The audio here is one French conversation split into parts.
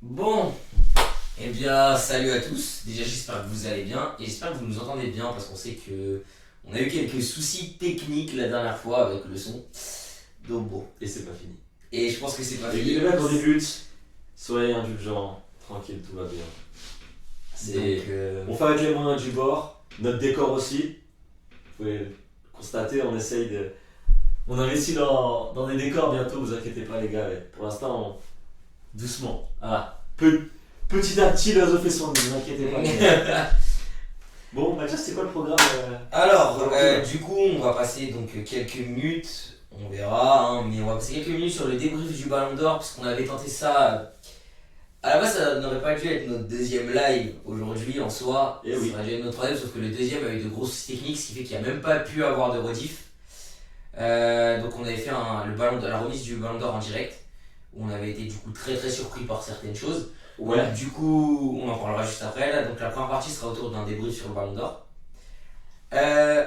Bon, eh bien, salut à tous. Déjà, j'espère que vous allez bien et j'espère que vous nous entendez bien parce qu'on sait que on a eu quelques soucis techniques la dernière fois avec le son. Donc bon, Et c'est pas fini. et je pense que c'est pas Et fini. les mecs, on débute. Soyez indulgents, tranquille, tout va bien. Donc, On fait avec les moyens du bord, notre décor aussi. Vous pouvez le constater, on essaye de. On investit dans des décors bientôt, vous inquiétez pas les gars. Mais pour l'instant, doucement. Ah, petit à petit, l'oiseau fait son nid, ne vous inquiétez pas. Les gars. Bon, Mathias, c'est quoi le programme Alors, aujourd'hui, du coup, on va passer donc quelques minutes, on verra, hein, mais on va passer quelques minutes sur le débrief du Ballon d'Or parce qu'on avait tenté ça. À la base, ça n'aurait pas dû être notre deuxième live aujourd'hui en soi. Eh oui. Ça aurait dû être notre troisième, sauf que le deuxième avait de grosses techniques, ce qui fait qu'il n'y a même pas pu avoir de rediff. Donc on avait fait la remise du Ballon d'Or en direct, où on avait été du coup très très surpris par certaines choses. Ouais. Donc, du coup, on en parlera juste après. Là, donc la première partie sera autour d'un débrief sur le Ballon d'Or.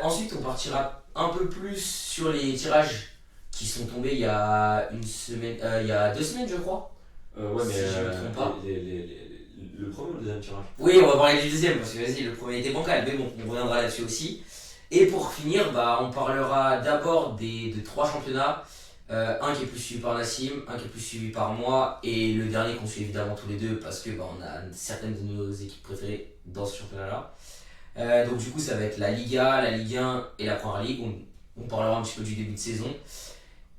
Ensuite, on partira un peu plus sur les tirages qui sont tombés il y a une semaine, il y a 2 semaines, je crois. Ouais, mais Si je me trompe pas. le premier ou le deuxième tirage? Oui, on va parler du deuxième parce que vas-y, le premier était bancal, mais bon, on reviendra là-dessus aussi. Et pour finir, on parlera d'abord de 3 championnats. Un qui est plus suivi par Nassim, un qui est plus suivi par moi, et le dernier qu'on suit évidemment tous les deux parce que on a certaines de nos équipes préférées dans ce championnat-là. Donc du coup, ça va être la Liga, la Ligue 1 et la Première Ligue. On parlera un petit peu du début de saison.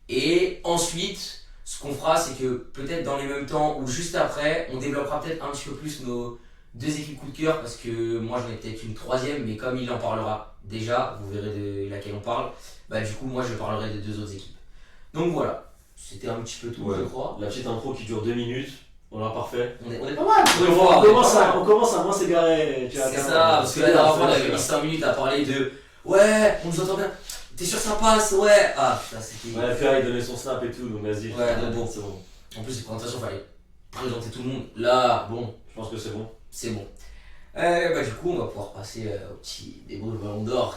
Et ensuite, ce qu'on fera, c'est que peut-être dans les mêmes temps ou juste après, on développera peut-être un petit peu plus nos deux équipes coup de cœur parce que moi j'en ai peut-être une troisième, mais comme il en parlera déjà, vous verrez de laquelle on parle, du coup moi je parlerai des deux autres équipes. Donc voilà, c'était un petit peu tout, Ouais. je crois. La petite intro qui dure 2 minutes, on l'a parfait. On est pas mal pour une On, fois, on on est commence pas à, mal. on commence à moins s'égarer. Tu vois, C'est bien, ça, parce que la dernière fois on avait mis bien. 5 minutes à parler de ouais, on nous entend bien, t'es sûr que ça passe, ouais. Ah putain, c'était. Ouais, Ferrari donnait son snap et tout, donc vas-y. Ouais, donc bon. C'est bon. En plus, les présentations, fallait présenter tout le monde. Là, bon, Je pense que c'est bon. c'est bon. Du coup, on va pouvoir passer au petit débat de Ballon d'Or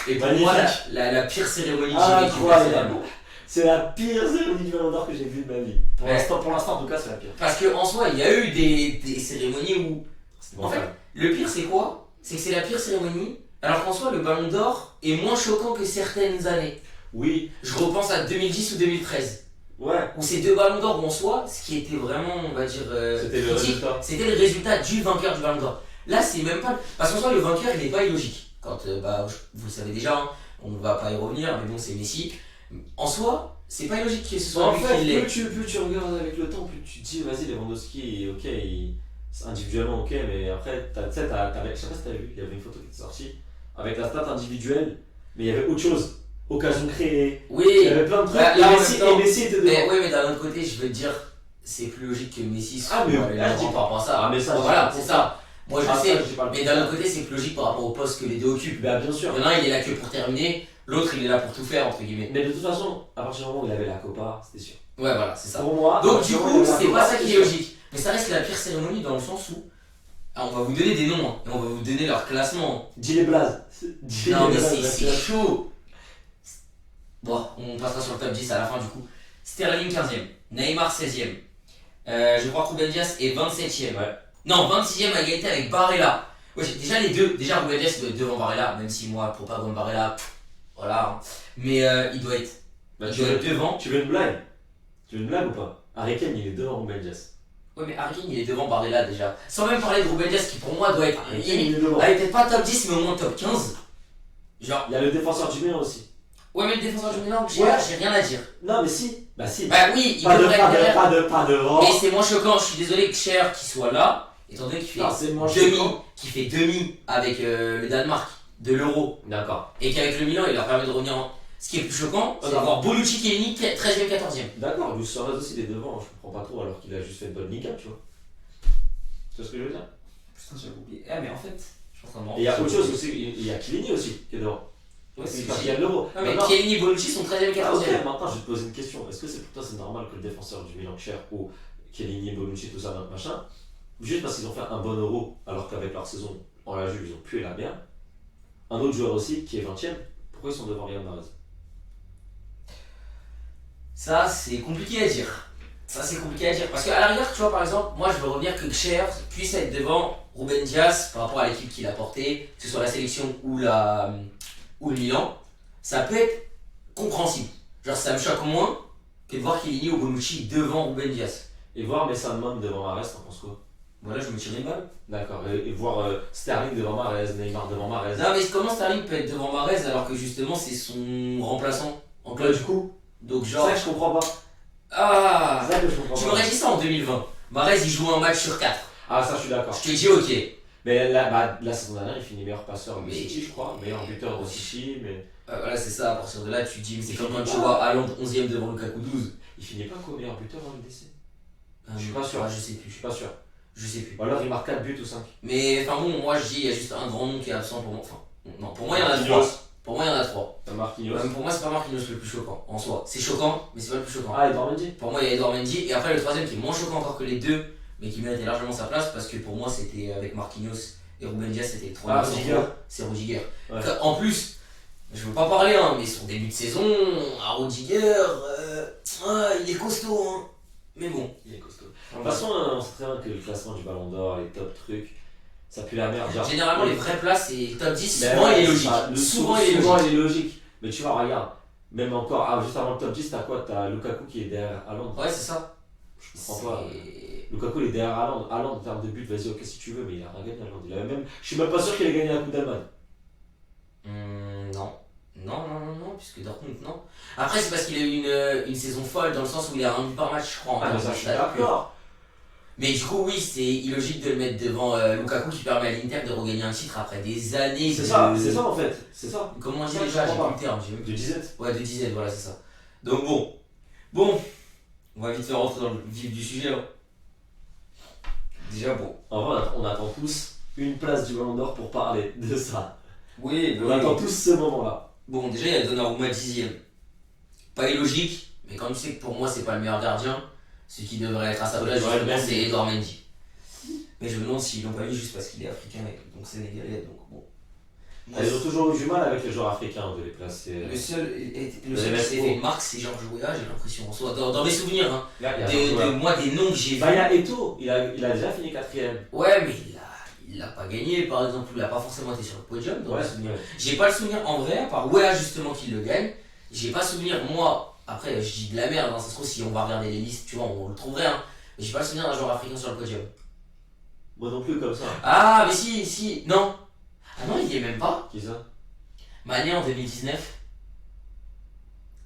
qui est pour Magnifique. moi la pire cérémonie que j'ai vécue Incroyable. personnellement. C'est la pire cérémonie du Ballon d'Or que j'ai vue de ma vie. Pour Ouais. l'instant, en tout cas, c'est la pire. Parce qu'en soi, il y a eu des cérémonies où. C'était En fait, bancal. le pire, c'est quoi? C'est que c'est la pire cérémonie, alors qu'en soi, le Ballon d'Or est moins choquant que certaines années. Oui, Je repense à 2010 ou 2013, ouais. où ces deux Ballons d'Or en soi, ce qui était vraiment, on va dire, C'était le critique, résultat. c'était le résultat du vainqueur du Ballon d'Or. Là, c'est même pas. Parce qu'en soi, le vainqueur, il n'est pas illogique. Quand, vous le savez déjà, hein, on ne va pas y revenir, mais bon, c'est Messi. En soi, c'est pas illogique que ce soit En lui fait, qui l'ait. plus tu regardes avec le temps, plus tu te dis, vas-y, Lewandowski, ok, c'est individuellement ok, mais après, tu sais, je sais pas si t'as vu, il y avait une photo qui était sortie avec la stat individuelle, mais il y avait autre chose. Occasion créée, il Oui, y avait plein de trucs, Bah, et, là, en Messi, même temps- et Messi était mais, devant. ouais, mais d'un autre côté, je veux te dire, c'est plus logique que Messi soit Ah, mais le je dis numéro un par rapport à ça. Ah, mais ça, je dis Voilà, pas c'est pour ça. Moi, je Ah, sais. ça, je dis pas le Mais d'un autre côté, c'est plus logique par rapport au poste que les deux occupent. Bah, bien sûr. Il y en a un, il est là que pour terminer, l'autre, il est là pour tout faire, entre guillemets. Mais de toute façon, à partir du moment où il avait la Copa, c'était sûr. Ouais, voilà, c'est ça. Pour moi, Donc, à du partir coup, moment où il avait la c'est Copa, pas ça c'était qui est sûr. logique. Mais ça reste la pire cérémonie dans le sens où. On va vous donner des noms, hein, et on va vous donner leur classement. Dis les blazes. Dis Non, les mais blazes, c'est chaud. Bon, on passera sur le top 10 à la fin, du coup. Sterling 15ème, Neymar 16ème. Je crois que Ruben Dias est 27ème. Ouais. Non, 26ème à égalité avec Barella. Ouais, déjà les deux, déjà Ruben Dias doit être devant Barella, même si moi, pour pas devant Barella, voilà. Hein. Mais il doit être, Bah, il tu doit veux être devant. Tu veux une blague? Tu veux une blague ou pas? Harry Kane, il est devant Ruben Dias. Ouais, mais Harry Kane, il est devant Barella déjà. Sans même parler de Ruben Dias qui pour moi doit être Harry Kane, il est devant. allez, peut-être pas top 10, mais au moins top 15. Genre, Il y a le défenseur du Milan aussi. ouais, mais le défenseur du Milan, Ouais. j'ai rien à dire. Non, mais si. Bah, si. Bah oui, il Pas devrait être derrière. pas devant. Mais c'est moins choquant, je suis désolé que Cher qui soit là, étant donné qu'il fait Non, c'est moins demi, choquant. qui fait demi avec le Danemark de l'Euro, D'accord. et qu'avec le Milan il leur permet de revenir en. Ce qui est plus choquant, c'est Ouais. d'avoir Bonucci, Chiellini 13ème, 14ème. D'accord, Luis Suarez aussi, il est devant. Je comprends pas trop alors qu'il a juste fait une bonne Liga, tu vois. Tu vois ce que je veux dire? Putain, j'avais oublié. Ah, mais en fait, je suis en train de me Et il y a rendre autre compte. chose aussi. Il y a Chiellini aussi qui est devant. Ouais, C'est c'est parce qui qu'il y a l'Euro. Ah, mais Maintenant- Chiellini et Bonucci sont 13ème, Ah, ok, 14ème. maintenant je vais te poser une question. Est-ce que c'est pour toi c'est normal que le défenseur du Milan Cher ou Chiellini, Bonucci, tout ça, machin, juste parce qu'ils ont fait un bon Euro alors qu'avec leur saison en la Juve ils ont pué la merde, un autre joueur aussi qui est 20ème, pourquoi ils sont devant Riyad Mahrez? Ça, c'est compliqué à dire. Ça c'est compliqué à dire. Parce qu'à la rigueur, tu vois, par exemple, moi je veux revenir que Cher puisse être devant Ruben Dias par rapport à l'équipe qu'il a portée, que ce soit la sélection ou ou le Milan. Ça peut être compréhensible. Genre ça me choque moins que de voir Chiellini ou Bonucci devant Ruben Dias. Et voir Mason Mount devant Mahrez, t'en penses quoi? Voilà, je me tire une balle. D'accord. Et voir Sterling devant Mahrez, Neymar devant Mahrez. Non mais comment Sterling peut être devant Mahrez alors que justement c'est son remplaçant en club. Du coup, Donc c'est genre... ça que je comprends pas. Ah, C'est ça que je comprends tu pas. m'aurais dit ça en 2020. Mahrez il joue un match sur 4. Ah, ça, je suis d'accord. Je te dis ok. Mais la saison dernière, il finit meilleur passeur de Mais- City, je crois. Meilleur buteur de City, mais Voilà c'est ça, à partir de là tu te dis mais c'est comme quand tu vois Haaland 11ème devant Lukaku 12. il finit pas quoi, meilleur buteur en LDC? Je suis pas sûr. Je sais Je plus. suis pas sûr. Je sais plus. Ou alors il marque 4 buts ou 5. Mais enfin bon, moi je dis il y a juste un grand nom qui est absent pour moi. Enfin, non, pour moi il y en a Marquinhos. 3. Pour moi il y en a 3. Marquinhos. Pour moi c'est pas Marquinhos le plus choquant en soi. C'est choquant, mais c'est pas le plus choquant. Ah, et Dormendi. Pour moi il y a Edouard Mendy et après le troisième qui est moins choquant encore que les deux, mais qui méritait largement sa place parce que pour moi c'était avec Marquinhos et Ruben Dias c'était les 3 Ah, Rudiger. C'est Rudiger. Ouais. En plus, je veux pas parler hein, mais son début de saison à Rudiger, il est costaud hein. Mais bon. Il est costaud. De toute façon, on sait très bien que le classement du Ballon d'Or, les top trucs, ça pue la merde. Genre, Généralement les vraies places c'est top 10, mais souvent ouais, il est c'est logique. ça. Souvent il est Souvent, logique. il est logique. Mais tu vois, regarde, même encore, juste avant le top 10, t'as quoi? T'as Lukaku qui est derrière Haaland. Ouais c'est ça. Je comprends pas. Lukaku il est derrière Haaland. Haaland en termes de but, vas-y, ok si tu veux, mais il a rien gagné Haaland. Il a même... Je suis même pas sûr qu'il ait gagné la Coupe d'Allemagne. Non. Non, puisque Dortmund, non. Après, c'est parce qu'il a eu une saison folle dans le sens où il a un but par match, je crois. en Ah, mais termes ça, de je suis stats. d'accord. Mais du coup, oui, c'est illogique de le mettre devant Lukaku qui permet à l'Inter de regagner un titre après des années. C'est de... ça en fait. C'est ça. Comment on dit Ça, déjà? je J'ai comprends plus le terme. J'ai même De disette. Ouais, de dizaines, voilà, c'est ça. Donc bon, on va vite faire rentrer dans le vif du sujet. Hein. Déjà, bon. En vrai, on attend tous une place du Ballon d'Or pour parler de ça. Oui, On attend tous ce moment-là. Bon, déjà, il y a Donnarumma 10ème. Pas illogique, mais quand tu sais que pour moi, c'est pas le meilleur gardien, ce qui devrait être à sa place, Ouais, justement, Mendy. c'est Edouard Mendy. Mais je me demande s'ils l'ont pas mis juste parce qu'il est africain et donc sénégalais, donc bon. Ils ont toujours eu du mal avec les joueurs africains de les placer. Le seul Les qui s'est Mesco. fait une marque, c'est Georges Weah, j'ai l'impression. En soi, dans mes souvenirs, hein. Là, il y a Moi, des noms que j'ai vus. Bah, il y a Eto'o, il a déjà fini 4ème. Ouais, mais il l'a pas gagné, par exemple, il a pas forcément été sur le podium dans mes souvenirs. J'ai pas le souvenir en vrai, à part Weah justement qui le gagne. J'ai pas souvenir, moi, après je dis de la merde, hein, ça se trouve si on va regarder les listes, tu vois, on le trouverait, hein. Mais j'ai pas le souvenir d'un joueur africain sur le podium. Moi non plus, comme ça. Ah, mais si, non. Ah non, il y est même pas. Qui ça? Mané en 2019.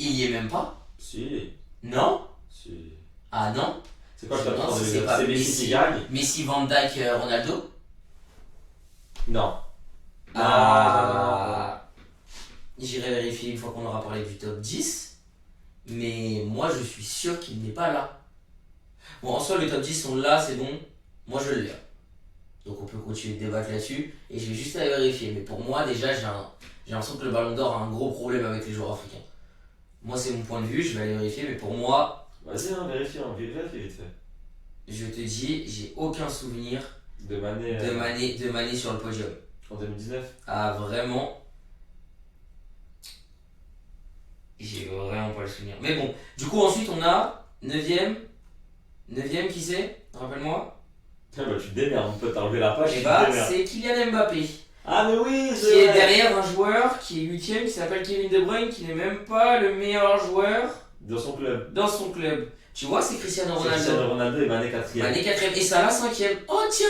Il y est même pas. Si. Non. Si. Ah non. C'est quoi le Non, top 3 c'est pas C'est Messi Messi. qui gagne? Messi, Van Dijk, Ronaldo. Non. Ah. J'irai vérifier une fois qu'on aura parlé du top 10. Mais moi je suis sûr qu'il n'est pas là. Bon, en soi, les top 10 sont là, c'est bon. Moi je l'ai. Donc on peut continuer de débattre là-dessus. Et je vais juste aller vérifier. Mais pour moi, déjà, j'ai l'impression que le Ballon d'Or a un gros problème avec les joueurs africains. Moi, c'est mon point de vue, je vais aller vérifier. Mais pour moi, Vas-y, vérifie vite fait. je te dis, j'ai aucun souvenir De Mané de Mané sur le podium. en 2019. Ah, vraiment. J'ai vraiment pas le souvenir. Mais bon, du coup, ensuite, on a 9ème. 9ème, qui c'est? Rappelle-moi. Ah bah tu te démerdes, on peut t'enlever la page. Et tu te bah, démerdes. c'est Kylian Mbappé. Ah mais oui, Qui est derrière un joueur qui est 8ème, qui s'appelle Kevin De Bruyne, qui n'est même pas le meilleur joueur Dans son club. dans son club. Tu vois, c'est Cristiano C'est Cristiano Ronaldo. Ronaldo et Mané 4ème. Mané 4ème et Salah 5ème. Oh tiens,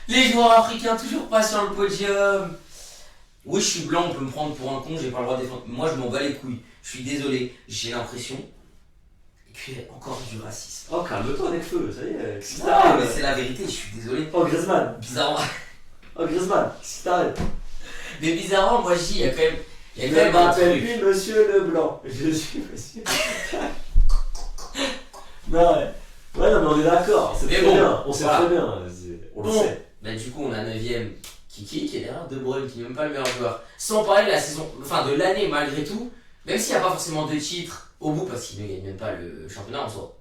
les joueurs africains toujours pas sur le podium. Oui, je suis blanc, on peut me prendre pour un con, j'ai pas le droit de défendre. Moi, je m'en bats les couilles. Je suis désolé, j'ai l'impression qu'il y a encore du racisme. Oh calme-toi Nekfeu, ça y est. Qu'est-ce qui Non, t'arrive? mais c'est la vérité, je suis désolé. Oh Griezmann. Bizarrement, Oh Griezmann, qu'est-ce qui t'arrive? mais bizarrement, moi je dis, il y a quand même. Il y a Je quand même un m'appelle truc. plus Monsieur Leblanc. Je suis Monsieur. Non, ouais. Ouais, non, mais on est d'accord. C'est Mais très bon, bien. On sait voilà. très bien. On le Bon. sait. Bah, du coup, on a 9ème Kiki qui est derrière De Bruyne, qui n'est même pas le meilleur joueur. Sans parler de la saison, enfin de l'année malgré tout, même s'il n'y a pas forcément de titre au bout, parce qu'il ne gagne même pas le championnat en soi.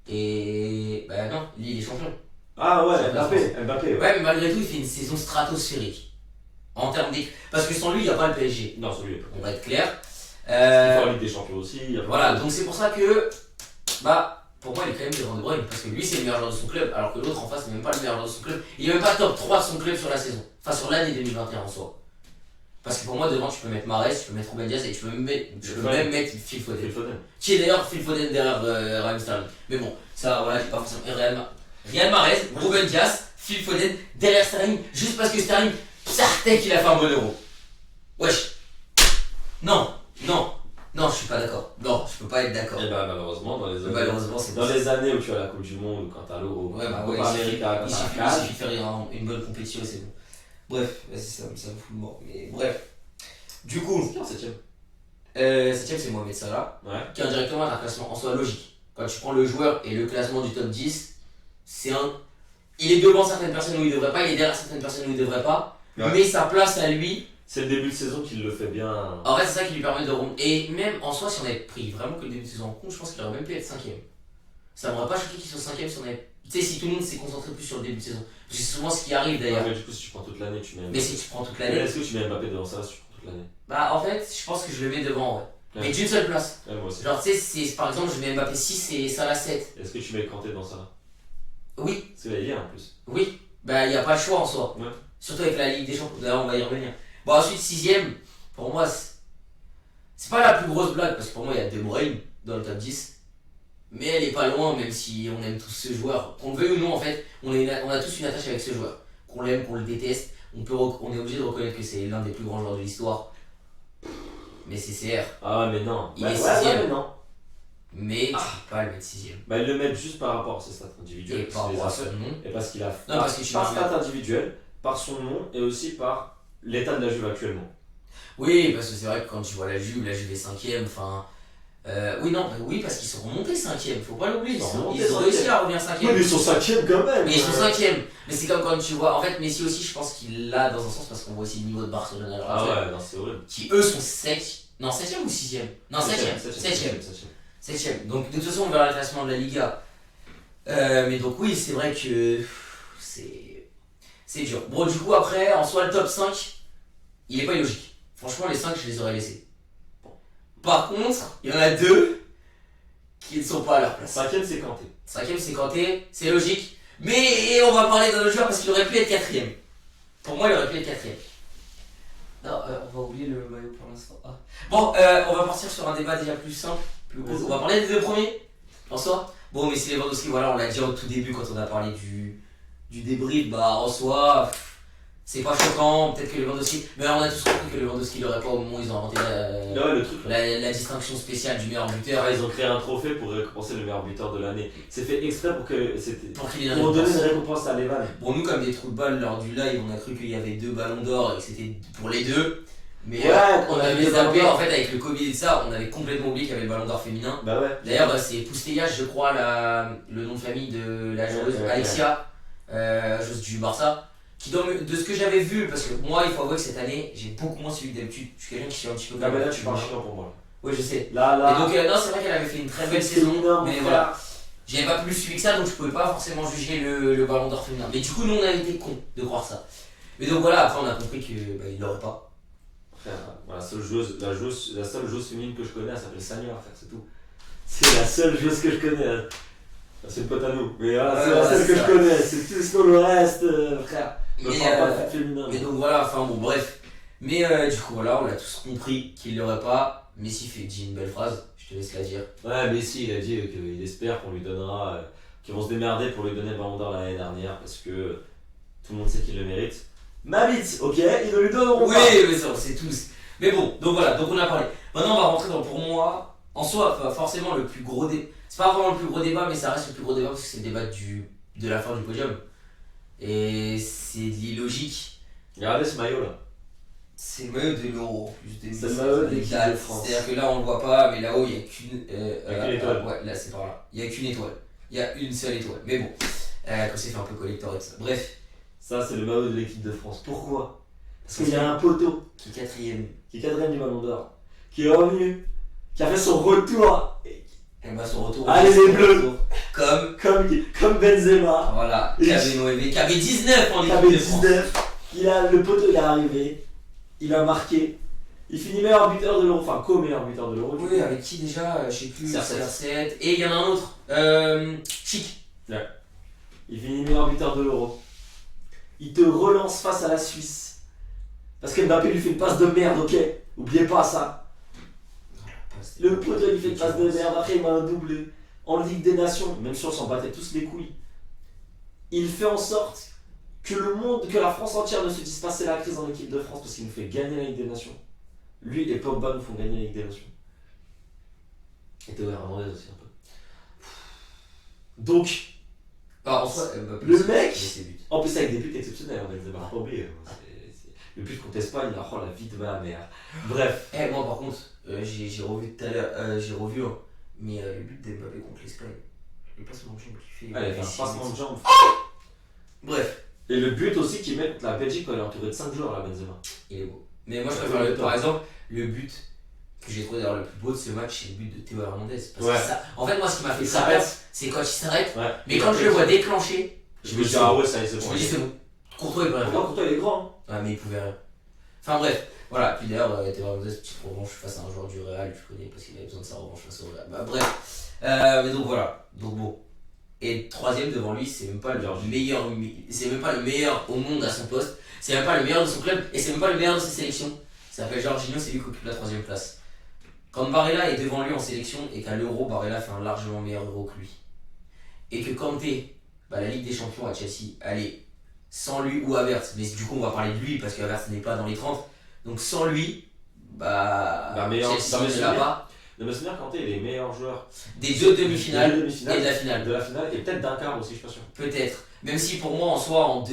Et. Bah, non, lui il est champion. Ah ouais, Ça Mbappé, ouais. Ouais, mais malgré tout, il fait une saison stratosphérique. En termes d'équipe. Parce que sans lui, il n'y a pas le PSG. Non, celui-là. On va être clair. Il faut la Ligue des Champions aussi. Voilà, donc c'est pour ça que. Bah. pour moi, il est quand même devant De Bruyne. Parce que lui, c'est le meilleur joueur de son club, alors que l'autre en face n'est même pas le meilleur joueur de son club. Il est même pas top 3 de son club sur la saison. Enfin, sur l'année 2021 en soi. Parce que pour moi, devant, tu peux mettre Mahrez, tu peux mettre Ruben Dias et tu peux même mettre Phil Foden. Qui est d'ailleurs Phil Foden derrière Raheem Sterling. Mais bon, ça, voilà, j'ai pas forcément. Riyad Mahrez, Ruben Dias, Phil Foden derrière Sterling, juste parce que Sterling, certain qu'il a fait un bon euro. Wesh. Non, je suis pas d'accord. Non, je peux pas être d'accord. Et bah malheureusement, c'est dans les années où tu as la Coupe du Monde ou quand t'as l'Euro, il suffit de faire une bonne compétition et c'est bon. Bref, vas-y, ça me fout le mort. Mais bref. Du coup. C'est qui en 7ème 7ème, c'est Mohamed Salah. Ouais. Qui a directement un classement en soi logique. Quand tu prends le joueur et le classement du top 10, c'est un. Il est devant certaines personnes où il devrait pas, il est derrière certaines personnes où il devrait pas. Ouais. Mais sa place à lui. C'est le début de saison qui le fait bien. En fait, c'est ça qui lui permet de remonter. Et même en soi, si on avait pris vraiment que le début de saison en compte, je pense qu'il aurait même pu être 5ème. Ça m'aurait pas choqué qu'il soit 5ème si on avait. Tu sais, si tout le monde s'est concentré plus sur le début de saison. Parce que c'est souvent ce qui arrive d'ailleurs. Ouais, mais du coup, si tu prends toute l'année, tu mets. Mais si tu prends toute l'année. Est-ce que tu mets Mbappé devant ça si tu prends toute l'année? Bah, en fait, je pense que je le mets devant, ouais. Mais d'une seule place. Ouais, moi aussi. Genre, tu sais, par exemple, je mets Mbappé 6 et Salah 7. Est-ce que tu mets Kanté devant ça? Oui. Parce qu'il y a en plus. Oui. Bah, il n'y a pas le choix en soi. Ouais. Surtout avec la Ligue des Champions. D'ailleurs, on va y revenir. Bon, ensuite, 6ème, pour moi, c'est pas la plus grosse blague parce que pour moi, il y a De Bruyne dans le top 10. Mais elle est pas loin, même si on aime tous ce joueur. Qu'on le veuille ou non, en fait, on a tous une attache avec ce joueur. Qu'on l'aime, qu'on le déteste, on est obligé de reconnaître que c'est l'un des plus grands joueurs de l'histoire. Mais c'est CR. Ah, mais non. Il est 6ème. mais non. Mais tu peux pas le mettre 6ème. Bah, ils le mettent juste par rapport à ses stats individuelles. Et par rapport à son nom. Et parce qu'il a. Non, parce que tu par stats individuelles, par son nom et aussi par l'état de la Juve actuellement. Oui, parce que c'est vrai que quand tu vois la Juve est 5ème, enfin. Oui, parce qu'ils sont remontés 5ème, faut pas l'oublier. Ils ont réussi à revenir 5ème. Mais ils sont 5ème quand même. Mais ils sont 5ème. Mais c'est comme quand tu vois. En fait, Messi aussi, je pense qu'il l'a dans un sens parce qu'on voit aussi le niveau de Barcelone à l'heure actuelle. Ah ouais, non, c'est horrible. Qui eux sont 7. Non, 7ème ou 6ème? Non, 7ème. Donc de toute façon, on verra le classement de la Liga. Mais donc, oui, c'est vrai que. C'est dur. Bon, du coup, après, en soi, le top 5, il est pas illogique. Franchement, les 5, je les aurais laissés. Par contre, il y en a 2 qui ne sont pas à leur place. 5ème, c'est Kanté. 5ème, c'est Kanté, c'est logique. Mais on va parler d'un autre joueur parce qu'il aurait pu être 4ème. Pour moi, il aurait pu être 4ème. Non, on va oublier le maillot pour l'instant. Ah. Bon, on va partir sur un débat déjà plus simple, plus court. On va parler des 2 premiers, en soi. Bon, mais c'est Lewandowski, voilà, on l'a dit au tout début quand on a parlé du débrief. Bah, en soi, c'est pas choquant, peut-être que Lewandowski. Mais on a tous compris que Lewandowski l'aurait pas au moment où ils ont inventé la distinction spéciale du meilleur buteur. Ils ont créé un trophée pour récompenser le meilleur buteur de l'année. C'est fait exprès pour pour donner une récompense à Levan. Bon, nous, comme des trous de balles lors du live, on a cru qu'il y avait 2 ballons d'or et que c'était pour les 2. Mais ouais, on avait zappé, en fait, avec le Covid et ça, on avait complètement oublié qu'il y avait le ballon d'or féminin. Bah ouais. D'ailleurs, c'est Pustellas, je crois, le nom de famille de la joueuse Alexia, joueuse du Barça. Qui de ce que j'avais vu, parce que moi il faut avouer que cette année j'ai beaucoup moins suivi que d'habitude, je suis quelqu'un qui suit un petit peu. Ah mais là tu parles chiant pour moi. Oui je sais. Là. Et donc non c'est vrai qu'elle avait fait une très belle saison, mais voilà. J'avais pas plus suivi que ça donc je pouvais pas forcément juger le ballon d'or féminin. Mais du coup nous on a été cons de croire ça. Mais donc voilà, après on a compris qu'il l'aurait pas. Frère, la seule joueuse féminine que je connais elle s'appelle Sanya, frère, c'est tout. C'est la seule joueuse que je connais. C'est une pote à nous, mais voilà, c'est la seule que je connais, c'est tout ce qu'on le reste, frère. Mais donc voilà, enfin bon bref. Mais du coup voilà, on a tous compris qu'il l'aurait pas. Messi dit une belle phrase, je te laisse la dire. Ouais, Messi il a dit qu'il espère qu'on lui donnera, qu'ils vont se démerder pour lui donner le ballon d'or l'année dernière parce que tout le monde sait qu'il le mérite. Ma bite, ok, ils ne lui donneront pas. Oui, mais ça on sait tous. Mais bon, donc voilà, donc on a parlé. Maintenant on va rentrer dans, pour moi, en soi, forcément le plus gros débat. C'est pas vraiment le plus gros débat, mais ça reste le plus gros débat parce que c'est le débat de la fin du podium. Et c'est illogique. Regardez ce maillot là. C'est le maillot de l'Euro en plus. C'est le maillot de l'équipe de France. C'est-à-dire que là on le voit pas, mais là-haut il n'y a qu'une étoile. Ouais, là c'est par là. Il n'y a qu'une étoile. Il y a une seule étoile. Mais bon, comme c'est fait un peu collector et tout ça. Bref. Ça c'est le maillot de l'équipe de France. Pourquoi? Parce qu'il y a un poteau. Qui est 4ème. Qui est 4ème du ballon d'or. Qui est revenu. Qui a fait son retour. Et bah son retour. Allez les bleus. Comme Benzema. Voilà. Qui avait 19 en équipe de France. Le poteau il est arrivé. Il a marqué. Il finit meilleur buteur de l'Euro, enfin co-meilleur buteur de l'Euro. Oui, avec qui déjà? Je sais plus. CR7. CR7. Et il y en a un autre. Chic. Il finit meilleur buteur de l'Euro. Il te relance face à la Suisse. Parce que Mbappé lui fait une passe de merde, ok? Oubliez pas ça. Le poteau lui fait une passe de merde, après il met un doublé. En Ligue des Nations, même si on s'en battait tous les couilles, il fait en sorte que le monde, que la France entière ne se dise pas c'est la crise en équipe de France parce qu'il nous fait gagner la Ligue des Nations. Lui et Pogba nous font gagner la Ligue des Nations. Et Théo Hernandez aussi un peu. Donc, en soi, Mbappé, le mec, ses buts. en plus avec des buts exceptionnels, on va pas oublier. Le but contre l'Espagne, il a la vie de ma mère. Bref. Moi par contre, j'ai revu tout à l'heure, mais le but d'Mbappé contre l'Espagne, le passement de jambe qu'il fait. Il a fait un passement de jambes. Bref. Et le but aussi qu'il met contre la Belgique quand il est entouré de 5 joueurs, la Benzema. Il est beau. Mais moi je préfère, par exemple, le but que j'ai trouvé d'ailleurs le plus beau de ce match, c'est le but de Théo Hernandez. Parce que ça, en fait, moi ce qui m'a fait ça, c'est quand il s'arrête, mais quand je le vois déclencher, je me dis, ah ouais, ça y est, c'est bon. Je me dis, c'est bon. Courtois il peut rien faire. Courtois il est grand. Ouais, mais il pouvait rien. Enfin bref, voilà. Puis d'ailleurs, Théo Hernandez, petite revanche face à un joueur du Real, tu connais, parce qu'il avait besoin de sa revanche face au Real. Bah bref. Mais donc voilà. Donc bon. Et troisième devant lui, c'est même pas le meilleur, c'est même pas le meilleur au monde à son poste, c'est même pas le meilleur de son club, et c'est même pas le meilleur de ses sélections. Ça s'appelle Jorginho, c'est lui qui occupe la troisième place. Quand Barella est devant lui en sélection et qu'à l'Euro, Barella fait un largement meilleur Euro que lui. Et que Kanté, la Ligue des Champions à Chelsea, allez, sans lui ou Havertz, mais du coup on va parler de lui parce que Havertz n'est pas dans les 30, donc sans lui, Chelsea ne l'a pas. De me souvenir, Kanté est les meilleurs joueurs des deux demi-finales et de la finale. De la finale et peut-être d'un quart aussi, je suis pas sûr. Peut-être. Même si pour moi en soi,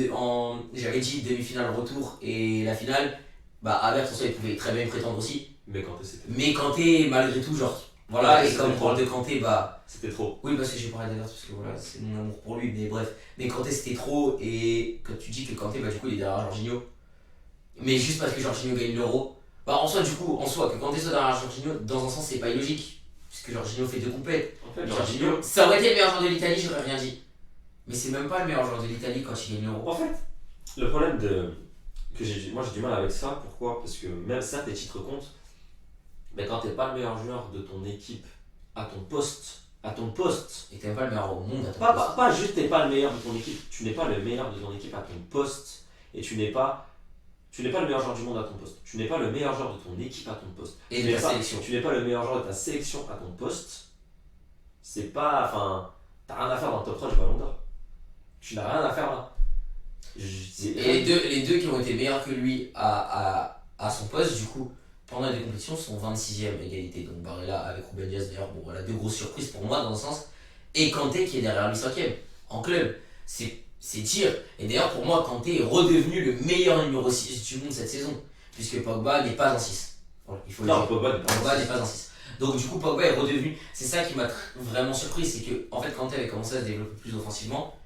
j'avais dit demi-finale retour et la finale, Havertz en soi il pouvait très bien y prétendre aussi. Mais Kanté malgré tout, genre, voilà, et comme on parle de Kanté, c'était trop. Oui, parce que j'ai parlé d'Havertz parce que voilà, c'est mon amour pour lui, mais bref. Mais Kanté c'était trop, et quand tu dis que Kanté, du coup il est derrière Jorginho, mais juste parce que Jorginho gagne l'Euro. En soi, que Kanté soit derrière Jorginho, dans un sens, c'est pas illogique. Puisque Jorginho fait 2 compètes. En fait, Jorginho. Ça aurait été le meilleur joueur de l'Italie, j'aurais rien dit. Mais c'est même pas le meilleur joueur de l'Italie quand il gagne l'Euro. En fait, le problème moi j'ai du mal avec ça. Pourquoi? Parce que même certes, les titres comptent. Mais quand t'es pas le meilleur joueur de ton équipe à ton poste. Et t'es même pas le meilleur au monde à ton poste. Pas juste t'es pas le meilleur de ton équipe. Tu n'es pas le meilleur de ton équipe à ton poste. Et tu n'es pas le meilleur joueur du monde à ton poste. Tu n'es pas le meilleur joueur de ton équipe à ton poste. Et de ta sélection. Tu n'es pas le meilleur joueur de ta sélection à ton poste. C'est pas. Enfin. T'as rien à faire dans le top 3 du Ballon d'Or. Tu n'as rien à faire là. Et les deux qui ont été meilleurs que lui à son poste, du coup, pendant les compétitions, sont 26e égalité. Donc Barella avec Ruben Dias, d'ailleurs, voilà, 2 grosses surprises pour moi dans un sens. Et Kanté qui est derrière lui 5e en club. C'est dire. Et d'ailleurs, pour moi, Kanté est redevenu le meilleur numéro 6 du monde cette saison. Puisque Pogba n'est pas un 6. Voilà, il faut non, Pogba n'est pas un 6. Donc, du coup, Pogba est redevenu. C'est ça qui m'a vraiment surpris. C'est que, en fait, Kanté avait commencé à se développer plus offensivement.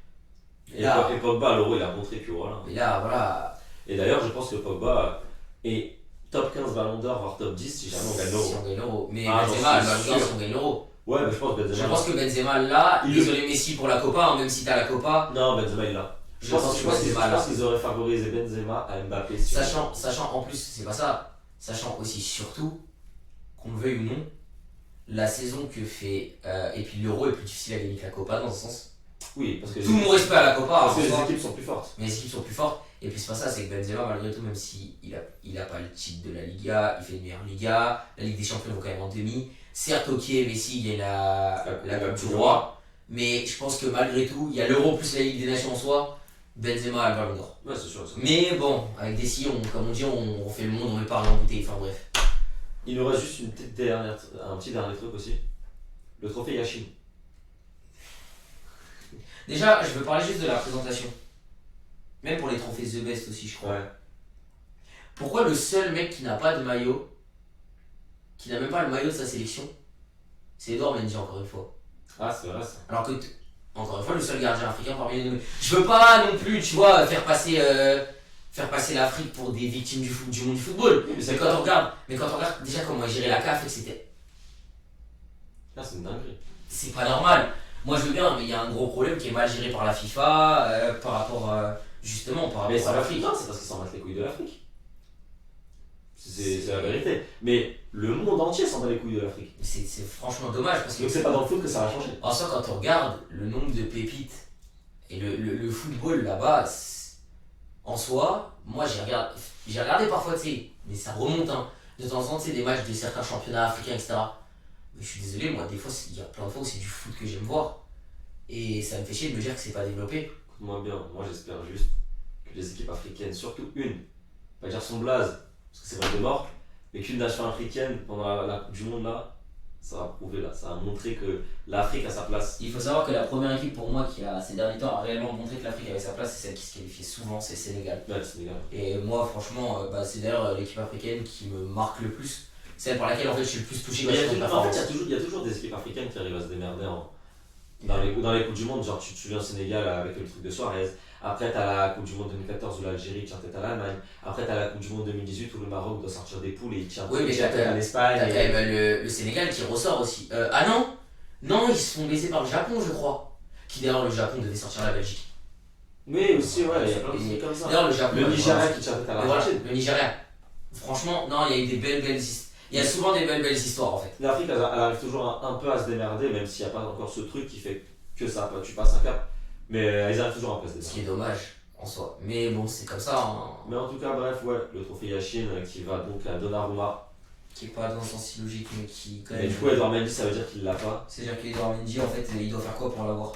Et Pogba, à l'Euro, il a montré que voilà. Et là, voilà. Et d'ailleurs, je pense que Pogba est top 15 Ballon d'Or, voire top 10 si jamais on gagne l'Euro. Si on gagne l'Euro. Mais Benzema, si on gagne l'Euro. Ouais, mais je pense que Benzema là, désolé Messi pour la Copa, même si t'as la Copa. Non, Benzema il l'a. Je pense qu'ils auraient favorisé Benzema à Mbappé. Sachant en plus, c'est pas ça. Sachant aussi surtout, qu'on le veuille ou non, la saison que fait. Et puis l'Euro est plus difficile à gagner que la Copa dans un sens. Oui, parce que. Tout mon respect à la Copa. Parce que les équipes sont plus fortes. Mais les équipes sont plus fortes. Et puis c'est pas ça, c'est que Benzema, malgré tout, même s'il a pas le titre de la Liga, il fait une meilleure Liga, la Ligue des Champions vaut quand même en demi. Certes, ok, Messi gagne la Coupe du Roi, mais je pense que malgré tout, il y a l'Euro plus la Ligue des Nations en soi, Benzema a le Ballon d'Or. Ouais, c'est sûr. Mais bon, avec des si, comme on dit, on fait le monde, on met pas rien en bouteille, enfin bref. Il nous reste juste un petit dernier truc aussi. Le trophée Yashin. Déjà, je veux parler juste de la présentation. Même pour les trophées The Best aussi, je crois. Ouais. Pourquoi le seul mec qui n'a pas de maillot, qui n'a même pas le maillot de sa sélection, c'est Edouard Mendy, encore une fois. Ah, c'est vrai ça. Alors que, encore une fois, le seul gardien africain parmi les nommés. Je veux pas non plus, tu vois, faire passer l'Afrique pour des victimes du monde du football. Oui, mais quand on regarde déjà comment est géré la CAF, etc. Là, c'est une dinguerie. C'est pas normal. Moi je veux bien, mais il y a un gros problème qui est mal géré par la FIFA par rapport justement par rapport à l'Afrique. Non, c'est parce qu'ils s'en battent les couilles de l'Afrique. C'est la vérité. Mais le monde entier s'en bat les couilles de l'Afrique. C'est franchement dommage parce que. Donc c'est pas dans le foot que ça va changer. En soi, quand on regarde le nombre de pépites et le football là-bas, en soi, moi j'ai regardé parfois, tu sais, mais ça remonte, hein, de temps en temps, tu sais, des matchs de certains championnats africains, etc. Mais je suis désolé, moi, des fois, il y a plein de fois où c'est du foot que j'aime voir. Et ça me fait chier de me dire que c'est pas développé. Écoute-moi bien, moi j'espère juste que les équipes africaines, surtout une, pas dire son blaze, parce que c'est vrai de mort, mais qu'une nation africaine pendant la Coupe du Monde là, ça va prouver là, ça va montrer que l'Afrique a sa place. Il faut savoir que la première équipe pour moi qui a ces derniers temps a réellement montré que l'Afrique avait sa place, c'est celle qui se qualifiait souvent, c'est le Sénégal. Ouais, le Sénégal. Et moi franchement, c'est d'ailleurs l'équipe africaine qui me marque le plus, celle par laquelle en fait je suis le plus touché. En fait, il y a toujours des équipes africaines qui arrivent à se démerder dans les Coupes du Monde. Genre tu te souviens au Sénégal avec le truc de Suarez. Après, t'as la Coupe du Monde 2014 où l'Algérie tient tête à l'Allemagne. Après, t'as la Coupe du Monde 2018 où le Maroc doit sortir des poules et il tient tête à l'Espagne. T'as quand même le Sénégal qui ressort aussi. Ah non, non, ils se font baiser par le Japon, je crois. Qui d'ailleurs, le Japon devait sortir la Belgique. Mais aussi, ouais, il y a plein de trucs comme ça. D'ailleurs, le Japon. Le Nigeria qui tient tête à l'Argentine. Le Nigeria. Franchement, non, il y a eu des belles histoires. Il y a souvent des belles histoires en fait. L'Afrique, elle arrive toujours un peu à se démerder, même s'il n'y a pas encore ce truc qui fait que ça, tu passes un cap. Mais ils arrivent toujours un peu à se démerder. Ce qui est dommage en soi. Mais bon, c'est comme ça. Hein. Mais en tout cas, bref, ouais, le trophée Yashin qui va donc à Donnarumma. Qui est pas dans le sens si logique, mais qui quand même. Et du coup, Edouard Mendy, ça veut dire qu'il l'a pas. C'est-à-dire qu'Edouard Mendy, en fait, il doit faire quoi pour l'avoir?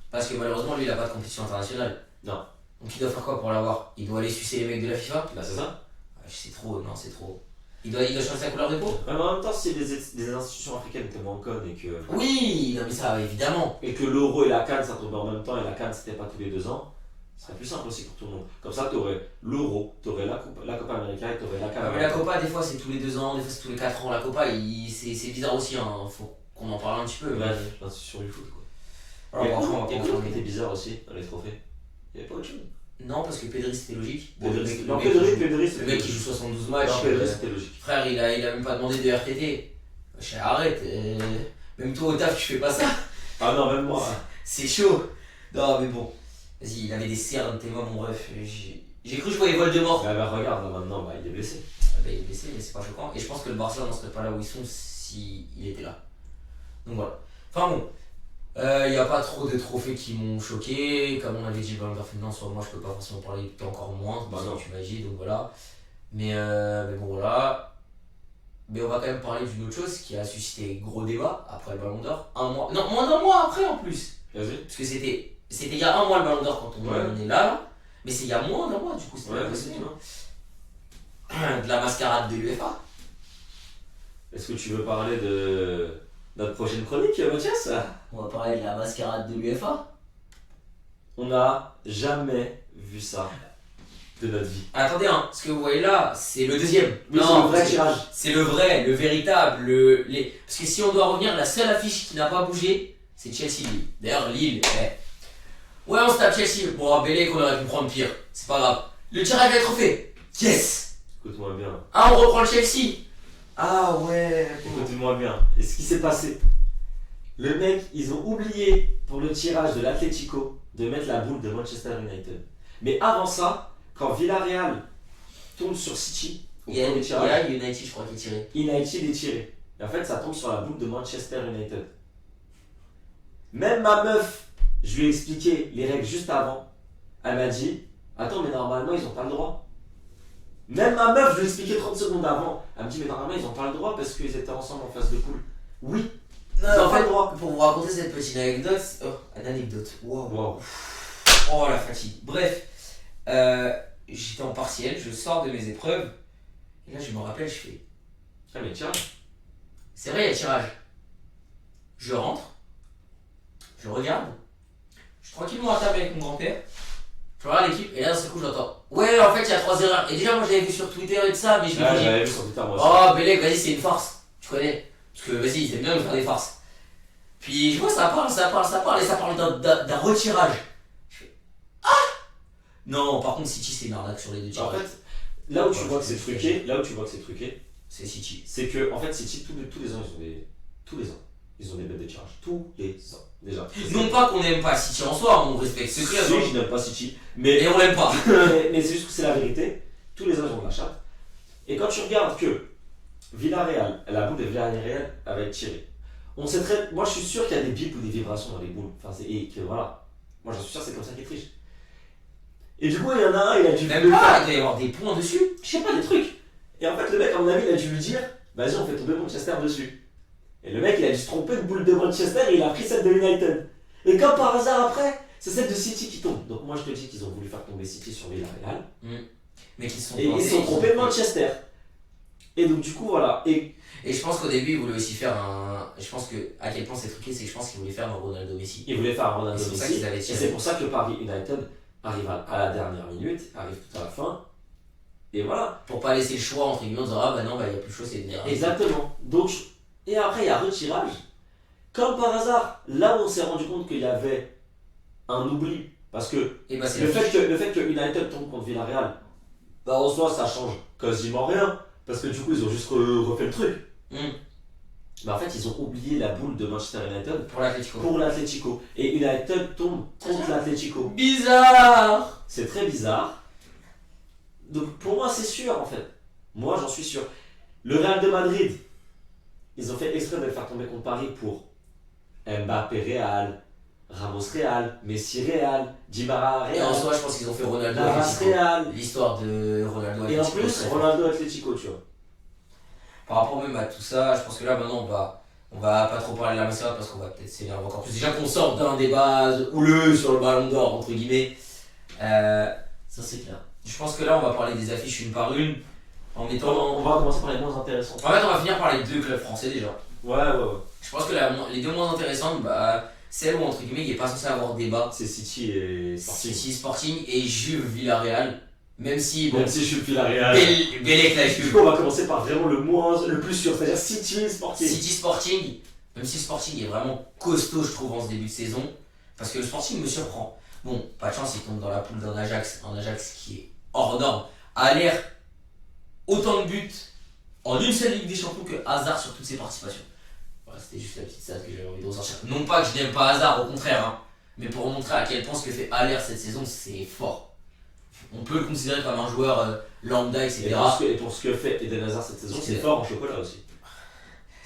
Parce que malheureusement, lui, il a pas de compétition internationale. Non. Donc il doit faire quoi pour l'avoir? Il doit aller sucer les mecs de la FIFA? Bah, c'est ça. C'est trop, non, c'est trop. Il doit changer sa couleur de peau? Ouais, mais en même temps, si les institutions africaines étaient moins connes et que. Oui, non, mais ça, évidemment. Et que l'Euro et la CAN ça tombait en même temps et la CAN c'était pas tous les 2 ans, ce serait plus simple aussi pour tout le monde. Comme ça, t'aurais l'Euro, t'aurais la Copa América et t'aurais la CAN. Mais la Copa, des fois, c'est tous les 2 ans, des fois, c'est tous les 4 ans. La Copa, c'est bizarre aussi, hein. Faut qu'on en parle un petit peu. Bref, l'institution du foot, quoi. Alors, franchement, et quoi qui était bizarre aussi dans les trophées? Il y avait pas autre chose. Non, parce que Pedri c'était logique. Pedri, le mec qui joue 72 matchs. Non, Pedri c'était logique. Frère, il a même pas demandé de RTT. Arrête. Même toi au taf, tu fais pas ça. Ah non, même moi. C'est chaud. Non, mais bon. Vas-y, il avait des cernes, t'es moi mon ref. J'ai cru que je voyais Voldemort. Bah, regarde, là, maintenant, il est blessé. Il est blessé, mais c'est pas choquant. Et je pense que le Barça n'en serait pas là où ils sont s'il était là. Donc voilà. Enfin bon. Il n'y a pas trop de trophées qui m'ont choqué. Comme on avait dit, le Ballon d'Or féminin, sur moi je peux pas forcément parler, encore moins. Bah non. Tu m'as dit, donc voilà. Mais bon voilà. Mais on va quand même parler d'une autre chose qui a suscité gros débat après le Ballon d'Or. Moins d'un mois après en plus. Vas-y. Parce que c'était il y a un mois le Ballon d'Or quand on est là. Mais c'est il y a moins d'un mois du coup. C'était possible. De la mascarade de l'UEFA. Est-ce que tu veux parler de notre prochaine chronique, Mathias? On va parler de la mascarade de l'UEFA. On n'a jamais vu ça de notre vie. Attendez, hein, ce que vous voyez là, c'est le deuxième. Oui, c'est le vrai tirage. C'est le vrai, le véritable. Parce que si on doit revenir, la seule affiche qui n'a pas bougé, c'est Chelsea-Lille. D'ailleurs, Lille, ouais, on se tape Chelsea. Bon, Bélé, qu'on aurait pu prendre pire. C'est pas grave. Le tirage va être fait. Yes. Écoute-moi bien. Ah, on reprend le Chelsea. Ah ouais. Écoute-moi bien. Et ce qui s'est passé, le mec, ils ont oublié pour le tirage de l'Atlético de mettre la boule de Manchester United. Mais avant ça, quand Villarreal tombe sur City, au premier tirage, il y a United, je crois, qui est tiré. United est tiré. Et en fait, ça tombe sur la boule de Manchester United. Même ma meuf, je lui ai expliqué les règles juste avant. Elle m'a dit, attends, mais normalement, ils n'ont pas le droit. Même ma meuf, je lui ai expliqué 30 secondes avant. Elle me dit, mais normalement, ils n'ont pas le droit parce qu'ils étaient ensemble en phase de poule. Oui. Non, en fait, pour vous raconter cette petite anecdote, une anecdote. Wow. Oh la fatigue. Bref, j'étais en partiel, je sors de mes épreuves, et là je me rappelle, je fais. Ah mais tirage. C'est vrai, il y a tirage. Je rentre, je regarde, je suis tranquillement à table avec mon grand-père, je regarde l'équipe, et là d'un seul coup j'entends. Ouais, en fait il y a 3 erreurs. Et déjà moi je l'avais vu sur Twitter et tout ça, mais je me dis. J'avais vu sur Twitter moi aussi. Oh Bélec, vas-y, c'est une farce, tu connais. Parce que vas-y, ils aiment bien nous faire des farces. Puis je vois ça parle, et ça parle d'un retirage. Je fais. Ah non, par contre City c'est une arnaque sur les deux tirages. En fait, là où tu vois que c'est truqué, c'est City. C'est que en fait City tous les ans ils ont des bêtes de tirage. Tous les ans. Déjà. Non pas qu'on n'aime pas City en soi, on respecte ce club. Si, je n'aime pas City. Mais on l'aime pas. mais c'est juste que c'est la vérité. Tous les ans ils ont de la chatte. Et quand tu regardes que Villarreal, la boule de Villarreal, elle va être tirée. On sait très. Moi, je suis sûr qu'il y a des bips ou des vibrations dans les boules. Enfin, et que voilà. Moi, j'en suis sûr, c'est comme ça qu'ils trichent. Et du coup, il y en a un, il a dû Même pas, il doit y avoir des points dessus. je sais pas, des trucs. Et en fait, le mec, à mon avis, il a dû lui dire vas-y, on fait tomber Manchester dessus. Et le mec, il a dû se tromper de boule de Manchester et il a pris celle de United. Et comme par hasard, après, c'est celle de City qui tombe. Donc, moi, je te dis qu'ils ont voulu faire tomber City sur Villarreal. Mais qui se sont Et ils se sont trompés de Manchester. Et donc, du coup, voilà. Et je pense qu'au début, ils voulaient aussi faire un. Je pense que, à quel point c'est truqué, c'est que je pense qu'ils voulaient faire un Ronaldo Messi. ils voulaient faire un Ronaldo Et c'est pour ça Messi. qu'ils avaient Et tiré. c'est pour ça que le Paris United arrive à la dernière minute, arrive tout à la fin. Et voilà. Pour pas laisser le choix entre guillemets en disant ah bah non, bah il y a plus le choix, c'est de Exactement. Donc, et après, il y a retirage. Comme par hasard, là où on s'est rendu compte qu'il y avait un oubli. Parce que Et bah c'est le fait que United tombe contre Villarreal, bah en soi, ça change quasiment rien. Parce que du coup, ils ont juste refait le truc. Mais en fait, ils ont oublié la boule de Manchester United pour l'Atlético. pour l'Atlético. Et United tombe contre l'Atlético. Bizarre. C'est très bizarre. Donc pour moi, c'est sûr en fait. Moi, j'en suis sûr. Le Real de Madrid, ils ont fait exprès de le faire tomber contre Paris pour Mbappé Real, Ramos Real, Messi Real, Di Maria Et en Real, soi, je pense qu'ils ont fait Ronaldo Navas Atlético. Real. L'histoire de Ronaldo Et en Atlético, plus, c'est- Ronaldo Atlético, tu vois. Par rapport même à tout ça, je pense que là maintenant on va pas trop parler de la Massera parce qu'on va peut-être s'énerver encore plus. Déjà qu'on sort d'un débat houleux sur le ballon d'or, entre guillemets. Ça, c'est clair. Je pense que là on va parler des affiches une par une. En mettant. On va commencer par les moins intéressants. En fait, on va finir par les deux clubs français déjà. Ouais. Je pense que les deux moins intéressantes, bah, celle où entre guillemets il n'est pas censé avoir débat. C'est City et Sporting. City Sporting et Juve Villarreal. Même si, bon, Même si je suis Villarreal. Bellec la Du Juve. coup, on va commencer par vraiment le plus sûr, c'est-à-dire City Sporting. City Sporting, même si le Sporting est vraiment costaud, je trouve, en ce début de saison, parce que le Sporting me surprend. Bon, pas de chance, il tombe dans la poule d'un Ajax, un Ajax qui est hors norme, a l'air autant de buts en une seule Ligue des Champions que Hazard sur toutes ses participations. Voilà, c'était juste la petite stat que j'avais envie de ressortir. Non pas que je n'aime pas Hazard, au contraire, hein, mais pour montrer à quel point ce que fait Haller cette saison, c'est fort. On peut le considérer comme un joueur lambda, etc. Et pour ce que fait Eden Hazard cette saison, c'est fort en chocolat aussi.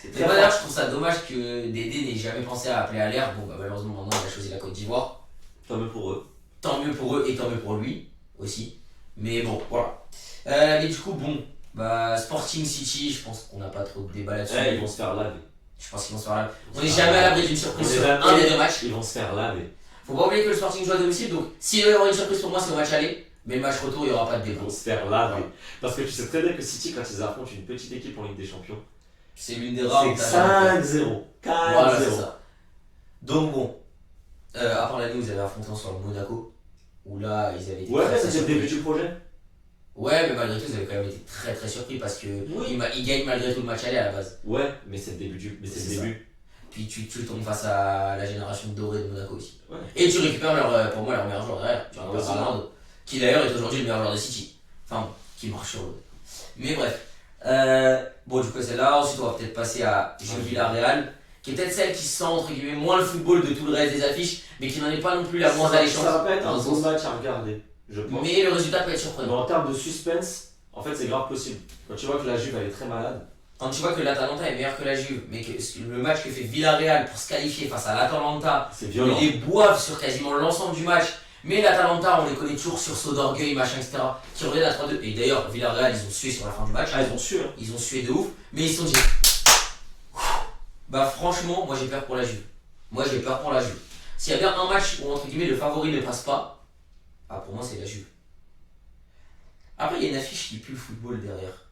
C'est Mais très d'ailleurs, fort. je trouve ça dommage que Dédé n'ait jamais pensé à appeler Haller. Bon, bah, malheureusement, maintenant, il a choisi la Côte d'Ivoire. Tant mieux pour eux. Tant mieux pour eux et tant mieux pour lui aussi. Mais bon, voilà. Mais du coup, bon, bah, Sporting City, je pense qu'on n'a pas trop de débat là-dessus. Ouais, ils vont se faire laver. Je pense qu'ils vont se faire laver. On n'est jamais à l'abri d'une surprise sur un des deux matchs. Ils vont se faire laver. Faut pas oublier que le Sporting joue à domicile, donc s'il doit y avoir une surprise pour moi, c'est au match aller. Mais le match retour, il n'y aura pas de Ils débat. vont se faire laver. Ouais. Parce que tu sais très bien que City, quand ils affrontent une petite équipe en Ligue des Champions, C'est l'une des rares. c'est 5-0. 4-0. Voilà, c'est ça. Donc bon, à part l'année où ils avaient affronté sur le Monaco, où là ils avaient été Ouais, très, très c'était le début surpris. du projet. Ouais, mais malgré tout, ils avaient quand même été très très surpris parce que ils gagnent malgré tout le match aller à la base. Ouais, mais c'est le début du. Mais c'est C'est le ça. début. Puis tu tombes face à la génération dorée de Monaco aussi. Ouais. Et tu récupères pour moi leur meilleur joueur derrière. Tu récupères Ronaldo, qui d'ailleurs est aujourd'hui le meilleur joueur de City. Enfin, bon, qui marche sur l'eau. Mais bref. Bon, du coup, c'est là. Ensuite, on va peut-être passer à Juve Villarreal, qui est peut-être celle qui sent entre guillemets moins le football de tout le reste des affiches, mais qui n'en est pas non plus la moins alléchante. Ça va pas être dans un le bon sens. match à regarder, je pense. Mais le résultat peut être Mais surprenant. en termes de suspense, en fait, c'est grave possible. Quand tu vois que la Juve elle est très malade, Quand tu vois que l'Atalanta est meilleur que la Juve, mais que le match que fait Villarreal pour se qualifier face à l'Atalanta, c'est violent. ils les boivent sur quasiment l'ensemble du match. Mais l'Atalanta, on les connaît toujours sur saut d'orgueil, machin, etc. Qui reviennent à 3-2. Et d'ailleurs, Villarreal, ils ont sué sur la fin du match. Ah, ils ont su, hein. Ils ont sué de ouf. Mais ils se sont dit. Bah, franchement, moi j'ai peur pour la Juve. Moi j'ai peur pour la Juve. S'il y a bien un match où, entre guillemets, le favori ne passe pas, ah, pour moi, c'est la Juve. Après, il y a une affiche qui pue le football derrière.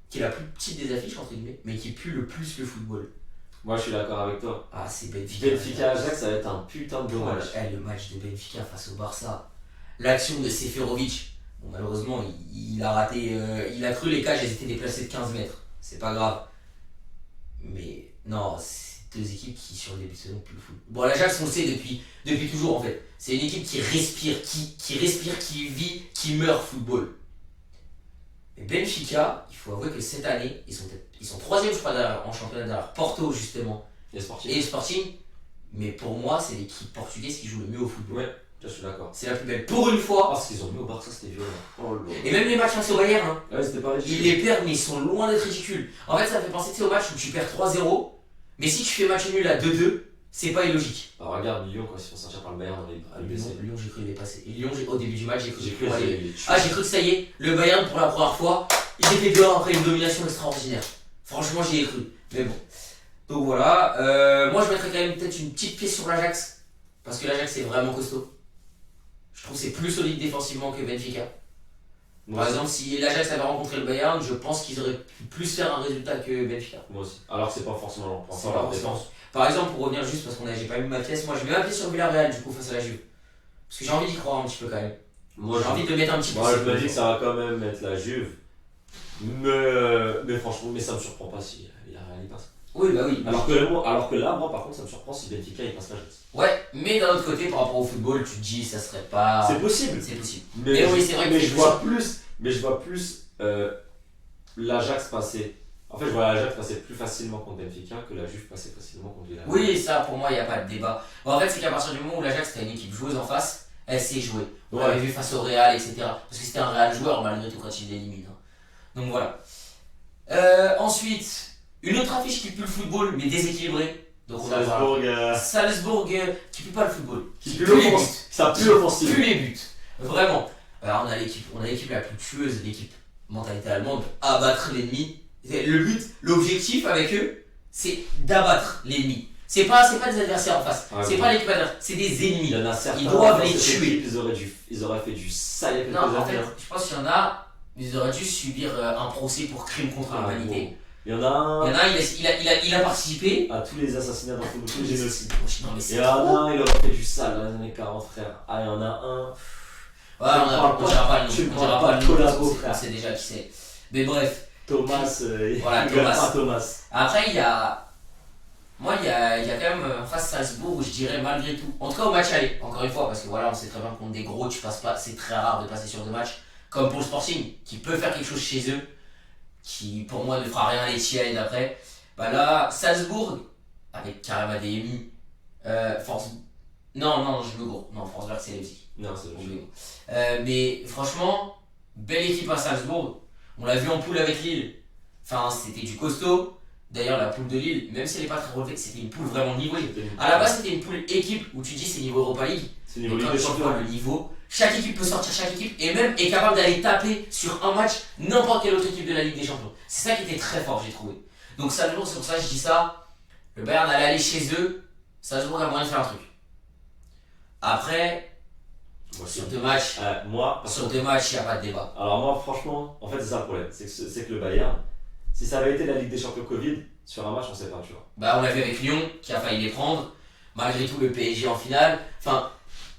Qui est la plus petite des affiches, entre guillemets, mais qui pue le plus le football. Moi, je suis d'accord avec toi. Ah, c'est Benfica. Benfica Ajax, ça va être un putain de beau match. Le match de Benfica face au Barça. L'action de Seferovic. Bon, malheureusement, il a raté. Il a cru les cages, elles étaient déplacées de 15 mètres. C'est pas grave. Mais non, c'est deux équipes qui, sur le début de saison, puent le foot. Bon, l'Ajax, on le sait depuis toujours en fait. C'est une équipe qui respire, qui vit, qui meurt football. Mais Benfica, il faut avouer que cette année, ils sont troisième, je crois, en championnat derrière Porto, justement, Les sportifs. et Sporting. Mais pour moi, c'est l'équipe portugaise qui joue le mieux au football. Ouais. Je suis d'accord. C'est la plus belle. Pour une fois. Ah, ce qu'ils ont mis au Barça, c'était violent. Oh là. Et même les matchs face au Bayern, hein, Ouais, c'était pas ils ridicule. les perdent, mais ils sont loin d'être ridicules. En fait, ça me fait penser tu sais, au match où tu perds 3-0, mais si tu fais match nul à 2-2, c'est pas illogique. Alors, regarde Lyon quand ils se font sortir par le Bayern dans les blessés. Lyon, j'ai cru qu'il est passé. Lyon, au début du match, j'ai cru J'ai qu'il cru allait. que Ah, j'ai cru que ça y est, le Bayern pour la première fois, ils étaient dehors après une domination extraordinaire. Franchement, j'y ai cru. Mais bon. Donc voilà. Moi, je mettrais quand même peut-être une petite pièce sur l'Ajax. Parce que l'Ajax, c'est vraiment costaud. Je trouve que c'est plus solide défensivement que Benfica. Par exemple, si l'Ajax avait rencontré le Bayern, je pense qu'ils auraient pu plus faire un résultat que Benfica. Moi aussi. Alors, c'est pas forcément leur point C'est fort, pas leur forcément. défense. Par exemple, pour revenir juste parce qu'on j'ai pas mis ma pièce, moi je mets ma pièce sur Villarreal du coup face à la Juve. Parce que j'ai envie d'y croire un petit peu quand même. Moi, J'ai envie de mettre un petit peu. Moi, je me dis que ça va quand même être la Juve. Mais franchement, mais ça me surprend pas si Villarreal y passe. Oui, bah oui. Alors que là, moi, par contre, ça me surprend si Benfica il passe l'Ajax. Ouais, mais d'un autre côté, par rapport au football, tu te dis ça serait pas. C'est possible. C'est possible. Mais oui, c'est vrai que mais c'est je vois plus. Mais je vois plus l'Ajax passer. En fait, je vois l'Ajax passer plus facilement contre Benfica que la Juve passer facilement contre Villarreal. Oui, ça pour moi, il n'y a pas de débat. Bon, en fait, c'est qu'à partir du moment où l'Ajax c'était une équipe joueuse en face, elle sait jouer. On Ouais. l'avait vu face au Real, etc. Parce que c'était un Real joueur malgré tout quand il l'élimine. Hein. Donc voilà. Ensuite, une autre affiche qui pue le football mais déséquilibrée. Donc on a Salzbourg qui pue pas le football. Qui pue pue les buts. l'offensive. Ça pue l'offensive. Pue les buts. Vraiment. Alors on a l'équipe la plus tueuse, l'équipe mentalité allemande, abattre l'ennemi. Le but, l'objectif avec eux, c'est d'abattre l'ennemi. C'est pas des adversaires en face, Ah, c'est oui. pas l'équipe adverse, c'est des Il ennemis. y en a certains. Ils doivent dans les cette tuer. équipe, ils auraient fait du sale il y a quelques Non, en années. fait, je pense qu'il y en a, ils auraient dû subir un procès pour crime contre Ah, l'humanité. bon. Il y en a Il y un en a un, il a participé. à tous les assassinats dans le football, tous les génocides. Non, mais Il c'est y en trop. a un, il aurait fait du sale dans les années 40, frère. Ah, il y en a un. Ouais, on dira pas le nom. tu me On dira parles pas pas le de nom, collabo, parce qu'on frère. sait déjà qui c'est. Mais bref. Thomas, Voilà, il gagne Thomas. pas Thomas. Après, il y a. Moi, il y a quand même en face Salzbourg où je dirais malgré tout. En tout cas, au match aller, encore une fois, parce que voilà, on sait très bien contre des gros, tu passes pas. C'est très rare de passer sur deux matchs. Comme pour le Sporting, qui peut faire quelque chose chez eux, qui pour moi ne fera rien à l'Etihad après. Bah là, Salzbourg, avec Karim Adeyemi, Force. Non, je me gros. Non, Forsberg, c'est Leipzig. Non, c'est le jeu. Mais franchement, belle équipe à Salzbourg. On l'a vu en poule avec Lille. Enfin, c'était du costaud. D'ailleurs, la poule de Lille, même si elle n'est pas très relevée, c'était une poule vraiment nivelée. À la base, c'était une poule équipe où tu dis c'est niveau Europa League. C'est Et niveau quand Ligue des tu Champions. vois le niveau, chaque équipe peut sortir chaque équipe et même est capable d'aller taper sur un match n'importe quelle autre équipe de la Ligue des Champions. C'est ça qui était très fort, j'ai trouvé. Donc Salzbourg, c'est pour ça que je dis ça. Le Bayern allait aller chez eux. Salzbourg a moyen de faire un truc. Après, Moi, sur deux matchs, moi, il n'y a pas de débat. alors moi, franchement, en fait, c'est ça le problème. C'est que le Bayern, si ça avait été la Ligue des Champions Covid, sur un match, on sait pas, tu vois. Bah, on l'a vu avec Lyon qui a failli les prendre. Malgré tout, le PSG en finale. Enfin,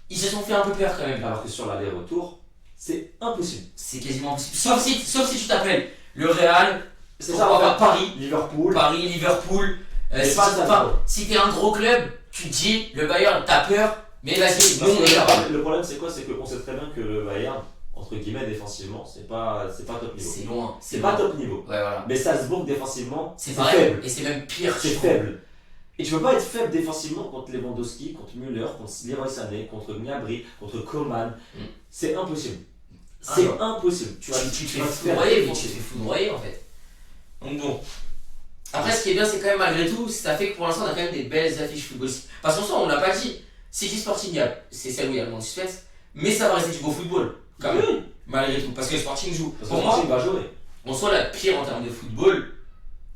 ils se sont fait un peu peur quand même. Alors que sur l'aller-retour, c'est impossible. C'est quasiment impossible. Sauf si tu t'appelles le Real, C'est pourquoi ça, en pas fait, Paris, Liverpool. Liverpool. Mais Si pas tu- Salzbourg. enfin, si t'es un gros club, tu te dis le Bayern, t'as peur, mais vas-y, Parce nous on est que capable. le problème, c'est quoi? C'est qu'on sait très bien que le Bayern, entre guillemets, défensivement, c'est pas top niveau. C'est loin. C'est pas top niveau. Ouais, voilà. Mais Salzbourg, défensivement, C'est c'est pareil. faible. Et c'est même pire. C'est je trouve. faible. Et tu peux pas être faible défensivement contre Lewandowski, contre Müller, contre Leroy Sané, contre Gnabry, contre Coman. Mm. C'est impossible. Ah C'est non. impossible. Tu te fais vas te faire foudroyer, mais tu défoncer. te fais foudroyer en fait. Donc bon. Après, ce qui est bien, c'est quand même malgré tout, ça fait que pour l'instant, on a quand même des belles affiches footballistiques. Parce qu'en soi, on l'a pas dit, City Sporting, c'est celle où il y a le moins de suspense, mais ça va rester du beau football, quand même, Oui. malgré tout. Parce que le Sporting joue. Parce que Pour le moi, Sporting va jouer. en soi, la pire en termes de football,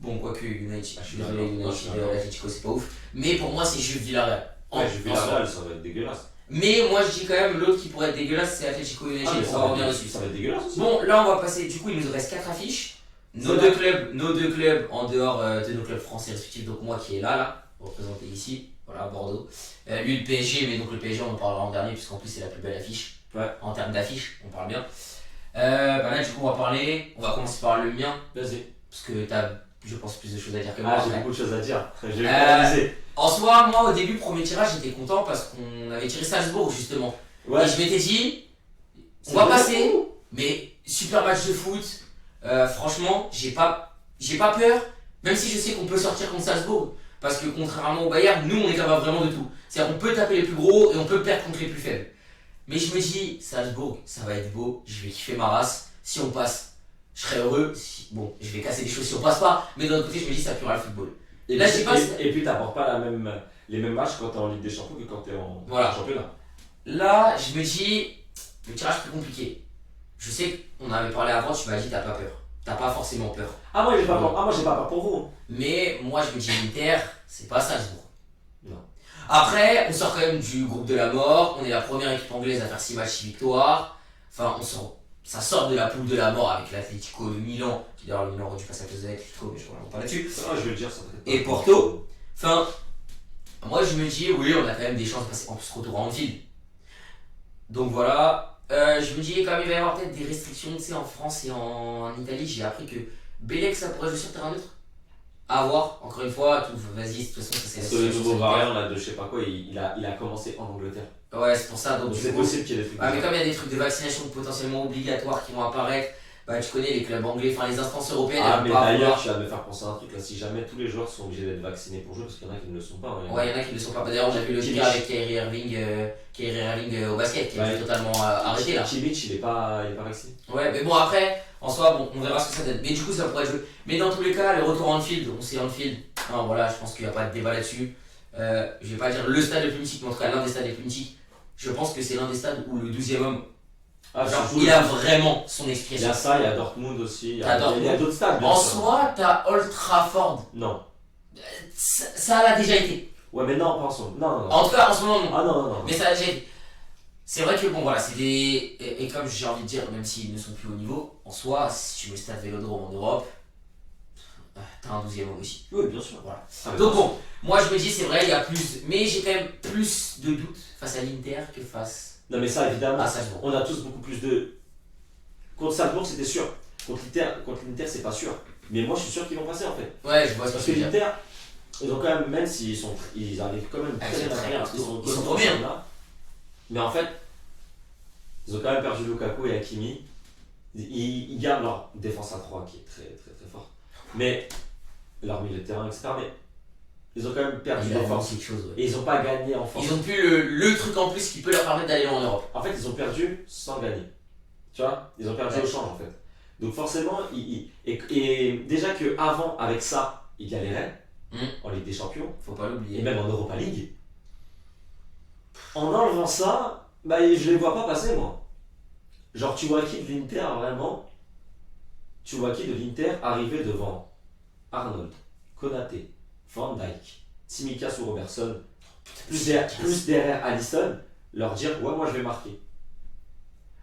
bon, quoique United, je suis désolé, d'accord. Je suis United, d'accord. l'Atlético, c'est pas ouf, mais pour moi, c'est Juve Villarreal. Ouais, j'ai vu En la soi. Real, ça va être dégueulasse. Mais moi, je dis quand même, l'autre qui pourrait être dégueulasse, c'est Atlético United, Ah, mais on va revenir dessus. ça va être dégueulasse aussi. Bon, là on va passer, du coup il nous reste 4 affiches. Nos C'est deux clubs en dehors de nos clubs français respectifs, donc moi qui est là, représenté ici, voilà, Bordeaux. Lui le PSG, mais donc le PSG on en parlera en dernier, puisqu'en plus c'est la plus belle affiche. Ouais. En termes d'affiche, on parle bien. Bah là du coup on va commencer par le mien, Vas-y. parce que t'as, je pense, plus de choses à dire que moi. Ah, j'ai après. beaucoup de choses à dire. J'ai Euh, analysé. En soi, moi au début, premier tirage, j'étais content parce qu'on avait tiré Salzbourg justement. Ouais. Et je m'étais dit, on C'est va bon. passer, mais super match de foot. Franchement, j'ai pas peur, même si je sais qu'on peut sortir contre Salzbourg. Parce que contrairement au Bayern, nous on est capable vraiment de tout. C'est-à-dire qu'on peut taper les plus gros et on peut perdre contre les plus faibles. Mais je me dis, Salzbourg, ça va être beau, je vais kiffer ma race. Si on passe, je serai heureux. Bon, je vais casser des choses si on passe pas, mais d'un autre côté, je me dis, ça puera le football. Et Là, puis, je dis pas. et puis t'apportes pas les mêmes matchs quand t'es en Ligue des Champions que quand t'es en Voilà. championnat. Là, je me dis, le tirage plus compliqué. Je sais qu'on avait parlé avant, tu m'as dit, t'as pas peur. T'as pas forcément peur. Ah, moi j'ai pas peur. Ah, moi j'ai pas peur pour vous. Mais moi, je me dis, l'Inter, c'est pas Salzbourg. Non. Après, on sort quand même du groupe de la mort. On est la première équipe anglaise à faire 6 matchs, 6 victoires. Enfin, ça sort de la poule de la mort avec l'Atlético, le Milan. Qui d'ailleurs, le Milan aurait dû passer à cause de l'Atlético, mais je ne reviens pas là-dessus. Ah, je vais le dire, ça traite pas. Et Porto. Enfin, moi, je me dis, oui, on a quand même des chances de passer en plus retour en ville. Donc voilà. Je me dis, quand même, il va y avoir peut-être des restrictions, tu sais, en France et en Italie. J'ai appris que Belek, ça pourrait jouer sur terrain neutre. À voir, encore une fois, vas-y, de toute façon, ça c'est Parce que le nouveau variant là, de je sais pas quoi, il a commencé en Angleterre. Ouais, c'est pour ça. Donc, Donc c'est possible qu'il y ait des trucs. mais comme il y a des trucs de vaccination potentiellement obligatoires qui vont apparaître, bah tu connais les clubs anglais, enfin les instances européennes. Ah, elles mais vont pas d'ailleurs, vouloir- je vais me faire penser à un truc là, si jamais tous les joueurs sont obligés d'être vaccinés pour jouer, parce qu'il y en a qui ne le sont pas. Ouais, il y en a qui ne le sont pas. D'ailleurs, on a vu le Kimmich. cas avec Kyrie Irving au basket qui a été totalement arrêté là. Kimmich, il est pas vacciné. Ouais, mais bon, après, en soi, bon, on verra ce que ça donne. Mais du coup, ça pourrait jouer. Mais dans tous les cas, le retour en field, on sait en field. Non, voilà, je pense qu'il n'y a pas de débat là-dessus. Je vais pas dire le stade le plus mythique, mais en tout cas l'un des stades les plus mythiques. Je pense que c'est l'un des stades où le 12e homme, Ah, genre, surtout, il a vraiment son il y expression. a ça, il y a Dortmund aussi, il y T'as a Dortmund. d'autres stades. bien En sûr. soi, t'as Old Trafford. Non. Ça l'a déjà été. Ouais, mais non, pas en ce moment. Non, non, non. En tout cas, en ce moment, non. Ah non, non, non. Mais ça l'a déjà été. C'est vrai que bon, voilà, c'est des. Et comme j'ai envie de dire, même s'ils ne sont plus au niveau, en soi, si tu veux stade Vélodrome en Europe, t'as un 12e homme aussi. Oui, bien sûr. Voilà. Ah, mais Donc bien bon, moi je me dis, c'est vrai, il y a plus. Mais j'ai quand même plus de doutes face à l'Inter que face sûr. Non, mais ça, évidemment, à Salzbourg. on a tous beaucoup plus de. Contre Salzbourg, c'était sûr. Contre l'Inter, c'est pas sûr. Mais moi, je suis sûr qu'ils vont passer en fait. Ouais, je vois ce que Parce tu que veux dire. l'Inter, ils ont quand même, même s'ils ils arrivent quand même Ah, très ils sont bien très derrière, bien. ils sont Ils sont comme trop bien. là. Mais en fait, ils ont quand même perdu Lukaku et Hakimi. Ils gardent leur défense à 3 qui est très très très forte. Mais leur milieu de terrain, etc. Mais ils ont quand même perdu Il de a force. quelque chose. Ouais. Et ils n'ont pas gagné en force. Ils ont plus le truc en plus qui peut leur permettre d'aller en Europe. En fait, ils ont perdu sans gagner. Tu vois, ils ont perdu Ouais. au change en fait. Donc forcément, et déjà qu'avant, avec ça, ils galéraient en Ligue des Champions Faut pas et l'oublier. même en Europa League. En enlevant ça, bah, je les vois pas passer moi. Genre, tu vois qui de l'Inter vraiment? Tu vois qui de l'Inter arriver devant Arnold, Konaté, Van Dijk, Tsimikas ou Robertson, plus derrière Alisson, leur dire ouais, moi je vais marquer.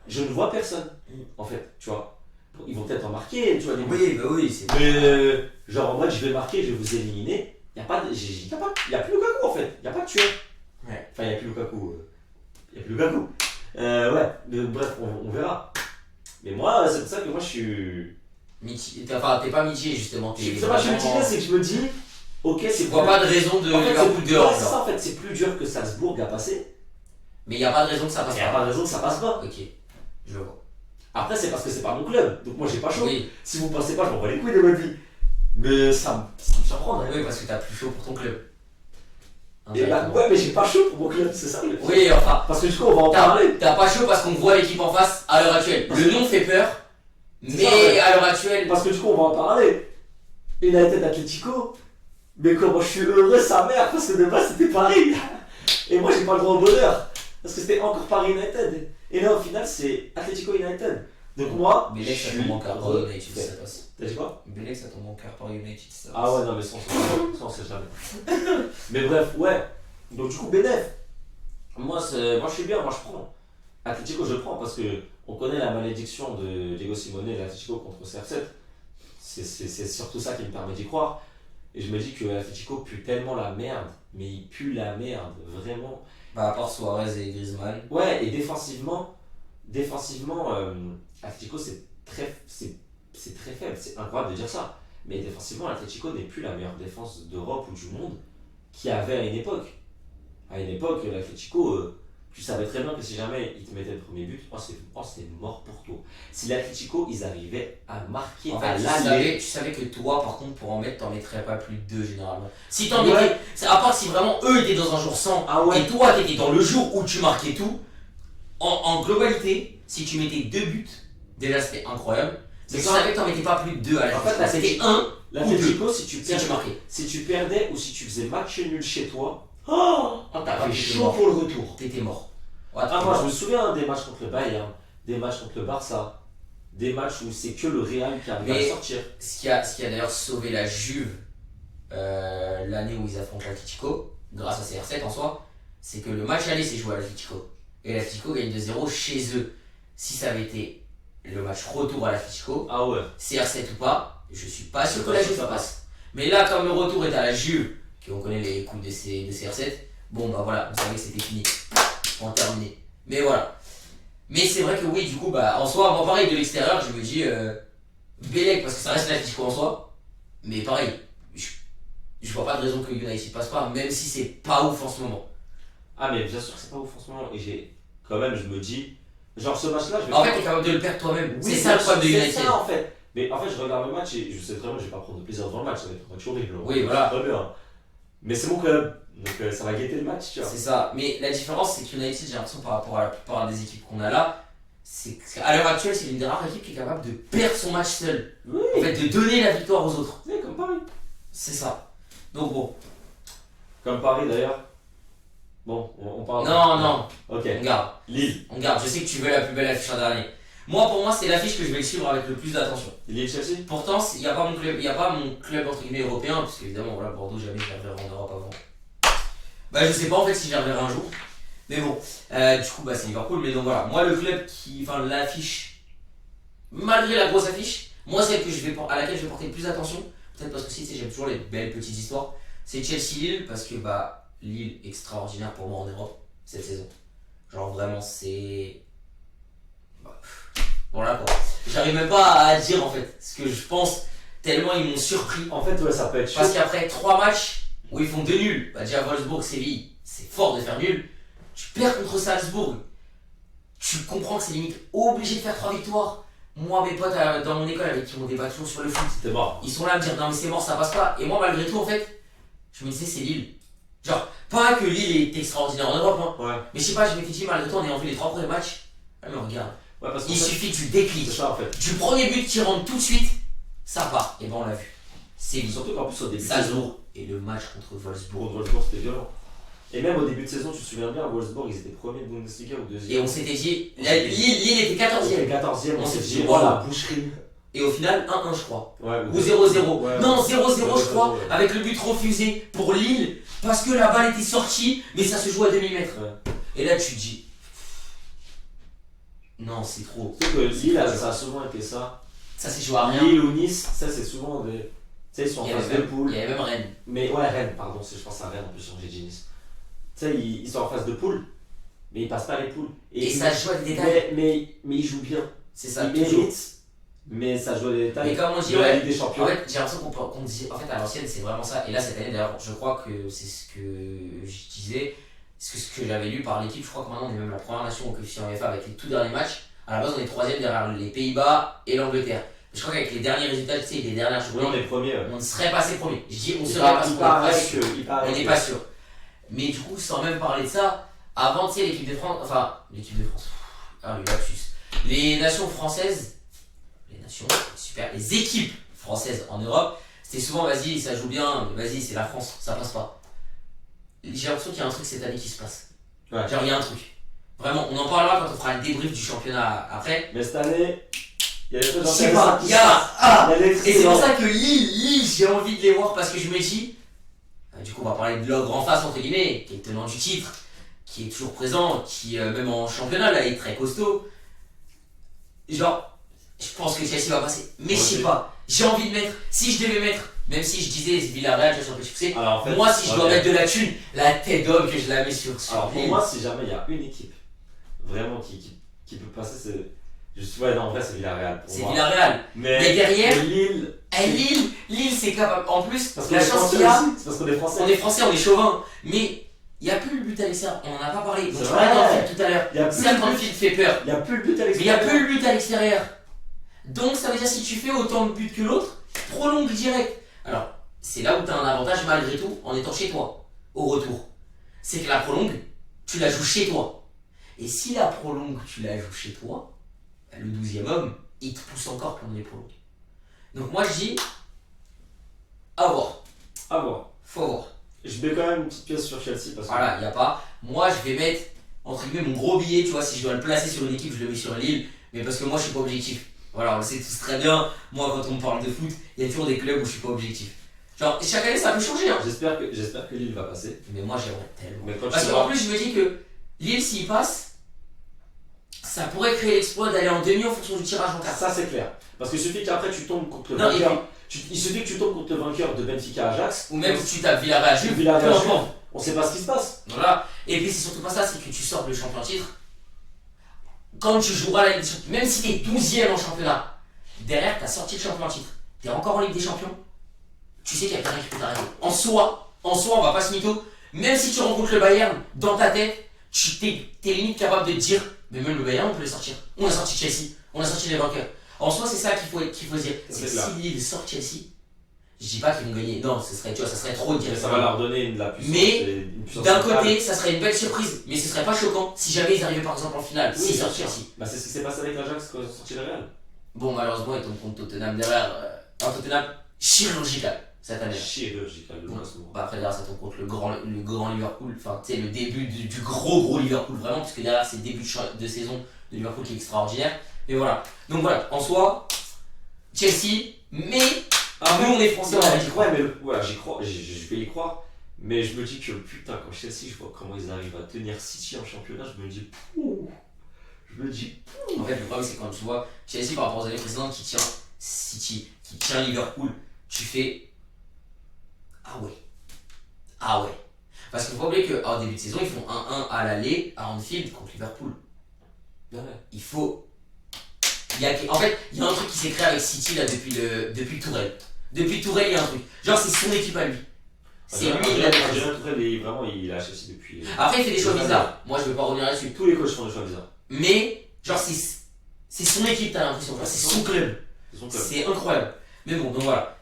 Je ne vois personne en fait, tu vois. Bon, ils vont peut-être en marquer, tu vois. Oui, bah oui, c'est. Mais genre en mode je vais marquer, je vais vous éliminer. Il n'y a plus Lukaku en fait, il n'y a pas de tueur. Ouais. Enfin, il n'y a plus Lukaku. Il n'y a plus Lukaku. Ouais, mais bref, on verra. Mais moi, c'est pour ça que moi je suis. Enfin, t'es pas mitigé justement. Je suis mitigé, c'est que je me dis, ok, Tu vois pas de raison de En fait, Liverpool c'est dehors. c'est genre. ça en fait, c'est plus dur que Salzbourg à passer. Mais y a pas de raison que ça passe Il n'y a pas. pas de raison que ça passe pas. Ok, je vois. Après, c'est parce que c'est pas mon club, donc moi j'ai pas chaud. Oui, Si vous pensez pas, je m'en bats les couilles de votre vie. Mais ça me surprend. Hein. oui, parce que t'as plus chaud pour ton club. Et bah, ouais, mais j'ai pas chaud pour mon club, c'est ça. Oui, enfin, Parce que du coup, on va en parler. t'as pas chaud parce qu'on voit l'équipe en face à l'heure actuelle. Le nom fait peur, C'est mais ça, ouais. à l'heure actuelle. Parce que du coup, on va en parler. United Atletico. Mais comment je suis heureux, sa mère, parce que de base c'était Paris. Et moi, j'ai pas le droit au bonheur. Parce que c'était encore Paris United. Et là, au final, c'est Atletico United. Donc moi, Belek, je ça suis tombe en quart par heureux. United, ça passe. T'as dit quoi? Belek, ça tombe en quart par United, ça passe. Ah ouais, non, mais ça, on sait jamais. Mais bref, ouais. Donc du coup, Benef. Moi, je suis bien, moi je prends. Atletico, je prends parce que on connaît la malédiction de Diego Simeone et l'Atletico contre CR7. C'est surtout ça qui me permet d'y croire. Et je me dis que l'Atletico pue tellement la merde, mais il pue la merde, vraiment. Bah, à part Suarez et Griezmann. Ouais, et défensivement, Atletico c'est très faible, c'est incroyable de dire ça. Mais défensivement, l'Atletico n'est plus la meilleure défense d'Europe ou du monde qu'il y avait à une époque. À une époque, l'Atletico, tu savais très bien que si jamais ils te mettaient le premier but, c'était mort pour toi. Si l'Atletico, ils arrivaient à marquer En à fait, l'aller. tu savais que toi, par contre, pour en mettre, t'en mettrais pas plus de deux généralement. Si t'en Ouais. mettais, à part si vraiment eux étaient dans un jour sans, Ah ouais. et toi t'étais dans le jour où tu marquais tout, en globalité, si tu mettais 2 buts, déjà c'était incroyable. Mais tu savais que t'en mettais pas plus de 2 à la En fait, fin. C'était 1 l'Atlético, si tu si tu marquais. si tu perdais ou si tu faisais match nul chez toi, T'as fait fait chaud pour le retour. T'étais mort. Ouais, Ah, moi je me souviens des matchs contre le Bayern, des matchs contre le Barça, des matchs où c'est que le Real qui arrive à Mais- le sortir. Ce qui a d'ailleurs sauvé la Juve l'année où ils affrontent l'Atlético, grâce à CR7 en soi, c'est que le match aller s'est joué à l'Atlético. Et l'Atlético gagne 2-0 chez eux. Si ça avait été le match retour à l'Atlético, Ah ouais. CR7 ou pas, je suis pas sûr que la Juve passe. Mais là, comme le retour est à la Juve, on connaît les coups de CR7, bon bah voilà, on savait que c'était fini. On terminé. Mais voilà. Mais c'est vrai que oui, du coup, bah en soi, moi pareil, de l'extérieur, je me dis Bélec, parce que ça reste l'Atlético en soi. Mais pareil, je vois pas de raison que United passe pas, même si c'est pas ouf en ce moment. Ah mais bien sûr que c'est pas ouf en ce moment. Et j'ai quand même, je me dis, genre ce match-là, je vais En fait, t'es capable de le perdre toi-même. Oui, c'est ça le problème de c'est United. ça en fait. Mais en fait, je regarde le match et je sais très bien que je vais pas prendre de plaisir devant le match, ça va être un match horrible. Oui, voilà. Très bien. Mais c'est mon club, donc ça va guetter le match, tu vois. C'est ça. Mais la différence, c'est que United, j'ai l'impression par rapport à la plupart des équipes qu'on a là, c'est qu'à l'heure actuelle, c'est l'une des rares équipes qui est capable de perdre son match seul. Oui, En fait, de donner la victoire aux autres. oui, comme Paris. C'est ça. Donc bon. Comme Paris d'ailleurs. Bon, on parle. Non, Ok. on garde. Lille. On garde. Je sais que tu veux la plus belle affiche en dernier. Moi, pour moi, c'est l'affiche que je vais suivre avec le plus d'attention. Lille-Chelsea. Pourtant, il n'y a pas mon club entre guillemets européen, parce qu'évidemment, voilà, Bordeaux, jamais je les reverrai en Europe avant. Bah, je sais pas en fait si je les reverrai un jour. Mais bon, du coup, bah, c'est Liverpool. Mais donc voilà, moi, le club enfin, l'affiche, malgré la grosse affiche, moi, celle à laquelle je vais porter le plus attention, peut-être parce que si, tu sais, j'aime toujours les belles petites histoires, c'est Chelsea-Lille, parce que bah, Lille, extraordinaire pour moi en Europe cette saison. Genre vraiment, c'est. Voilà quoi. J'arrive même pas à dire en fait ce que je pense, tellement ils m'ont surpris. En fait, ouais, ça peut être chaud. Parce qu'après 3 matchs où ils font 2 nuls, bah déjà Wolfsburg, Séville, c'est fort de faire nul. Tu perds contre Salzbourg, tu comprends que c'est limite obligé de faire 3 victoires. Moi, mes potes dans mon école avec qui on débat toujours sur le foot, C'était mort. ils sont là à me dire non mais c'est mort, ça passe pas. Et moi, malgré tout, en fait, je me disais c'est Lille. Genre, pas que Lille est extraordinaire en Europe, hein, Ouais. mais je sais pas, je m'étais dit malgré tout en ayant vu les 3 premiers matchs, ah mais regarde, Ouais, parce qu'en il fait, suffit que tu décliques. c'est ça en fait. Du premier but qui rentre tout de suite, ça part. Et ben on l'a vu. C'est Lille. Surtout qu'en plus, au début de saison, Salzbourg et le match contre Wolfsburg. pour Wolfsburg, c'était violent. Et même au début de saison, tu te souviens bien, Wolfsburg, ils étaient premiers de Bundesliga ou Et deuxième. on s'était dit, Lille était 14ème. 14ème, On on s'est s'est dit, dit, wow. oh la boucherie. Et au final, 1-1 je crois. Ouais, Ou 0-0. Ouais. Non, 0-0 je crois, ouais. avec le but refusé pour Lille, parce que la balle était sortie, mais ça se joue à demi-mètre. Ouais. Et là tu te dis, non c'est trop. Tu sais que Lille, ça a souvent été ça. Ça s'est joué à rien. Lille ou Nice, ça c'est souvent des. Tu sais, ils sont en Il y phase avait de même- poule. il y avait même Rennes. Mais ouais, Rennes, pardon, je pense à Rennes en plus, j'ai dit Nice. Tu sais, ils sont en phase de poule, mais ils passent pas les poules. Et ça se joue à des détails. mais ils jouent bien. C'est ça, Ils toujours. méritent, mais ça joue à des détails. Mais comme on dit, de la ouais. Ligue des Champions. En fait, j'ai l'impression qu'on disait, en fait, à l'ancienne, c'est vraiment ça. Et là, cette année, d'ailleurs, je crois que c'est ce que je disais, ce que j'avais lu par l'équipe. Je crois que maintenant, on est même la première nation au coefficient UEFA avec les tout derniers matchs. À la base, on est 3ème derrière les Pays-Bas et l'Angleterre. Je crois qu'avec les derniers résultats, tu sais, les dernières Oui, journées, on est premier. on ne serait pas passé premier. Je dis, on Il serait passé paraît premier. que. Il paraît On n'est que- pas sûr. Mais du coup, sans même parler de ça, avant, tu sais, l'équipe de France, enfin, l'équipe de France, ah, le lapsus. Les nations françaises, super, les équipes françaises en Europe, c'était souvent, vas-y, ça joue bien, mais vas-y, c'est la France, ça passe pas. J'ai l'impression qu'il y a un truc cette année qui se passe. Ouais. Genre, il y a un truc. Vraiment, on en parlera quand on fera le débrief du championnat après. Mais cette année, il y a des choses Je sais pas, intéressantes il qui y a. se passent. Il y a des Et c'est pour excellents. ça que Lille, j'ai envie de les voir parce que je me dis, du coup on va parler de l'ogre en face entre guillemets, qui est tenant du titre, qui est toujours présent, qui même en championnat là est très costaud. Genre, je pense que Chelsea va passer, mais je sais pas, j'ai envie de mettre, si je devais mettre, même si je disais Villarreal, je suis un peu succès, Alors, en fait, moi si je dois ok. mettre de la thune, la tête d'homme que je la mets sur Alors pour Lille. moi, si jamais il y a une équipe vraiment qui peut passer, c'est. Ouais, non, en vrai, c'est Villarreal. Pour C'est moi. Villarreal. Mais Mais derrière, Lille. Lille c'est capable. En plus, Parce qu'on la est chance français qu'il y a, aussi. C'est parce qu'on est français. on est français, on est chauvin, mais il n'y a plus le but à l'extérieur, on en a pas parlé. Donc C'est je parlais vrai. dans le film tout à l'heure. Il y a plus Certes, le dans le but. film fait peur, Il y a plus le but à mais il n'y a l'extérieur. plus le but à l'extérieur. Donc ça veut dire si tu fais autant de buts que l'autre, prolongue direct. Alors, c'est là où tu as un avantage malgré tout en étant chez toi, au retour. C'est que la prolongue, tu la joues chez toi. Et si la prolongue, tu la joues chez toi, bah, le 12e homme, il te pousse encore pour les prolongues. Donc moi je dis, à voir. À voir. Faut voir. Je mets quand même une petite pièce sur Chelsea parce que. Voilà, il a pas. Moi je vais mettre, entre guillemets, mon gros billet, tu vois, si je dois le placer sur une équipe, je le mets sur Lille. Mais parce que moi je suis pas objectif. Voilà, on le sait tous très bien. Moi quand on me parle de foot, il y a toujours des clubs où je suis pas objectif. Genre, chaque année ça peut changer. Hein. J'espère que Lille va passer. Mais moi j'aimerais tellement. Mais quand Parce qu'en plus, je me dis que Lille, s'il passe, ça pourrait créer l'exploit d'aller en demi en fonction du tirage en quart. Ça, c'est clair. Parce qu'il suffit qu'après tu tombes contre le Non, vainqueur. Il suffit que tu tombes contre le vainqueur de Benfica Ajax. Ou même si tu tapes Villarreal Juve, Villarreal peu Juve, importe. on sait pas ce qui se passe. Voilà. Et puis c'est surtout pas ça, c'est que tu sors le champion titre. Quand tu joueras la Ligue des Champions, même si t'es 12ème en championnat, derrière t'as sorti le champion titre, t'es encore en Ligue des Champions, tu sais qu'il y a quelqu'un qui peut t'arrêter. En soi, on va pas se mytho, même si tu rencontres le Bayern, dans ta tête, t'es limite capable de te dire, mais même le Bayern on peut le sortir. On a sorti Chelsea, on a sorti les vainqueurs. En soi c'est ça qu'il faut se dire. C'est que si Lille sort Chelsea, je dis pas qu'ils vont gagner, non, ça serait trop de dire. Mais ça va leur donner de la puissance. Mais d'un côté, ça serait une belle surprise, mais ce serait pas choquant si jamais ils arrivaient par exemple en finale, s'ils sortent Chelsea. Bah c'est ce qui s'est passé avec l'Ajax quand ils ont sorti le Real. Bon, malheureusement, ils tombent contre Tottenham derrière. Un Tottenham chirurgical cette année. Chirurgical, le classement. Bah, après, derrière, ça tombe contre le grand Liverpool. Enfin, tu sais, le début du gros Liverpool, vraiment, parce que derrière, c'est le début de saison de Liverpool qui est extraordinaire. Mais voilà. Donc voilà, en soi, Chelsea, mais. Nous, on est français, on a j'y crois, mais voilà, j'y crois, je vais y croire. Mais je me dis que putain, quand Chelsea, je vois comment ils arrivent à tenir City en championnat, je me dis pouh. En fait, le problème, c'est quand tu vois Chelsea par rapport aux années précédentes qui tient City, qui tient Liverpool, tu fais. Ah ouais. Parce qu'il faut pas oublier qu'en début de saison, ils font 1-1 à l'aller à Anfield contre Liverpool. Ouais. Il faut. En fait, il y a un truc qui s'est créé avec City là depuis Tourelle. Depuis Tourelle, il y a un truc. Genre, c'est son équipe à lui. C'est lui, il a vraiment, il a Chelsea depuis. Après, il fait des choix bizarres. Moi, je veux pas revenir là-dessus. Tous les coachs font des choix bizarres. Mais, genre, c'est son équipe, t'as l'impression. C'est son club. C'est incroyable. Mais bon, donc voilà.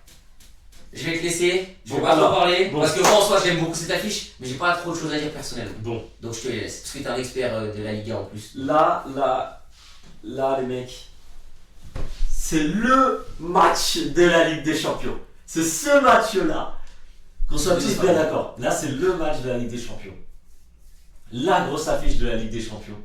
Je vais te laisser. Je vais pas trop parler. Parce que moi, en soi, j'aime beaucoup cette affiche. Mais j'ai pas trop de choses à dire personnellement. Bon. Donc, je te les laisse. Parce que t'es un expert de la Liga en plus. Là, les mecs. C'est le match de la Ligue des Champions. C'est ce match-là. Qu'on soit tous bien d'accord. Là, c'est le match de la Ligue des Champions. La grosse affiche de la Ligue des Champions.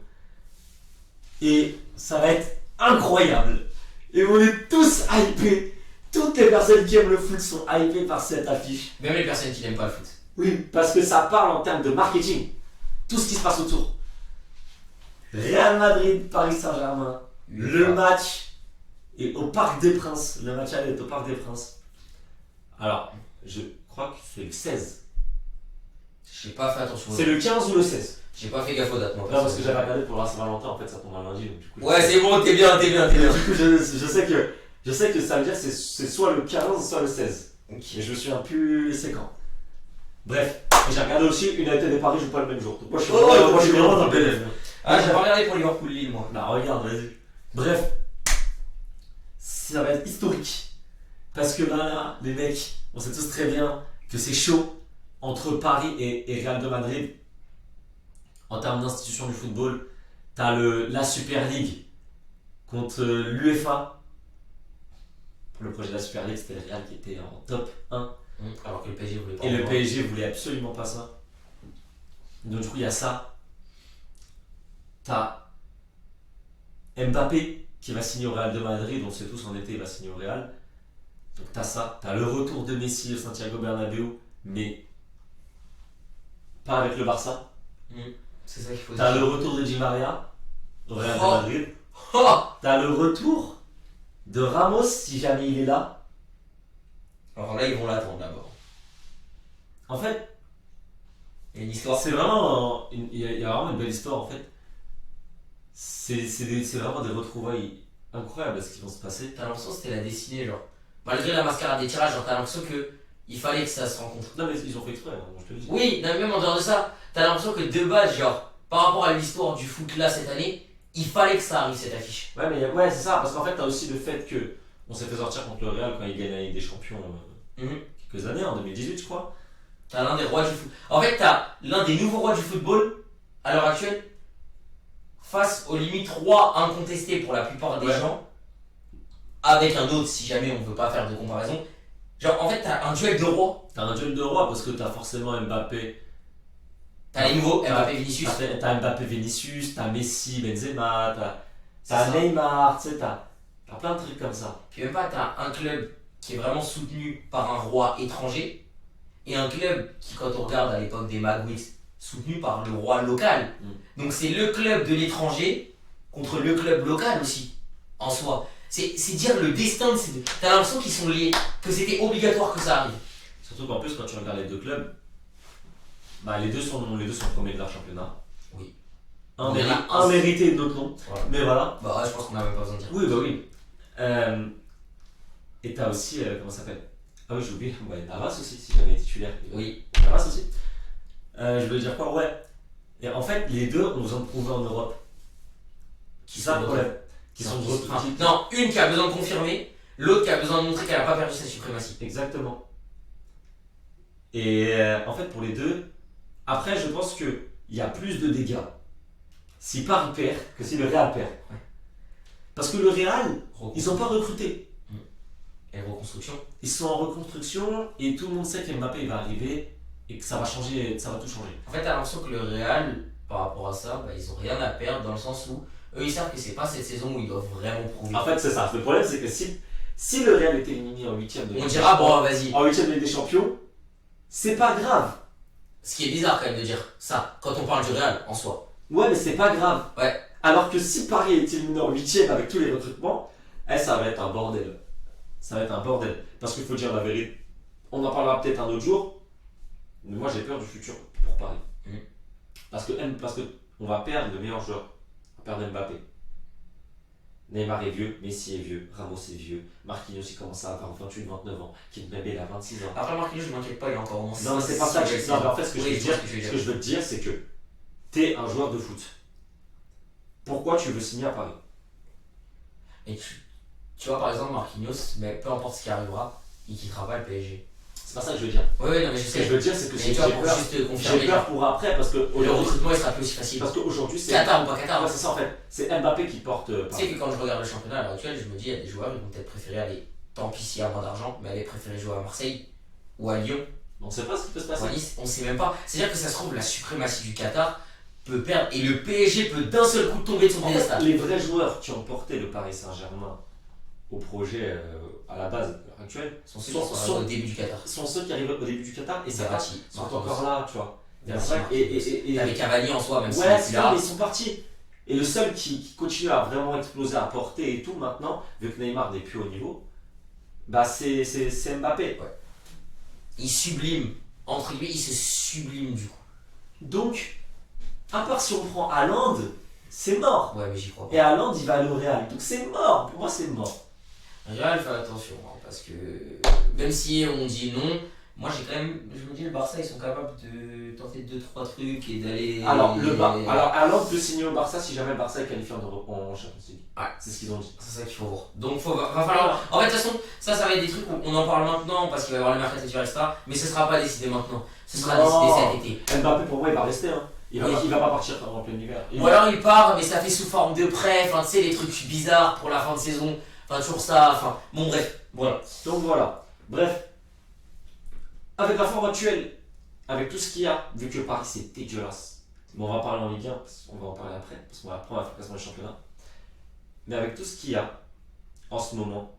Et ça va être incroyable. Et on est tous hypés. Toutes les personnes qui aiment le foot sont hypées par cette affiche. Même les personnes qui n'aiment pas le foot. Oui, parce que ça parle en termes de marketing. Tout ce qui se passe autour. Real Madrid, Paris Saint-Germain. Le match est au Parc des Princes. Le match est au Parc des Princes. Alors, je crois que c'est le 16. J'ai pas fait attention. C'est le 15 ou le 16? J'ai pas fait gaffe aux dates, moi. Non, parce que j'avais regardé pour la Saint-Valentin, en fait, ça tombe un lundi. Donc, du coup, ouais, c'est bon, t'es bien. Du coup, je sais que ça veut dire que c'est soit le 15, soit le 16. Ok. Mais je me souviens plus c'est quand. Bref, j'ai regardé aussi United et Paris jouent pas le même jour. Donc moi, je suis vraiment dans le BLF. Ah, j'ai pas regardé pour Liverpool Lille, moi. Bah, regarde, vas-y. Bref, ça va être historique. Parce que là, les mecs, on sait tous très bien que c'est chaud entre Paris et Real de Madrid. En termes d'institution du football, t'as la Super League contre l'UEFA. Pour le projet de la Super League, c'était le Real qui était en top 1. Alors que le PSG voulait pas. Et le PSG voulait absolument pas ça. Donc du coup, il y a ça. T'as Mbappé qui va signer au Real de Madrid, on sait tous en été il va signer au Real. Donc t'as ça. T'as le retour de Messi au Santiago Bernabéu, mais pas avec le Barça. C'est ça qu'il faut dire. T'as le retour de Di Maria au Real de Madrid. T'as le retour de Ramos si jamais il est là. Alors là, ils vont l'attendre d'abord. En fait, il y a une histoire. c'est vraiment il y a vraiment une belle histoire en fait. C'est vraiment des retrouvailles incroyables ce qui vont se passer. T'as l'impression que c'était la destinée, genre. Malgré la mascarade des tirages, genre t'as l'impression qu'il fallait que ça se rencontre. Non mais ils ont fait exprès, je te le dis. Oui, non, mais même en dehors de ça, t'as l'impression que de base, genre, par rapport à l'histoire du foot là cette année, il fallait que ça arrive cette affiche. Ouais, mais ouais, c'est ça, parce qu'en fait, t'as aussi le fait que on s'est fait sortir contre le Real quand il gagne la Ligue des Champions quelques années, en 2018, je crois. T'as l'un des rois du foot. En fait, t'as l'un des nouveaux rois du football à l'heure actuelle. face aux limites rois incontestés pour la plupart des gens, avec un autre si jamais on veut pas faire de comparaison. Genre en fait t'as un duel de rois. T'as un duel de roi parce que t'as forcément Mbappé. T'as les nouveaux, Mbappé, Vinicius. T'as Mbappé, Vinicius, t'as Messi, Benzema, t'as ça. Neymar, tu sais, t'as plein de trucs comme ça. Puis même pas, t'as un club qui est vraiment soutenu par un roi étranger et un club qui, quand on regarde à l'époque des Maguires, soutenu par le roi local. Donc c'est le club de l'étranger contre le club local aussi, en soi. C'est dire le destin de ces deux. T'as l'impression qu'ils sont liés, que c'était obligatoire que ça arrive. Surtout qu'en plus, quand tu regardes les deux clubs, bah, les deux sont premiers de leur championnat. Oui. Un mérité et l'autre non. Voilà. Mais voilà. Bah ouais, je pense qu'on n'a même pas besoin de dire. Oui, bah oui. Et t'as aussi, comment ça s'appelle? Ah oui, j'ai oublié, Navas aussi, si jamais titulaire. Oui. Navas aussi. Je veux dire quoi? Ouais. Et en fait, les deux ont besoin de prouver en Europe. Qui Ça, sont le problème. Qui sont non, une qui a besoin de confirmer, l'autre qui a besoin de montrer qu'elle n'a pas perdu sa suprématie. Exactement. Et en fait, pour les deux, après, je pense qu'il y a plus de dégâts si Paris perd que si le Real perd. Ouais. Parce que le Real, ils n'ont pas recruté. Et reconstruction. Ils sont en reconstruction et tout le monde sait que Mbappé il va arriver et que ça va changer, ça va tout changer. En fait, t'as l'impression que le Real, par rapport à ça, bah, ils ont rien à perdre dans le sens où eux ils savent que c'est pas cette saison où ils doivent vraiment prouver. En fait, c'est ça. Le problème, c'est que si le Real était éliminé en huitième de on dira bon, vas-y. En huitième de Ligue des Champions, c'est pas grave. Ce qui est bizarre quand même de dire ça quand on parle du Real en soi. Ouais, mais c'est pas grave. Ouais. Alors que si Paris est éliminé en huitième avec tous les recrutements, ça va être un bordel. Ça va être un bordel. Parce qu'il faut dire la vérité. On en parlera peut-être un autre jour. Mais moi, j'ai peur du futur pour Paris. Parce que on va perdre le meilleur joueur. On va perdre Mbappé. Neymar est vieux, Messi est vieux, Ramos est vieux, Marquinhos il commence à avoir 28-29 ans, Kimpembe il a 26 ans. Après Marquinhos, je m'inquiète pas, il est encore au moins. Non, mais c'est pas ça que je veux dire. En fait, ce que je veux te dire, c'est que t'es un joueur de foot. Pourquoi tu veux signer à Paris? Et tu vois, par exemple, Marquinhos, mais peu importe ce qui arrivera, il quittera pas le PSG. C'est pas ça que je veux dire. Oui, non, mais je Ce sais. que je veux dire, c'est que j'ai peur pour après parce que le recrutement il sera plus aussi facile. Parce qu'aujourd'hui, c'est. Qatar ou pas Qatar. Ouais, c'est ça en fait. C'est Mbappé qui porte. Tu sais que quand je regarde le championnat à l'heure actuelle, je me dis, il y a des joueurs, ils vont peut-être préférer aller, tant pis s'il y a moins d'argent, mais aller préférer jouer à Marseille ou à Lyon. On sait pas ce qui peut se passer. Ou à Nice, on sait même pas. C'est-à-dire que ça se trouve, la suprématie du Qatar peut perdre et le PSG peut d'un seul coup tomber de son piédestal. Les vrais joueurs qui ont porté le Paris Saint-Germain au projet à la base actuelle sont ceux qui sont au début du Qatar. Sont ceux qui arrivent au début du Qatar et ça sont encore là, tu vois. Et avec Cavani en soi, même si ouais, c'est là, ils sont partis. Et le seul qui continue à vraiment exploser, à porter et tout maintenant, vu que Neymar n'est plus au niveau, bah c'est Mbappé. Ouais. Il sublime, entre guillemets, il se sublime du coup. Donc, à part si on prend Haaland, c'est mort. Ouais, mais j'y crois pas. Et Haaland, il va aller au Real. Donc c'est mort. Pour moi, c'est mort. Real, fais attention, hein, parce que même si on dit non, moi je me dis le Barça, ils sont capables de tenter 2-3 trucs et d'aller. Alors, Haaland peut signer au Barça si jamais le Barça est qualifié en Champions League. Ouais. C'est ce qu'ils ont dit. C'est ça qu'il faut voir. Donc, va falloir. En fait, de toute façon, ça va être des trucs où on en parle maintenant parce qu'il va y avoir le mercato d'hiver, etc. Mais ce sera pas décidé maintenant. Ce sera décidé cet été. Mbappé, pour moi, il va rester. Hein. Il va pas partir en plein hiver. Ou alors il part, mais ça fait sous forme de prêt. Enfin, tu sais, les trucs bizarres pour la fin de saison. Enfin, toujours ça. Enfin, bon, bref. Voilà. Donc voilà. Bref. Avec la forme actuelle, avec tout ce qu'il y a, vu que Paris c'est dégueulasse. Bon, on va parler en Ligue 1, on va en parler après, parce qu'on va apprendre à faire classement du championnat. Mais avec tout ce qu'il y a en ce moment,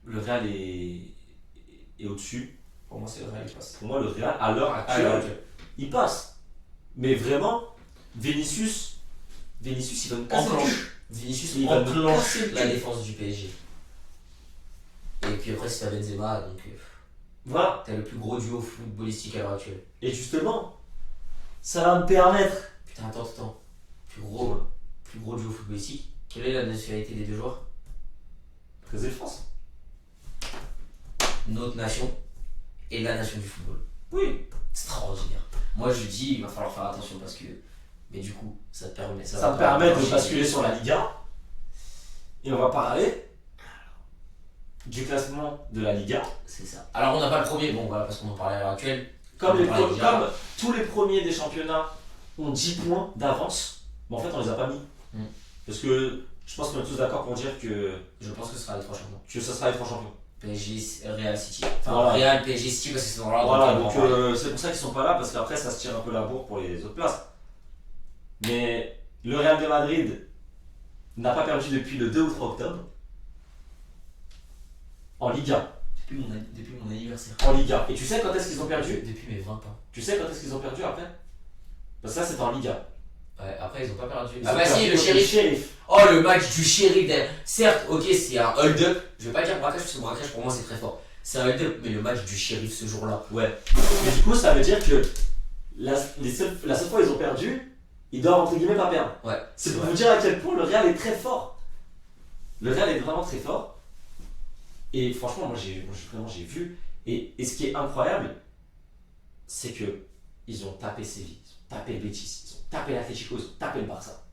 le Real est au-dessus. Pour moi, c'est le Real qui passe. Pour moi, le Real, à l'heure actuelle, il passe. Mais vraiment, Vinicius il va nous casser le cul. Vinicius enclenche la défense du PSG. Et puis après, c'est Benzema, donc voilà. T'as le plus gros duo footballistique à l'heure actuelle. Et justement, ça va me permettre. Putain, attends. Plus gros duo footballistique. Quelle est la nationalité des deux joueurs? Brésil France. Notre nation et la nation du football. Oui. Extraordinaire. Moi, je dis, il va falloir faire attention parce que. Mais du coup, ça te permet. Ça me permet de basculer sur la Ligue 1. Et on va parler du classement de la Liga. C'est ça. Alors on n'a pas le premier, bon voilà, parce qu'on en parlait à l'heure actuelle. Comme tous les premiers des championnats ont 10 points d'avance Mais en fait, on les a pas mis. Mm. Parce que je pense qu'on est tous d'accord pour dire Je pense que ce sera les 3 champions. que ça sera les 3 champions. PSG, Real City. Enfin, Voilà. Real, PSG, City, parce que c'est dans l'ordre. Voilà, donc donc on va en parler. c'est pour ça qu'ils sont pas là, parce qu'après ça se tire un peu la bourre pour les autres places. Mais le Real de Madrid n'a pas perdu depuis le 2 ou 3 octobre en Liga. Depuis mon anniversaire. En Liga. Et tu sais quand est-ce qu'ils ont perdu? Depuis mes 20 ans. Tu sais quand est-ce qu'ils ont perdu après? Parce que ça c'était en Liga. Ouais, après, ils ont pas perdu. Ils Ah ont bah perdu si, le contre shérif. Oh, le match du shérif. Certes, ok, c'est un hold-up. Je vais pas dire braquage, parce que braquage pour moi c'est très fort. C'est un hold-up, mais le match du shérif ce jour-là. Ouais. Mais du coup ça veut dire que la seule fois où ils ont perdu, ils doivent entre guillemets pas perdre. Ouais. C'est pour vous dire à quel point le Real est très fort. Le Real est vraiment très fort. Et franchement, moi j'ai vu. Et ce qui est incroyable, c'est que ils ont tapé Séville, ils ont tapé le Betis, ils ont tapé l'Atlético, ils ont tapé le Barça.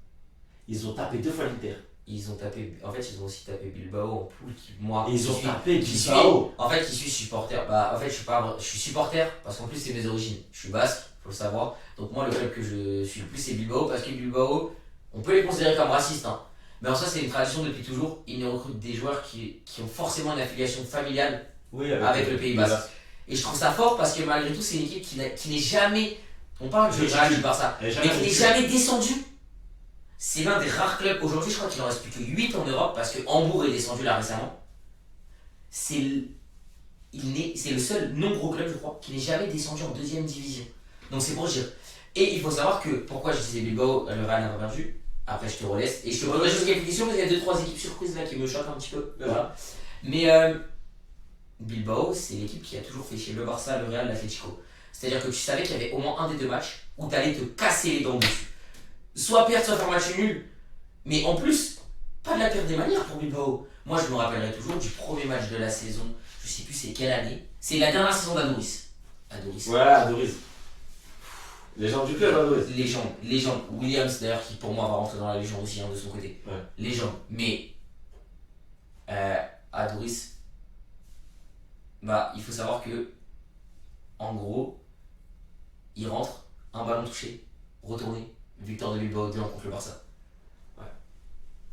Ils ont tapé 2 fois l'Inter. Ils ont tapé. En fait, ils ont aussi tapé Bilbao en poule qui, moi. Et ils ont tapé qui suis, Bilbao. en fait, qui suis supporter. Bah, en fait, je suis supporter parce qu'en plus, c'est mes origines. Je suis basque, faut le savoir. Donc, moi, le club que je suis le plus, c'est Bilbao parce que Bilbao, on peut les considérer comme racistes, hein. Mais en soi, c'est une tradition depuis toujours. Ils ne recrutent des joueurs qui ont forcément une affiliation familiale Oui, avec le Pays Basque. Et je trouve ça fort parce que malgré tout, c'est une équipe qui n'est jamais. On parle du Real, du Barça, mais qui n'est jamais descendu. C'est l'un des rares clubs. Aujourd'hui, je crois qu'il en reste plus que 8 en Europe parce que Hambourg est descendu là récemment. C'est le seul non-gros club, je crois, qui n'est jamais descendu en 2ème division. Donc c'est pour dire. Et il faut savoir que pourquoi je disais Bilbao, le Real n'a pas perdu. Après, je te relaisse. Et je te poserai juste quelques questions parce qu'il y a 2-3 équipes surprises là qui me choquent un petit peu. Voilà. Mais Bilbao, c'est l'équipe qui a toujours fait chier le Barça, le Real, l'Atlético. C'est-à-dire que tu savais qu'il y avait au moins un des 2 matchs où tu allais te casser les dents dessus. Soit perdre, soit faire match nul. Mais en plus, pas de la pire des manières pour Bilbao. Moi, je me rappellerai toujours du premier match de la saison. Je sais plus c'est quelle année. C'est la dernière saison d'Adoris. Voilà, Adoris. Légende du club, Adoris. Légende. Williams, d'ailleurs, qui pour moi va rentrer dans la légende aussi, hein, de son côté. Ouais. Légende. Mais Adoris, bah, il faut savoir que, en gros, il rentre, un ballon touché, retourné, victoire de Bilbao 2 contre le Barça. Ouais.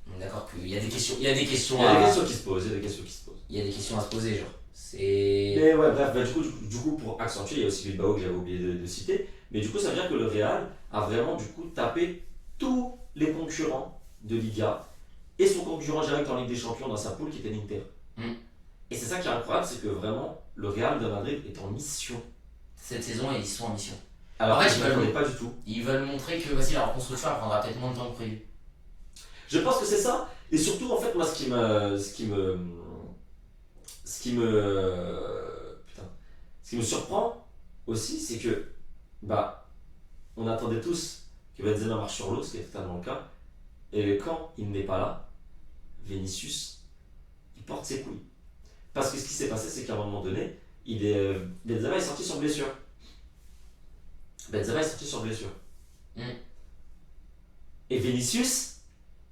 On est d'accord qu'il y a des questions. Il y a des questions Il y a des questions qui se posent, Il y a des questions à se poser, genre. C'est. Mais ouais, bref, bah, du coup, pour accentuer, il y a aussi Bilbao que j'avais oublié de citer. Mais du coup, ça veut dire que le Real a vraiment du coup tapé tous les concurrents de Liga et son concurrent direct en Ligue des Champions dans sa poule qui était l'Inter. Mm. Et c'est ça qui est incroyable, c'est que vraiment le Real de Madrid est en mission. Cette saison, ils sont en mission. Alors, En fait, je ne connais pas du tout. Ils veulent montrer que vas-y, la reconstruction elle prendra peut-être moins de temps que prévu. Je pense que c'est ça. Et surtout, en fait, moi, ce qui me surprend aussi, c'est que, bah, on attendait tous que Benzema marche sur l'eau, ce qui est totalement le cas. Et quand il n'est pas là, Vinicius, il porte ses couilles. Parce que ce qui s'est passé, c'est qu'à un moment donné, Benzema est sorti sur blessure. Mm. Et Vinicius,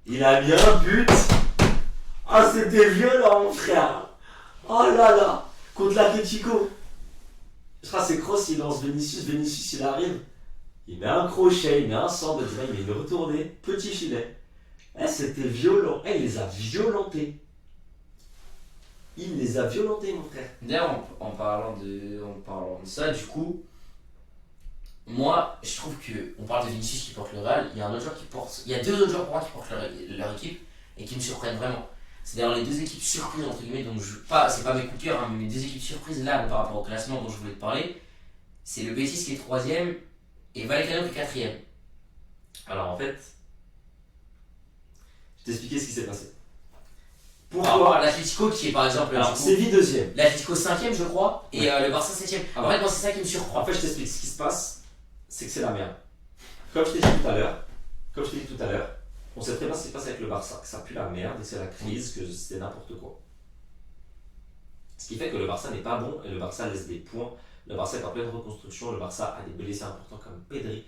il a mis un but. Ah, c'était violent, mon frère. Oh là là, contre l'Atlético. Je crois que c'est Kroos, il lance Vinicius, il arrive. Il met un crochet, il met un centre, il met une retournée, petit filet. Eh, c'était violent. Eh, il les a violentés. Mon frère. D'ailleurs, en parlant de ça, du coup, moi, je trouve que on parle de Vinicius qui porte le Real. Il y a un autre joueur qui porte. Il y a 2 autres joueurs pour moi qui portent leur équipe et qui me surprennent vraiment. C'est d'ailleurs les 2 équipes surprises entre guillemets, donc c'est pas mes coups de cœur, hein, mais mes 2 équipes surprises là par rapport au classement dont je voulais te parler. C'est le Betis qui est 3ème et Vallecano qui est 4ème. Alors en fait, je t'expliquais ce qui s'est passé. Pourquoi l'Atlético qui est par exemple. Alors Séville 2ème. L'Atlético 5ème, je crois, et le Barça 7ème. En fait, moi, c'est ça qui me surprend. En fait, je t'explique ce qui se passe, c'est que c'est la merde. Comme je t'ai dit tout à l'heure, on sait très bien ce qui se passe avec le Barça, que ça pue la merde, et c'est la crise, que c'est n'importe quoi. Ce qui fait que le Barça n'est pas bon, et le Barça laisse des points. Le Barça est en pleine reconstruction, le Barça a des blessés importants comme Pedri,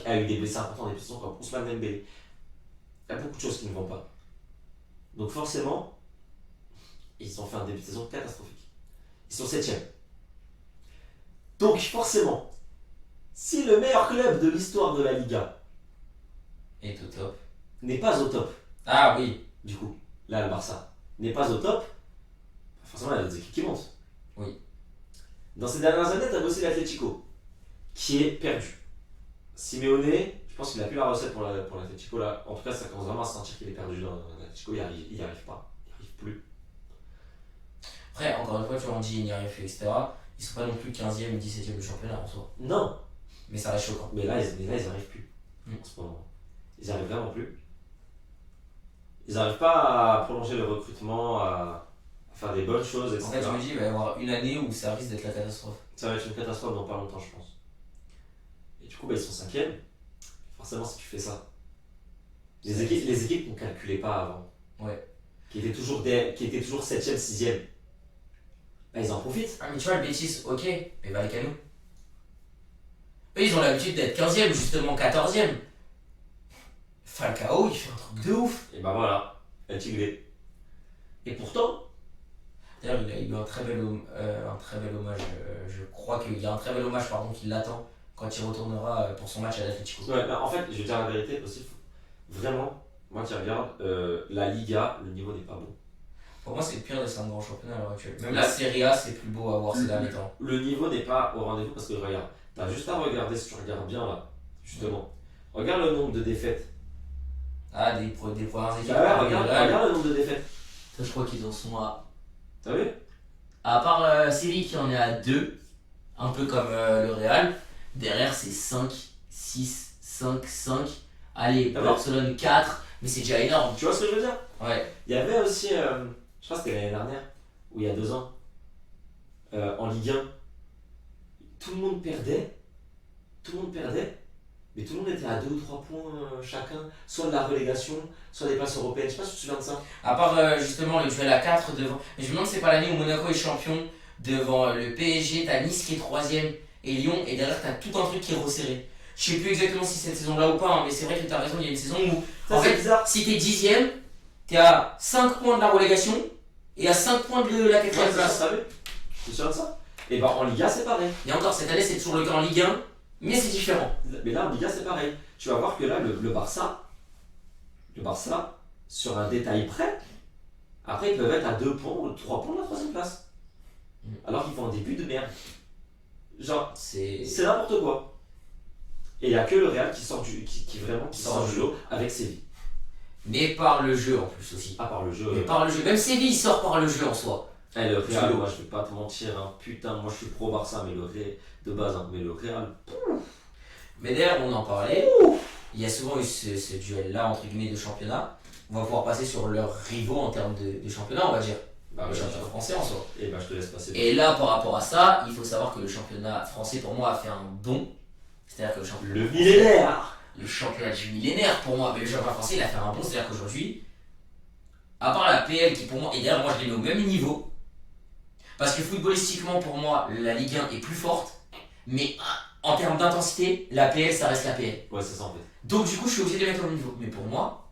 a eu des blessés importants, des blessés comme Ousmane Dembélé. Il y a beaucoup de choses qui ne vont pas. Donc forcément, ils ont fait un début de saison catastrophique. Ils sont 7ème. Donc forcément, si le meilleur club de l'histoire de la Liga Et au top. n'est pas au top, Ah oui. du coup. Là, le Barça n'est pas au top. Forcément, il y a d'autres équipes qui montent. Oui. Dans ces dernières années, tu as aussi l'Atlético, qui est perdu. Simeone, je pense qu'il a plus la recette pour l'Atlético là. En tout cas, ça commence vraiment à se sentir qu'il est perdu dans l'Atlético. Il y arrive pas. Il n'y arrive plus. Après, encore une fois, tu vois, on dit il n'y arrive plus, etc. Ils sont pas non plus 15e ou 17e du championnat en soi. Non, Mais ça reste choquant. mais là, ils arrivent plus. Mm. En ce moment. Ils arrivent vraiment plus. Ils n'arrivent pas à prolonger le recrutement, à faire des bonnes choses, En etc. fait, je me dis, il va y avoir une année où ça risque d'être la catastrophe. Ça va être une catastrophe dans pas longtemps, je pense. Et du coup, ils sont 5e. Forcément, si tu fais ça. Les équipes qu'on ne calculait pas avant. Ouais. Qui étaient toujours 7e, 6e. Bah, ils en profitent. Ah, mais tu vois, le Betis, ok, mais Vallecano. Eux, ils ont l'habitude d'être 15e, justement 14e. Falcao, il fait un truc de ouf. Et bah voilà, El Tigre. Et pourtant, D'ailleurs, il a eu un très bel hommage. Je crois qu'il y a un très bel hommage qui l'attend quand il retournera pour son match à l'Atlético. ouais, bah, en fait, je vais dire la vérité aussi. Vraiment, moi qui regarde, la Liga, le niveau n'est pas bon. Pour moi, c'est le pire des 5 grands championnats à l'heure actuelle. Même la Serie A, c'est plus beau à voir ces derniers temps. Le niveau n'est pas au rendez-vous parce que regarde, t'as juste à regarder si tu regardes bien là, justement. Regarde le nombre de défaites. Ah, des premières équipes. Ah ouais, regarde le nombre de défaites. Ça, je crois qu'ils en sont à. T'as vu? À part Séville qui en est à 2, un peu comme le Real. Derrière, c'est 5, 6, 5, 5. Allez, Ah ouais. Barcelone 4, mais c'est déjà énorme. Tu vois ce que je veux dire? Ouais. Il y avait aussi, je crois que c'était l'année dernière, ou il y a 2 ans, en Ligue 1, tout le monde perdait, mais tout le monde était à 2 ou 3 points chacun, soit de la relégation, soit des places européennes. Je sais pas si tu te souviens de ça. À part justement le duel à 4 devant. Mais je me demande si c'est pas l'année où Monaco est champion devant le PSG, t'as Nice qui est 3ème et Lyon, et derrière t'as tout un truc qui est resserré. Je sais plus exactement si c'est cette saison-là ou pas, hein, mais c'est vrai que t'as raison, il y a une saison où. Ça, En c'est fait, bizarre. si t'es 10ème, t'es à 5 points de la relégation et à 5 points de la 4ème Ouais, place. ça, tu te souviens de ça? Et bah en Liga, c'est pareil. Et encore, cette année, c'est toujours le cas en Ligue 1, mais c'est différent. Mais là, en Liga, c'est pareil. Tu vas voir que là, le Barça, sur un détail près, après, ils peuvent être à 2 points ou 3 points de la 3ème place. Alors qu'ils font un début de merde. Genre, C'est. c'est n'importe quoi. Et il n'y a que le Real qui sort du lot avec Séville. Mais par le jeu en plus aussi. À part le jeu. Mais par le jeu. Même Séville, il sort par le jeu en soi. Eh, le Real, Jeu. moi je vais pas te mentir, hein. Putain, moi je suis pro Barça, mais le Real, de base, hein. Mais le Real. Mais d'ailleurs, on en parlait. Il y a souvent eu ce duel-là, entre guillemets, de championnat. On va pouvoir passer sur leurs rivaux en termes de championnat, on va dire. Bah, Le ouais, championnat français en soi. Et bah, je te laisse passer. Et là, par rapport à ça, il faut savoir que le championnat français, pour moi, a fait un bond. C'est-à-dire que le championnat. Le millénaire. Le championnat du millénaire pour moi, mais le championnat français il a fait un bond, c'est-à-dire qu'aujourd'hui, à part la PL qui pour moi, et d'ailleurs moi je les mets au même niveau, parce que footballistiquement pour moi la Ligue 1 est plus forte, mais en termes d'intensité, la PL ça reste la PL. Ouais, c'est ça en fait. Donc du coup je suis obligé de les mettre au même niveau, mais pour moi,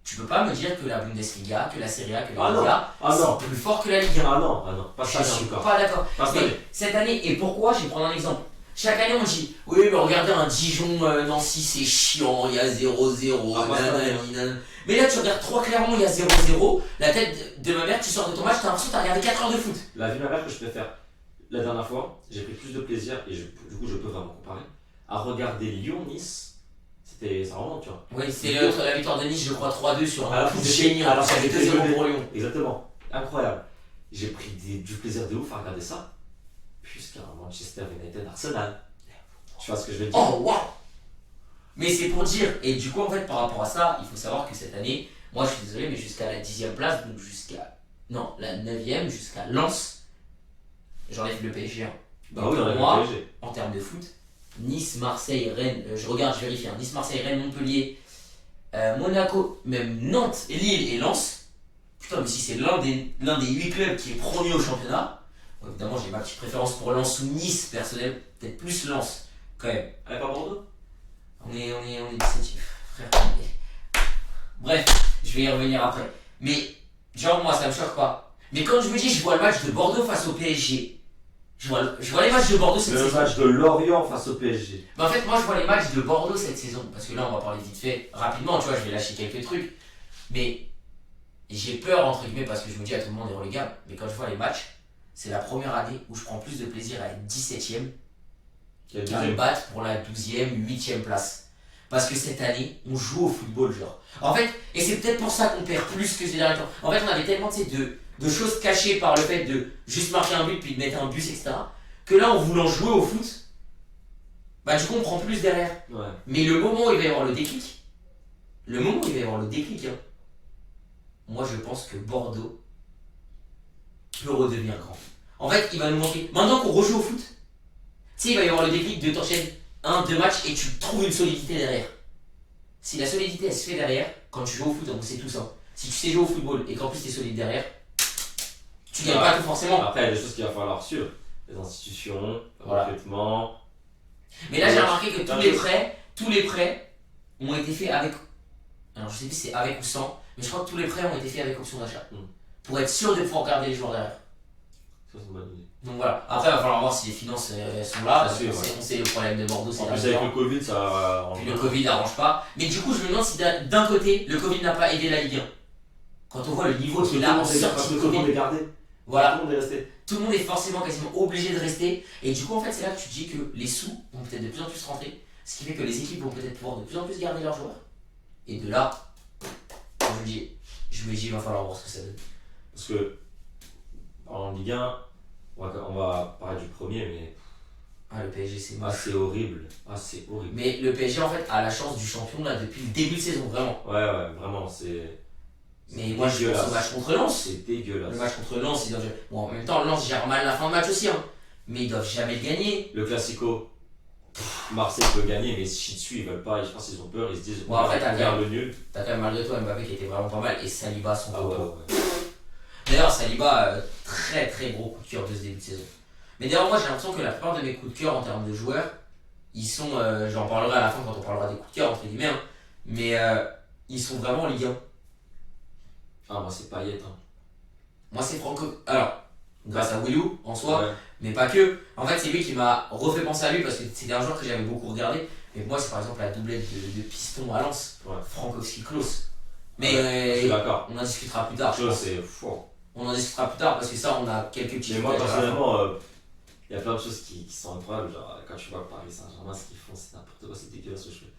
tu peux pas me dire que la Bundesliga, que la Serie A, que la Ah non. Liga, Ah non. c'est plus fort que la Ligue 1. Ah non, pas Je ça, suis encore. pas d'accord. Pas ça. Mais cette année, et pourquoi, je vais prendre un exemple. Chaque année, on dit oui, mais regardez un Dijon-Nancy, c'est chiant, il y a 0-0. Ah, Mais là, tu regardes 3 clairement, il y a 0-0. La tête de ma mère, tu sors de ton match, t'as l'impression que t'as regardé 4 heures de foot. La vie de ma mère que je préfère. La dernière fois, j'ai pris plus de plaisir, et du coup je peux vraiment comparer, à regarder Lyon-Nice. C'était ça remonte, tu vois. Oui, c'est la victoire de Nice, je crois 3-2 sur un Alors coup de qu'ils génie. étaient- alors Ça fait qu'ils étaient 2-0 menés. pour Lyon. Exactement. Incroyable. J'ai pris du plaisir de ouf à regarder ça. Puisqu'un Manchester United Arsenal. Tu vois ce que je veux dire? Oh, waouh! Mais c'est pour dire, et du coup, en fait, par rapport à ça, il faut savoir que cette année, moi je suis désolé, mais jusqu'à la 10ème place, donc non, la 9ème, jusqu'à Lens, j'enlève le PSG. Hein. Bah Donc, oui, on a pour moi, le PSG. en termes de foot, Nice, Marseille, Rennes, je vérifie, hein, Nice, Marseille, Rennes, Montpellier, Monaco, même Nantes, Lille et Lens. Putain, mais si c'est l'un des 8 clubs qui est premier au championnat, bon, évidemment j'ai ma petite préférence pour Lens ou Nice personnel, peut-être plus Lens quand même. Allez, pas Bordeaux? On est 17, frère. Bref, je vais y revenir après. Mais, genre, moi, ça me choque pas. Mais quand je me dis, je vois le match de Bordeaux face au PSG, Je vois les matchs de Bordeaux cette Le saison. match de Lorient face au PSG. Mais en fait, moi, je vois les matchs de Bordeaux cette saison. Parce que là, on va parler vite fait, rapidement, tu vois, je vais lâcher quelques trucs. Mais j'ai peur, entre guillemets, parce que je me dis à tout le monde est relégable. Mais quand je vois les matchs, c'est la première année où je prends plus de plaisir à être 17ème Quel qu'à me deuxième. battre pour la 12ème, 8ème place. Parce que cette année, on joue au football, genre. En fait, et c'est peut-être pour ça qu'on perd plus que ces derniers temps. En fait, on avait tellement, tu sais, de choses cachées par le fait de juste marquer un but puis de mettre un bus, etc. Que là, en voulant jouer au foot, bah du coup, on prend plus derrière. Ouais. Mais le moment où il va y avoir le déclic, hein, moi je pense que Bordeaux peut redevenir grand. En fait, il va nous manquer. Maintenant qu'on rejoue au foot, tu sais, il va y avoir le déclic de t'enchaîner 1, 2 matchs et tu trouves une solidité derrière. Si la solidité elle se fait derrière, quand tu joues au foot, on sait tout ça. Si tu sais jouer au football et qu'en plus t'es solide derrière, tu gagnes pas tout forcément. Après, il y a des choses qu'il va falloir sur les institutions, le Voilà. recrutement. Mais là, j'ai remarqué que tous les prêts ont été faits avec. Alors, je sais plus si c'est avec ou sans, mais je crois que tous les prêts ont été faits avec option d'achat. Pour être sûr de pouvoir garder les joueurs derrière. Ça, c'est une bonne idée. Donc voilà. Après, il va falloir voir si les finances sont là. C'est sûr, On sait le problème de Bordeaux, c'est En plus, l'argent. avec le Covid, ça. Puis le Covid n'arrange pas. Mais du coup, je me demande si d'un côté, le Covid n'a pas aidé la Ligue 1. Quand on voit le niveau Parce qui que est tout le là, monde est- parce sorti que du tout le monde Covid, est gardé. voilà. Tout le monde est resté. Tout le monde est forcément quasiment obligé de rester. Et du coup, en fait, c'est là que tu te dis que les sous vont peut-être de plus en plus rentrer. Ce qui fait que les équipes vont peut-être pouvoir de plus en plus garder leurs joueurs. Et de là, je me dis, il va falloir voir ce que ça donne. Parce que en Ligue 1, on va parler du premier, mais Ah, le PSG, c'est moche. c'est horrible. C'est horrible. Mais le PSG, en fait, a la chance du champion là depuis le début de saison, vraiment. Ouais, vraiment, c'est. Mais moi, je pense au match contre Lens. C'est dégueulasse. Le match contre Lens, ils doivent. Bon, en même temps, Lens gère mal la fin de match aussi, hein. Mais ils doivent jamais le gagner. Le Classico, Marseille peut gagner, mais si dessus ils veulent pas, je pense qu'ils ont peur, ils se disent Bon, après, t'as faire bien. le nul. T'as quand même malgré toi Mbappé qui était vraiment pas mal et Saliba son Ah ouais, poteau. ouais. D'ailleurs, Saliba, très très gros coup de cœur de ce début de saison. Mais d'ailleurs, moi j'ai l'impression que la plupart de mes coups de cœur en termes de joueurs, ils sont. J'en parlerai à la fin quand on parlera des coups de cœur, entre guillemets, hein, mais ils sont vraiment en Ligue 1. Ah, moi c'est Payet. Hein. Moi c'est Franco. Alors, grâce à Willou en soi, Ouais. mais pas que. En fait, c'est lui qui m'a refait penser à lui parce que c'était un joueur que j'avais beaucoup regardé. Mais moi, c'est par exemple la doublette de Piston à Lens, Ouais. Frankowski-Klose. Mais Je suis d'accord. on en discutera plus tard. je Chose, pense. c'est fou. On en discutera plus tard parce que ça, on a quelques petits Mais moi trucs à la fin. personnellement, il y a plein de choses qui sont incroyables. Genre, quand tu vois Paris Saint-Germain, ce qu'ils font, c'est n'importe quoi, c'est dégueulasse ce jeu.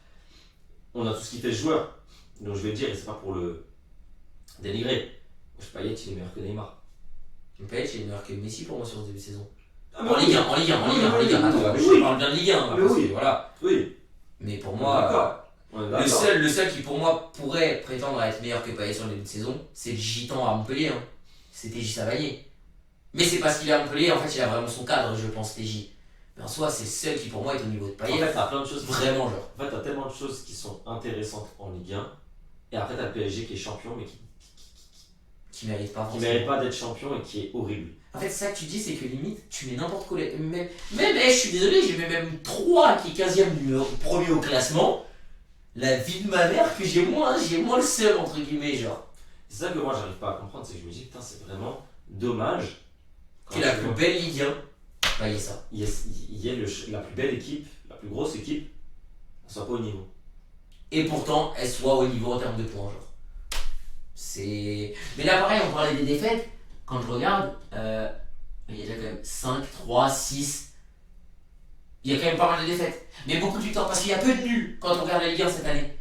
On a tout ce qui fait joueur. Donc je vais dire, et c'est pas pour le dénigrer. Moi, Payet, il est meilleur que Neymar. Payet, il est meilleur que Messi pour moi sur ce début de saison. Ah, En Ligue 1, en Ligue 1, en Ligue 1, en Ligue 1. Attends, oui. je parle bien de Ligue 1. Mais parce oui. que, voilà. Oui, Mais pour on est moi, d'accord. On est le d'accord. seul qui pour moi pourrait prétendre à être meilleur que Payet sur le début de saison, c'est le Gitan à Montpellier. Hein. C'était J. Savanier. Mais c'est parce qu'il est à Montpellier, en fait, il a vraiment son cadre, je pense, TJ. Mais en soi, c'est le seul qui pour moi est au niveau de En Payet. fait, t'as plein de choses. Vraiment, genre. En fait, t'as tellement de choses qui sont intéressantes en Ligue 1. Et après, t'as le PSG qui est champion, mais Qui mérite pas qui forcément. mérite pas d'être champion et qui est horrible. En fait, ça que tu dis, c'est que limite, tu mets n'importe quoi. Même, je suis désolé, j'ai même 3 qui est 15ème premier au classement. La vie de ma mère, que j'ai moins le seul, entre guillemets, genre. C'est ça que moi, j'arrive pas à comprendre. C'est que je me dis, putain, c'est vraiment dommage. Quand Que la tu plus vois- belle Ligue 1, bah, il y a ça. il y a la plus belle équipe, la plus grosse équipe, elle soit pas au niveau. Et pourtant, elle soit au niveau en termes de points, genre. C'est. Mais là, pareil, on parlait des défaites. Quand je regarde, il y a déjà quand même 5, 3, 6. Il y a quand même pas mal de défaites. Mais beaucoup de victoires, parce qu'il y a peu de nuls quand on regarde la Ligue 1 cette année.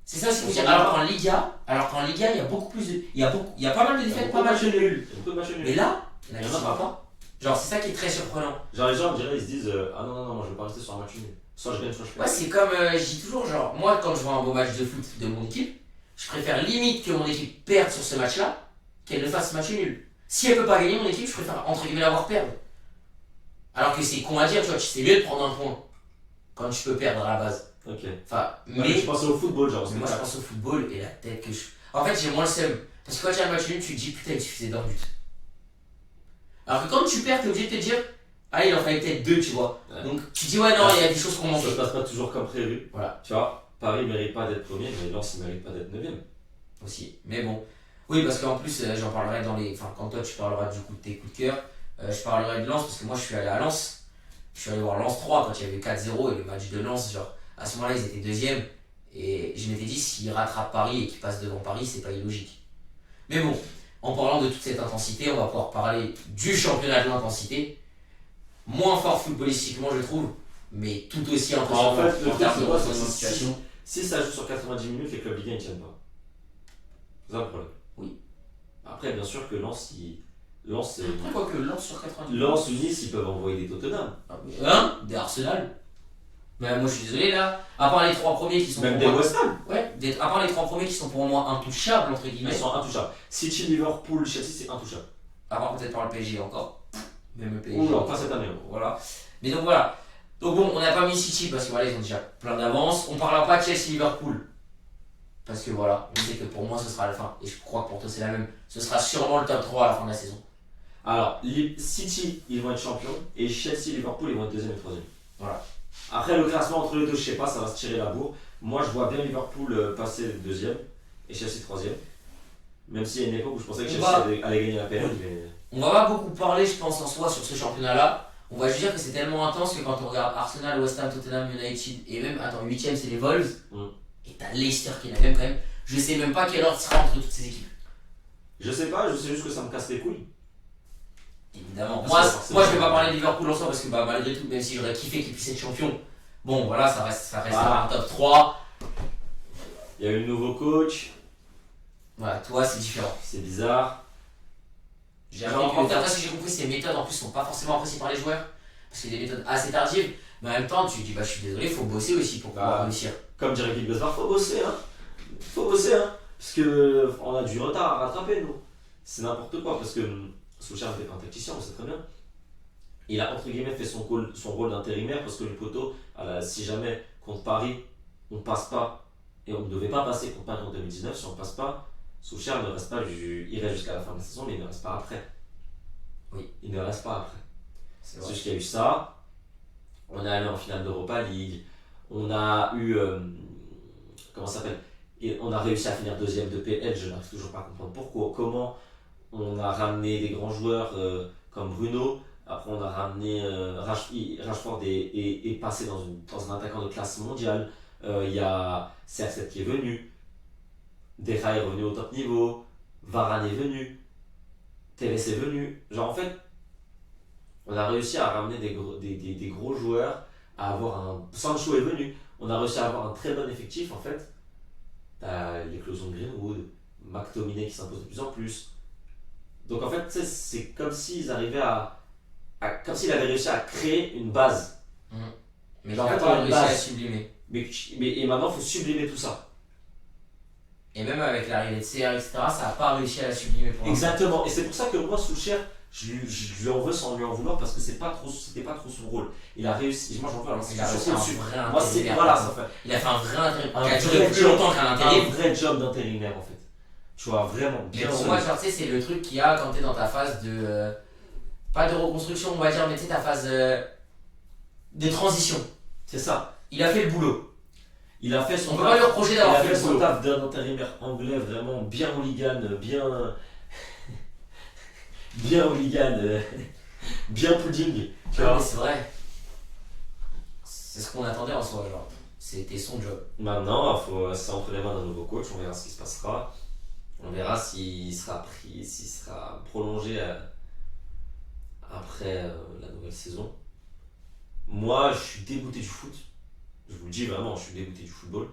C'est ça, ce qu'il faut dire. Alors qu'en Liga, il y a beaucoup plus de. Il y a pas mal de défaites, pas mal de nuls. Il y a beaucoup de matchs nuls. Mais là, il y en a Il y en a quasiment pas. Genre, c'est ça qui est très surprenant. Genre, les gens, on dirait, ils se disent, ah non, moi, je veux pas rester sur un match nul. Soit je gagne, soit je perds. Ouais, c'est comme je dis toujours, genre, moi quand je vois un beau match de foot de mon équipe, je préfère limite que mon équipe perde sur ce match-là qu'elle ne fasse match nul. Si elle peut pas gagner mon équipe, je préfère entre guillemets la voir perdre. Alors que c'est con à dire, tu vois, c'est mieux de prendre un point quand tu peux perdre à la base. Ok. Enfin, Mais mais je pensais au football, genre, moi je pense au football et la tête que je. En fait, j'ai moins le seum. Parce que quand tu as un match nul, tu te dis putain, il suffisait d'un but. Alors que quand tu perds, t'es obligé de te dire, ah, il en fallait peut-être 2, tu vois. Ouais. Donc tu dis, ouais, non, il y a des choses qu'on Ça manquait. se passe pas toujours comme prévu. Voilà. Tu vois, Paris mérite pas d'être premier, mais Lens il mérite pas d'être 9ème. Aussi. Mais bon. Oui, parce qu'en plus, j'en parlerai dans les. Enfin, quand toi tu parleras du coup de tes coups de cœur, Je parlerai de Lens parce que moi je suis allé à Lens. Je suis allé voir Lens 3 quand il y avait 4-0 et le match de Lens, genre à ce moment-là ils étaient deuxième. Et je m'étais dit, s'ils rattrapent Paris et qu'ils passent devant Paris, c'est pas illogique. Mais bon, en parlant de toute cette intensité, on va pouvoir parler du championnat de l'intensité. Moins fort footballistiquement, je trouve, mais tout aussi impressionnant En fait, le en truc, termes c'est de quoi, retournement de c'est que situation. si ça joue sur 90 minutes, les clubs Ligue 1 ils tiennent pas. C'est ça le problème. Oui. Après, bien sûr que Lens, Après, quoi que Lens sur 90. Lens ou Nice, ils peuvent envoyer des Tottenham. Hein? Des Arsenal. Mais moi je suis désolé là, à part les trois premiers qui sont Même pour des moi. West Ham. Ouais, à part les trois premiers qui sont pour moi intouchables entre guillemets. Ils sont intouchables. City, Liverpool, Chelsea, c'est intouchable. À part peut-être par le PSG encore. Même le PSG. Ou non, pas cette année. Voilà. Mais donc voilà. Donc bon, on n'a pas mis City parce que voilà, ils ont déjà plein d'avance. On parlera pas de Chelsea-Liverpool. Parce que voilà, on sait que pour moi ce sera la fin. Et je crois que pour toi c'est la même. Ce sera sûrement le top 3 à la fin de la saison. Alors, City, ils vont être champions. Et Chelsea, Liverpool, ils vont être deuxième et troisième. Voilà. Après, le classement entre les deux, je sais pas, ça va se tirer la bourre. Moi, je vois bien Liverpool passer deuxième et Chelsea troisième. Même s'il y a une époque où je pensais que Chelsea allait gagner la période. Mais... On va pas beaucoup parler, je pense, en soi sur ce championnat-là. On va juste dire que c'est tellement intense que quand on regarde Arsenal, West Ham, Tottenham, United et même, attends, 8ème c'est les Wolves. Et t'as Leicester qui est la même quand même. Je sais même pas quel ordre sera entre toutes ces équipes. Je sais pas, je sais juste que ça me casse les couilles. Évidemment. Moi je vais pas parler de Liverpool en soi parce que bah, malgré tout, même si j'aurais kiffé qu'ils puissent être champions, bon voilà, ça reste un top 3. Il y a eu le nouveau coach. Voilà, toi c'est différent. C'est bizarre. J'ai appris que, d'après ce que j'ai compris, ces méthodes en plus sont pas forcément appréciées par les joueurs. Parce que c'est des méthodes assez tardives. Mais en même temps, tu dis bah je suis désolé, faut bosser aussi pour pouvoir réussir. Comme dirait Guy Besbar, faut bosser hein. Faut bosser hein. Parce que on a du retard à rattraper nous. C'est n'importe quoi parce que Solskjaer n'était pas un tacticien, on sait très bien. Il a entre guillemets fait son rôle d'intérimaire parce que le poteau, si jamais contre Paris, on passe pas et on ne devait pas passer contre Paris en 2019, si on passe pas, Solskjaer ne reste pas, il reste jusqu'à la fin de la saison, mais il ne reste pas après. Oui. Il ne reste pas après. C'est juste qu'il y a eu ça, on est allé en finale d'Europa League, on a eu. Comment ça s'appelle? Et on a réussi à finir deuxième de PL, je n'arrive toujours pas à comprendre pourquoi, comment. On a ramené des grands joueurs comme Bruno, après on a ramené Rashford et passé dans un attaquant de classe mondiale. Il y a CR7 qui est venu, Deja est revenu au top niveau, Varane est venu, Tevez est venu. Genre en fait, on a réussi à ramener des gros joueurs, à avoir un... Sancho est venu, on a réussi à avoir un très bon effectif en fait. T'as l'éclosion de Greenwood, McTominay qui s'impose de plus en plus. Donc en fait, c'est comme s'ils arrivaient comme s'ils avaient réussi à créer une base. Mais genre, en fait, on a réussi à sublimer. Et maintenant, il faut sublimer tout ça. Et même avec l'arrivée de CR, etc., ça n'a pas réussi à la sublimer pour Exactement. Et c'est pour ça que moi, Solskjaer, je lui en veux sans lui en vouloir parce que c'était pas trop son rôle. Il a réussi. Moi, j'en veux. Il a réussi un vrai intérimaire. Moi, c'est voilà, ça fait. Il a fait un vrai intérimaire. Qui a duré plus longtemps qu'un intérimaire. Un vrai job d'intérimaire en fait. Tu vois, vraiment bien. Mais pour moi, genre, tu sais, c'est le truc qu'il y a quand t'es dans ta phase de. Pas de reconstruction, on va dire, mais tu sais, ta phase de transition. C'est ça. Il a fait le boulot. Il a fait son. On peut pas lui reprocher d'avoir fait le son boulot. taf d'un intérimaire anglais vraiment bien hooligan, bien. bien hooligan, bien pudding. Tu vois. Mais c'est vrai. C'est ce qu'on attendait en soi, genre. C'était son job. Maintenant, il faut entre les mains d'un nouveau coach, on verra ce qui se passera. On verra s'il sera prolongé après la nouvelle saison. Moi, je suis dégoûté du foot. Je vous le dis vraiment, je suis dégoûté du football.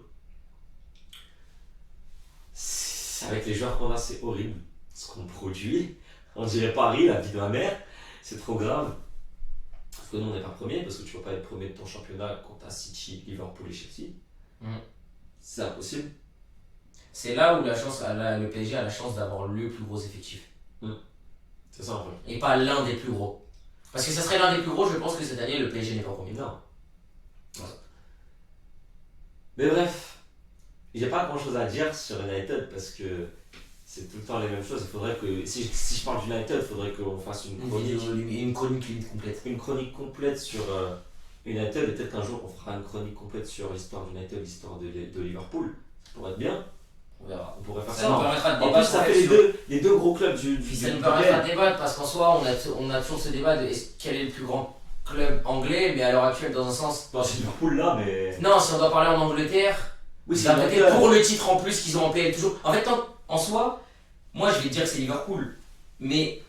Avec les joueurs qu'on a, c'est horrible ce qu'on produit. On dirait Paris, la vie de ma mère. C'est trop grave. Parce que nous, on n'est pas premier, parce que tu ne vas pas être premier de ton championnat quand tu as City, Liverpool et Chelsea. C'est impossible. C'est là où le PSG a la chance d'avoir le plus gros effectif. C'est ça en fait. Et pas l'un des plus gros. Parce que ça serait l'un des plus gros, je pense que cette année, le PSG n'est pas premier. Non. Voilà. Mais bref, il n'y a pas grand chose à dire sur United parce que c'est tout le temps les mêmes choses. Il faudrait que, si je parle d'United, il faudrait qu'on fasse une chronique complète. Une chronique complète sur United et peut-être qu'un jour on fera une chronique complète sur l'histoire d'United, l'histoire de Liverpool. Ça pourrait être bien. On verra. On pourrait faire Ça nous permettra de débattre. débat plus, ça sur fait les deux gros clubs du Puis ça du nous permettra PL. de débattre parce qu'en soi, on a toujours ce débat de quel est le plus grand club anglais, mais à l'heure actuelle, dans un sens. Bon, c'est Liverpool là, mais. Non, si on doit parler en Angleterre, Oui, c'est d'un côté, Liverpool. pour le titre en plus qu'ils ont en PL toujours. En fait, en soi, moi je vais te dire que c'est Liverpool, mais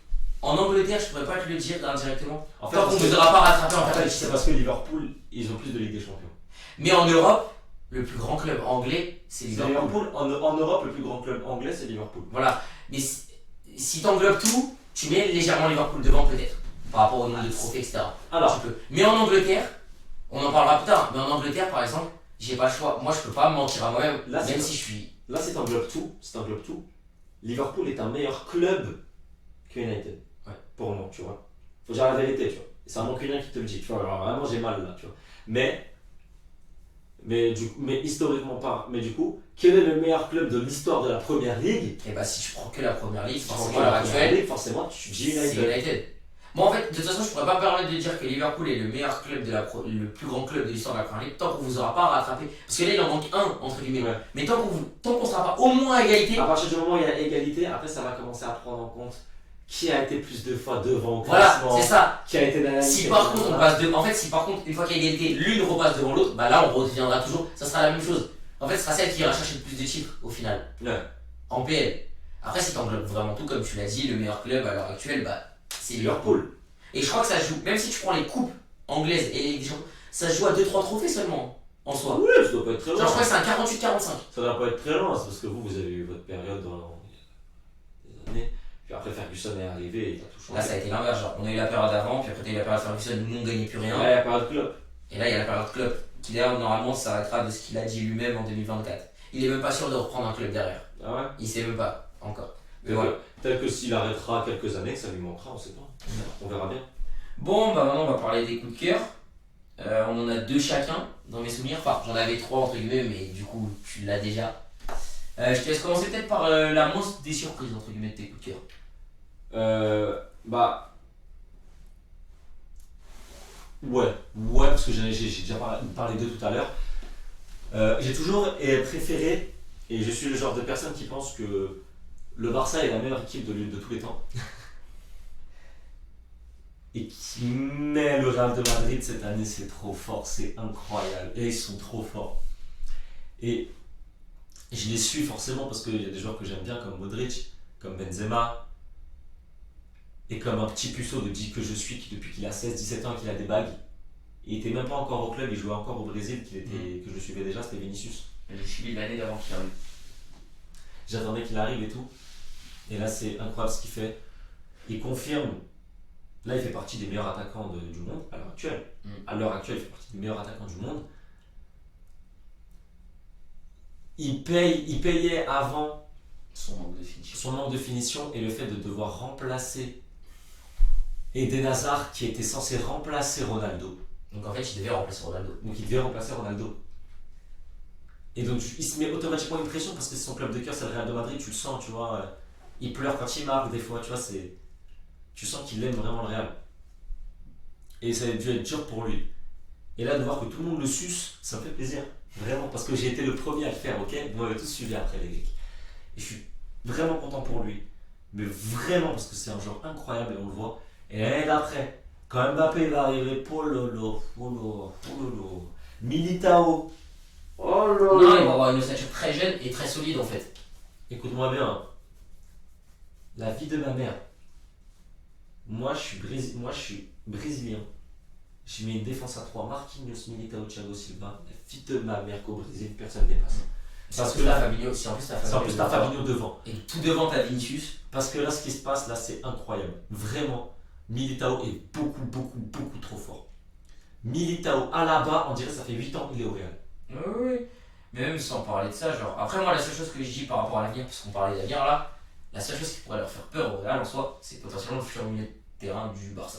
en Angleterre, je pourrais pas te le dire indirectement. En fait, Tant qu'on parce ne que- vous aura pas rattrapé en en fait, termes de c'est titres. parce que Liverpool, ils ont plus de Ligue des Champions. Mais en Europe, le plus grand club anglais, c'est C'est Liverpool. Liverpool. En Europe, le plus grand club anglais, c'est Liverpool. Voilà. Mais si t'englobes tout, tu mets légèrement Liverpool devant peut-être, par rapport au nombre de trophées, etc. Alors, Tu peux. Mais en Angleterre, on en parlera plus tard, mais en Angleterre par exemple, j'ai pas le choix. Moi je peux pas me mentir à moi-même, Là, c'est même pas- si je suis. là, si t'englobes tout, Liverpool est un meilleur club que United. Ouais. Pour moi, tu vois. Faut dire la vérité, tu vois. Et c'est un mancunien qui te le dit, tu vois. Alors vraiment, j'ai mal là, tu vois. Mais historiquement pas. Mais du coup, quel est le meilleur club de l'histoire de la première ligue? Et bah si tu prends que la première ligue, Si tu prends forcément que à la l'heure première actuelle, ligue, forcément, tu dis c'est United. United. Moi en fait, de toute façon, je pourrais pas me permettre de dire que Liverpool est le meilleur club le plus grand club de l'histoire de la première ligue tant qu'on vous aura pas rattrapé. Parce que là il en manque un entre guillemets. Ouais. Mais tant qu'on sera pas au moins à égalité. À partir du moment où il y a égalité, après ça va commencer à prendre en compte qui a été plus de fois devant au Voilà, classement, c'est ça. qui a été dans la Si ligue, par etc. contre on passe de, en fait si par contre une fois qu'il y a égalité, l'une repasse devant l'autre, bah là on reviendra toujours, ça sera la même chose. En fait ce sera celle qui ira chercher le plus de titres au final. Ouais. En PL. Après si t'englobes vraiment tout comme tu l'as dit, le meilleur club à l'heure actuelle, bah c'est Liverpool. Liverpool. Et je crois que ça se joue, même si tu prends les coupes anglaises et les Ligues des Champions, ça se joue à 2-3 trophées seulement en soi. Oui, ça doit pas être très Genre loin. je crois que c'est un 48-45. Ça doit pas être très loin, c'est parce que vous avez eu votre période dans des années. Puis après Ferguson est arrivé et il a tout changé. Là ça a été l'inverse, genre on a eu la période avant, puis après t'as eu la période Ferguson où nous on gagnait plus rien. Ouais, il y a pas de club. Et là il y a la période club, qui d'ailleurs normalement s'arrêtera de ce qu'il a dit lui-même en 2024. Il est même pas sûr de reprendre un club derrière. Ah ouais. Il sait même pas encore. Mais Tel voilà. que- Tel que s'il arrêtera quelques années, que ça lui manquera, on sait pas. On verra bien. Bon, bah maintenant on va parler des coups de cœur. On en a deux chacun dans mes souvenirs. Enfin, j'en avais trois entre guillemets, mais du coup, tu l'as déjà. Je te laisse commencer peut-être par la moins des surprises entre guillemets de tes coups de cœur. Bah. Ouais, parce que j'ai déjà parlé d'eux tout à l'heure. J'ai toujours préféré, et je suis le genre de personne qui pense que le Barça est la meilleure équipe de tous les temps. Et qui met le Real de Madrid cette année, c'est trop fort, c'est incroyable. Et ils sont trop forts. Et je les suis forcément parce qu'il y a des joueurs que j'aime bien, comme Modric, comme Benzema, et comme un petit puceau que je suis, qui depuis qu'il a 16-17 ans et qu'il a des bagues. Il était même pas encore au club, il jouait encore au Brésil, que je suivais déjà, c'était Vinicius. J'ai suivi l'année d'avant qu'il arrive. J'attendais qu'il arrive et tout. Et là, c'est incroyable ce qu'il fait. Il confirme. Là, il fait partie des meilleurs attaquants du monde à l'heure actuelle. À l'heure actuelle, il fait partie des meilleurs attaquants du monde. Il payait avant Son manque de finition. son manque de finition et le fait de devoir remplacer Eden Hazard qui était censé remplacer Ronaldo. Donc en fait, il devait remplacer Ronaldo. Donc il devait remplacer Ronaldo. Et donc il se met automatiquement une pression parce que c'est son club de cœur, c'est le Real de Madrid, tu le sens, tu vois. Il pleure quand il marque des fois, tu vois, tu sens qu'il aime vraiment le Real. Et ça a dû être dur pour lui. Et là, de voir que tout le monde le suce, ça me fait plaisir. Vraiment, parce que j'ai été le premier à le faire, ok? Vous m'avez tous suivi après, les mecs. Et je suis vraiment content pour lui. Mais vraiment, parce que c'est un joueur incroyable et on le voit. Et l'année d'après, quand Mbappé va arriver, Pololo, Militao. Oh là Non, il là. va avoir une ossature très jeune et très solide en fait. Écoute-moi bien. La vie de ma mère. Moi, je suis brésilien. Je mets une défense à 3, Marquinhos, Militao, Thiago Silva. La vie de ma mère qu'au Brésil, personne ne dépasse. Parce que que là- t'as Fabinho, si en plus t'as C'est en Fabinho. plus, t'as Fabinho devant. Et tout devant t'as Vinicius. Parce que là, ce qui se passe, là, c'est incroyable. Vraiment, Militao est beaucoup trop fort. Militao, Alaba, on dirait que ça fait 8 ans qu'il est au Real. Oui. Mais même sans parler de ça, genre. Après, moi, la seule chose que je dis par rapport à l'avenir, parce qu'on parlait d'avenir là, la seule chose qui pourrait leur faire peur au Real en soi, c'est potentiellement le futur milieu de terrain du Barça.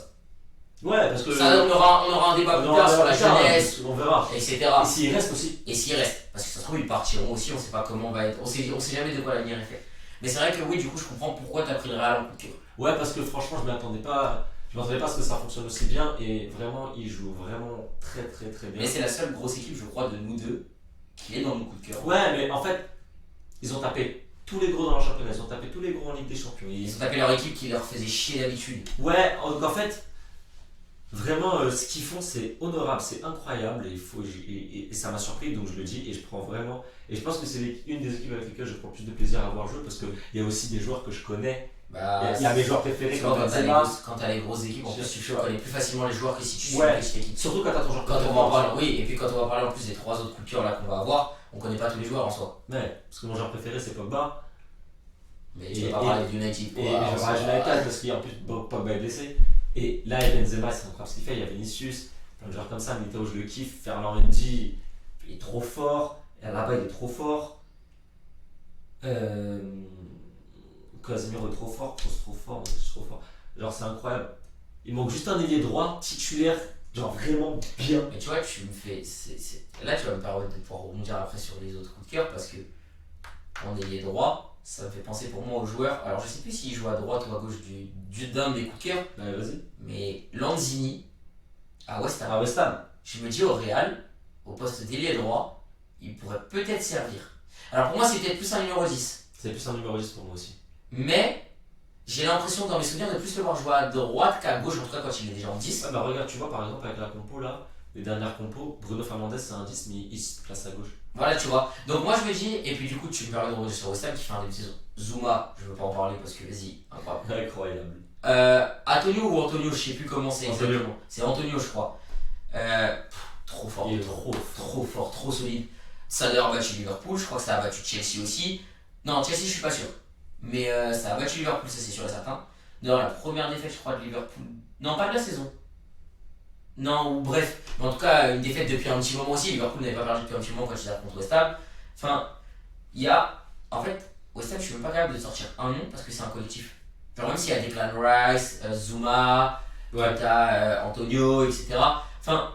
Ouais, parce que. Ça, on aura un débat plus tard sur la jeunesse, On verra. etc. Et s'il reste aussi. Et s'ils restent, parce que ça se trouve, ils partiront aussi, on sait pas comment va être. On sait jamais de quoi l'avenir est fait. Mais c'est vrai que oui, du coup, je comprends pourquoi t'as pris le Real en coup de cœur. Ouais, parce que franchement, je m'attendais pas à ce que ça fonctionne aussi bien. Et vraiment, il joue vraiment très bien. Mais c'est la seule grosse équipe, je crois, de nous deux qui est dans mon coup de cœur. Ouais, mais en fait, ils ont tapé. tous les gros dans leur championnat, ils ont tapé tous les gros en Ligue des Champions. Ils ont tapé leur équipe qui leur faisait chier d'habitude. Ouais, donc en fait, vraiment, ce qu'ils font, c'est honorable, c'est incroyable et ça m'a surpris, donc je le dis et je prends vraiment. Et je pense que c'est une des équipes avec lesquelles je prends le plus de plaisir à voir jouer parce qu'il y a aussi des joueurs que je connais. Bah, Il y a mes joueurs préférés quand Benzema. t'as les grosses équipes, en plus tu connais plus facilement les joueurs que si tu suis Ouais. une petite équipe. Surtout quand t'as ton joueur Quand préféré. on va en parler, oui, et puis quand on va parler en plus des 3 autres coups de cœur là qu'on va avoir, on connaît pas tous les joueurs en soi. Ouais, parce que mon joueur préféré c'est Pogba. Mais tu peux pas parler de United. Et je parle de United parce qu'en plus Pogba est blessé. Et là, avec Benzema, c'est incroyable ce qu'il fait. Il y a Vinicius, plein de joueurs comme ça. Militao, je le kiffe. Ferland Mendy, il est trop fort. Et là-bas, il est trop fort. Casemiro est trop fort. Kroos trop fort. Modric trop fort. Genre, c'est incroyable. Il manque juste un ailier droit titulaire, genre vraiment bien. Mais tu vois, tu me fais. Là, tu vas me permettre de pouvoir rebondir après sur les autres coups de cœur parce que en ailier droit, ça me fait penser pour moi aux joueurs. Alors, je sais plus s'il joue à droite ou à gauche d'un des coups de cœur. Allez, vas-y. Mais Lanzini à West Ham. À West Ham. Je me dis au Real, au poste d'ailier droit, il pourrait peut-être servir. Alors pour moi, c'est peut-être plus un numéro 10. C'est plus un numéro 10 pour moi aussi. Mais j'ai l'impression dans mes souvenirs de plus le voir jouer à droite qu'à gauche, en tout cas quand il est déjà en 10. Ah bah regarde, tu vois par exemple avec la compo là, les dernières compos, Bruno Fernandes c'est un 10 mais il se place à gauche. Voilà, tu vois. Donc moi je me dis, et puis du coup tu me permets de revenir sur West Ham qui fait un début de saison. Zuma, je veux pas en parler parce que vas-y, incroyable. Incroyable. Antonio ou Antonio, je sais plus comment c'est Antonio. exactement. C'est Antonio, je crois. Trop fort. Il est trop fort, trop solide. Ça a d'ailleurs battu Liverpool, je crois que ça a battu Chelsea aussi. Non, Chelsea, je suis pas sûr. Mais ça a battu Liverpool, ça c'est sûr et certain. D'ailleurs, la première défaite, je crois, de Liverpool. Non, pas de la saison. Non, ou bref. Mais en tout cas, une défaite depuis un petit moment aussi. Liverpool n'avait pas perdu depuis un petit moment quand ils étaient contre West Ham. Enfin, il y a. En fait, West Ham, je suis même pas capable de sortir un nom parce que c'est un collectif. Genre, même s'il y a Declan Rice, Zuma, t'as Antonio, etc. Enfin,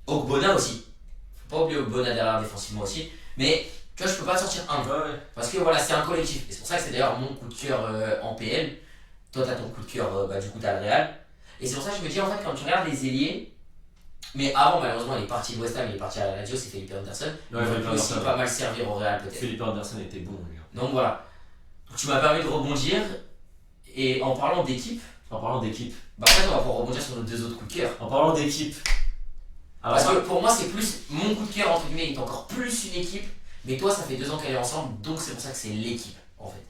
Ogbonna aussi. Faut pas oublier Ogbonna derrière défensivement aussi. Mais tu vois, je peux pas sortir un. Parce que voilà, c'est un collectif. Et c'est pour ça que c'est d'ailleurs mon coup de cœur en PL. Toi, t'as ton coup de cœur, du coup, t'as le Real. Et c'est pour ça que je me dis, en fait, quand tu regardes les ailiers. Mais avant, malheureusement, il est parti de West Ham, il est parti à la Lazio, c'est Felipe Anderson. Il va aussi pas mal servir au Real, peut-être. Felipe Anderson était bon, lui. Donc voilà. Donc, tu m'as permis de rebondir. Et en parlant d'équipe. En parlant d'équipe. Bah, en fait, on va pouvoir rebondir sur nos 2 autres coups de cœur. En parlant d'équipe. Parce que pour moi, c'est plus mon coup de cœur, entre guillemets, est encore plus une équipe. Mais toi, ça fait 2 ans qu'elle est ensemble, donc c'est pour ça que c'est l'équipe, en fait.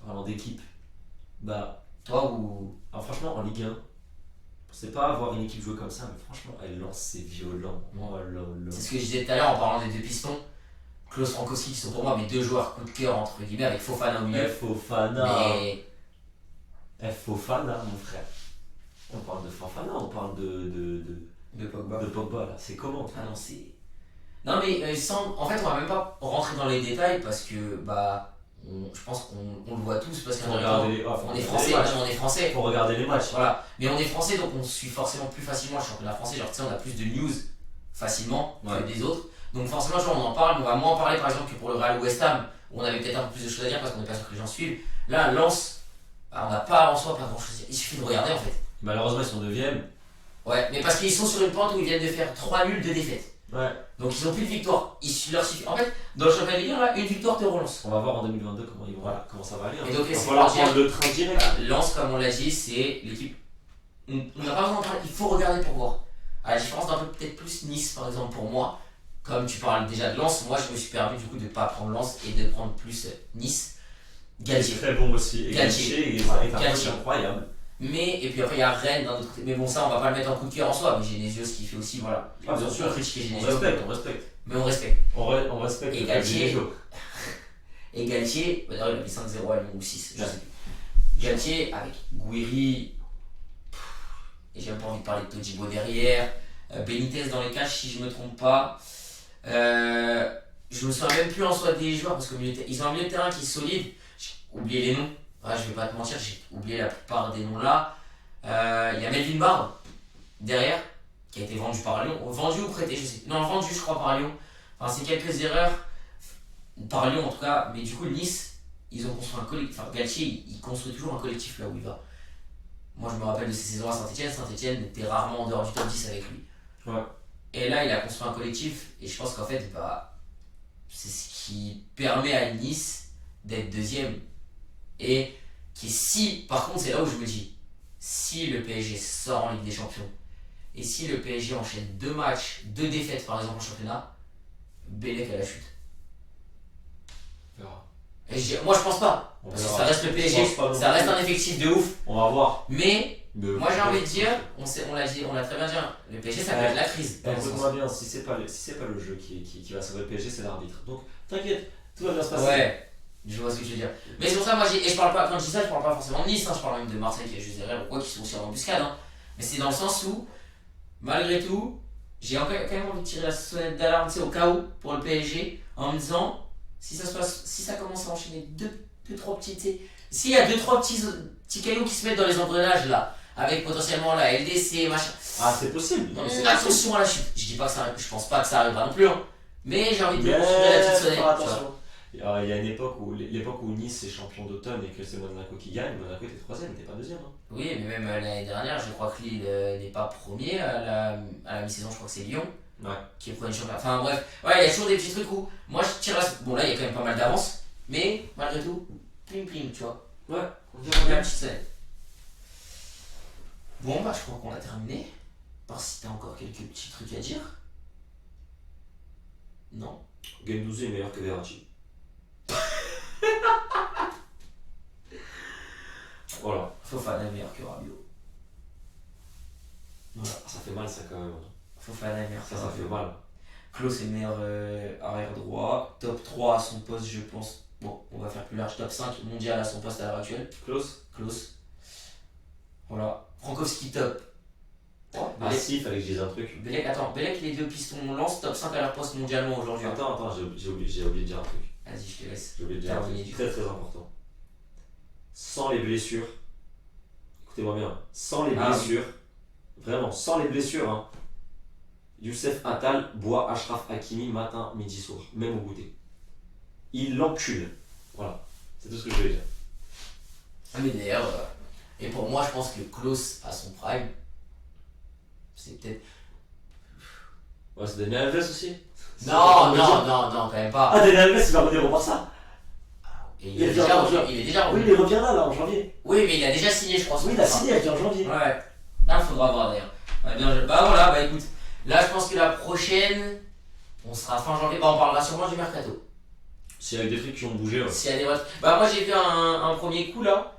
En parlant d'équipe. Bah. Toi ou. Alors, franchement, en Ligue 1, je sais pas voir une équipe jouer comme ça, mais franchement, elle lance, c'est violent. Oh là là. C'est ce que je disais tout à l'heure en parlant des 2 pistons. Klaus Frankowski, qui sont pour moi mes 2 joueurs coup de cœur, entre guillemets, avec Fofana au milieu. Fofana, mon frère. On parle de Fofana, on parle de Pogba. De Pogba, là. C'est comment? Ah non, c'est. Non, mais en fait, on va même pas rentrer dans les détails parce que, bah. Je pense qu'on le voit tous parce qu'on on est français, on est français. Faut regarder les matchs. Voilà, mais on est français donc on suit forcément plus facilement le championnat français. Genre, tu sais, on a plus de news facilement que des autres. Donc, forcément, genre, on en parle. On va moins en parler par exemple que pour le Real West Ham où on avait peut-être un peu plus de choses à dire parce qu'on n'est pas sûr que les gens suivent. Là, Lens, bah, on n'a pas en soi pas grand chose. Il suffit de regarder en fait. Malheureusement, ils sont 9ème. Ouais, mais parce qu'ils sont sur une pente où ils viennent de faire 3 nuls, 2 défaites. Ouais. Donc ils ont plus de victoire. Il leur suffit. En fait, dans le championnat de Ligue 1, là, une victoire te relance. On va voir en 2022 comment ça va aller. Et donc, il va falloir prendre le train direct. Lens, comme on l'a dit, c'est l'équipe. On n'a pas besoin d'en parler, il faut regarder pour voir. À la différence d'un peu peut-être plus Nice, par exemple, pour moi. Comme tu parles déjà de Lens, moi je me suis permis du coup de ne pas prendre Lens et de prendre plus Nice. Galtier. Très bon aussi. Et Galtier est incroyable. Mais, et puis après il y a Rennes d'un autre côté. Mais bon, ça on va pas le mettre en coup de cœur en soi. Mais Genesio, ce qu'il fait aussi, voilà. Ah, bien sûr. On respecte. Mais on respecte. On respecte. Et Galtier. Et Galtier, d'ailleurs il a mis 5-0 à Lyon ou 6, je sais plus. Galtier avec Gouiri. Et j'ai même pas envie de parler de Todibo derrière. Benitez dans les cages si je me trompe pas. Je me souviens même plus en soi des joueurs parce qu'ils ont un milieu de terrain qui est solide. J'ai oublié les noms. Ouais, je vais pas te mentir, j'ai oublié la plupart des noms là. Il y a Melvin Barr derrière qui a été vendu par Lyon. Vendu ou prêté, je sais. Non, vendu je crois par Lyon. Enfin, c'est quelques erreurs par Lyon en tout cas. Mais du coup, Nice, ils ont construit un collectif. Enfin, Galtier, il construit toujours un collectif là où il va. Moi, je me rappelle de ses saisons à Saint-Etienne. Saint-Etienne était rarement en dehors du top 10 avec lui. Ouais. Et là, il a construit un collectif. Et je pense qu'en fait, bah, c'est ce qui permet à Nice d'être deuxième. Et qui, si, par contre, c'est là où je me dis, si le PSG sort en Ligue des Champions, et si le PSG enchaîne 2 matchs, 2 défaites par exemple en championnat, Bellec à la chute. On verra. Et moi je pense pas, On parce que verra. ça reste le PSG, Je pense pas non ça reste plus. un effectif de ouf, On va voir. mais Mais- moi j'ai envie de dire, on l'a dit, on l'a très bien dit, hein, le PSG ça peut être la crise. dans le sens. Écoute-moi bien, si c'est pas le jeu qui va sauver le PSG, c'est l'arbitre. Donc t'inquiète, tout va bien se passer. Ouais, je vois ce que tu veux dire. Mais c'est pour ça, moi, et je parle pas, quand je dis ça, je parle pas forcément de Nice, hein, je parle même de Marseille qui est juste derrière, ou quoi, qui sont aussi en embuscade. Hein. Mais c'est dans le sens où, malgré tout, j'ai quand même envie de tirer la sonnette d'alarme, tu sais, au cas où, pour le PSG, en me disant, si ça commence à enchaîner 2-3 petits, tu sais, s'il y a 2-3 petits cailloux qui se mettent dans les engrenages, là, avec potentiellement la LDC, machin. Ah, c'est possible. Non, mais c'est possible. Attention à la chute. Je dis pas que ça arrive, je pense pas que ça arrivera non plus, hein. Mais j'ai envie de Mais tirer la petite faut sonnette. faire tu vois. attention. Il y a une époque l'époque où Nice est champion d'automne et que c'est Monaco qui gagne. Monaco était 3ème, t'es pas 2ème. Hein. Oui, mais même l'année dernière, je crois que Lille n'est pas premier à la mi-saison, je crois que c'est Lyon Ouais. qui est premier championnat. Enfin bref, ouais, il y a toujours des petits trucs où moi je tire la. Bon, là il y a quand même pas mal d'avance, mais malgré tout, plim plim, tu vois. Ouais, on Il verra y a bien. une petite scène. Bon, bah je crois qu'on a terminé. Par si t'as encore quelques petits trucs à dire. Non. Gendouzi est meilleur que Verratti. Voilà. Fofana est meilleur que Rabiot. Voilà. Ça fait mal ça quand même. Fofana est meilleur que Ça Rabiot. fait mal. Klose est le meilleur arrière droit. Top 3 à son poste, je pense. Bon, on va faire plus large. Top 5 mondial à son poste à l'heure actuelle. Klose. Klose. Voilà. Frankowski top. Ah si, il fallait que je dise un truc. Bellec, les deux pistons lance top 5 à leur poste mondialement aujourd'hui. Attends, j'ai oublié de dire un truc. Vas-y, je te laisse. J'ai oublié de dire un Terminé, truc du très important. Sans les blessures, écoutez-moi bien, sans les Ah, blessures, vraiment, sans les blessures, hein, Youssef Attal boit Achraf Hakimi matin, midi, soir, même au goûter. Il l'encule. Voilà, c'est tout ce que je voulais dire. Mais d'ailleurs, et pour moi, je pense que Klose à son prime, c'est peut-être. Ouais, c'est Daniel Alves aussi. Non, quand même pas. Ah, Daniel Alves, il va revenir au Barça. Et il est déjà revenu. Oui, il revient là, en janvier. Oui, mais il a déjà signé, je crois. son Oui, il a contrat. signé, il revient en janvier. Ouais. Là, il faudra voir d'ailleurs. Bah voilà, bah écoute. Là, je pense que la prochaine, on sera fin janvier. Bah, on parlera sûrement du mercato. S'il y a eu des trucs qui ont bougé, ouais. S'il y a des votes. Bah, moi, j'ai vu un premier coup là.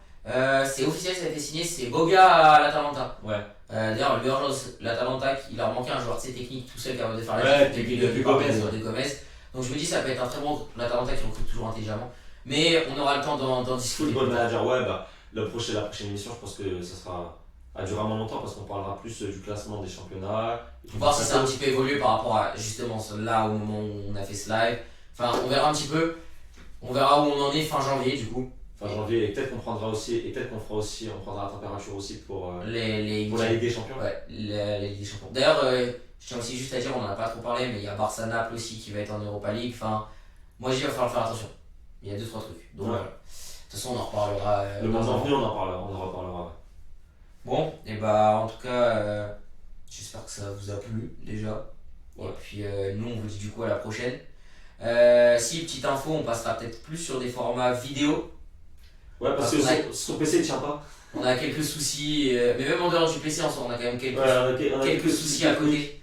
C'est officiel, ça a été signé. C'est Boga à l'Atalanta. Ouais. D'ailleurs, le meilleur joueur de l'Atalanta, il leur manquait un joueur de ses techniques tout seul capable de faire la Ouais, différence depuis Gomez, ouais. de Gomez. Donc, je me dis, ça peut être un très bon. L'Atalanta qui recrute toujours intelligemment. Mais on aura le temps d'en discuter. Football Manager, ouais, bah, la prochaine émission, je pense que ça sera à durer moins longtemps parce qu'on parlera plus du classement des championnats. Voir si ça a un petit peu évolué par rapport à justement là au moment où on a fait ce live. Enfin, on verra un petit peu. On verra où on en est fin janvier du coup. Fin janvier, et peut-être qu'on prendra aussi, et peut-être qu'on fera aussi, on prendra la température aussi pour la Ligue des Champions. Ouais, la Ligue des Champions. D'ailleurs, je tiens aussi juste à dire, on en a pas trop parlé, mais il y a Barça-Naples aussi qui va être en Europa League. Enfin, moi je dis, il va falloir faire attention. Il y a 2-3 trucs. Donc Ouais. voilà. De toute façon, on en reparlera. Le dans moment un venu, on en reparlera. Bon, et bah en tout cas, j'espère que ça vous a plu déjà. Ouais. Et puis nous, on vous dit du coup à la prochaine. Si, petite info, on passera peut-être plus sur des formats vidéo. Ouais, parce Parce qu'on que son PC ne tient pas. On a quelques soucis, mais même en dehors du PC, on a quand même quelques, Ouais, on a quelques soucis à côté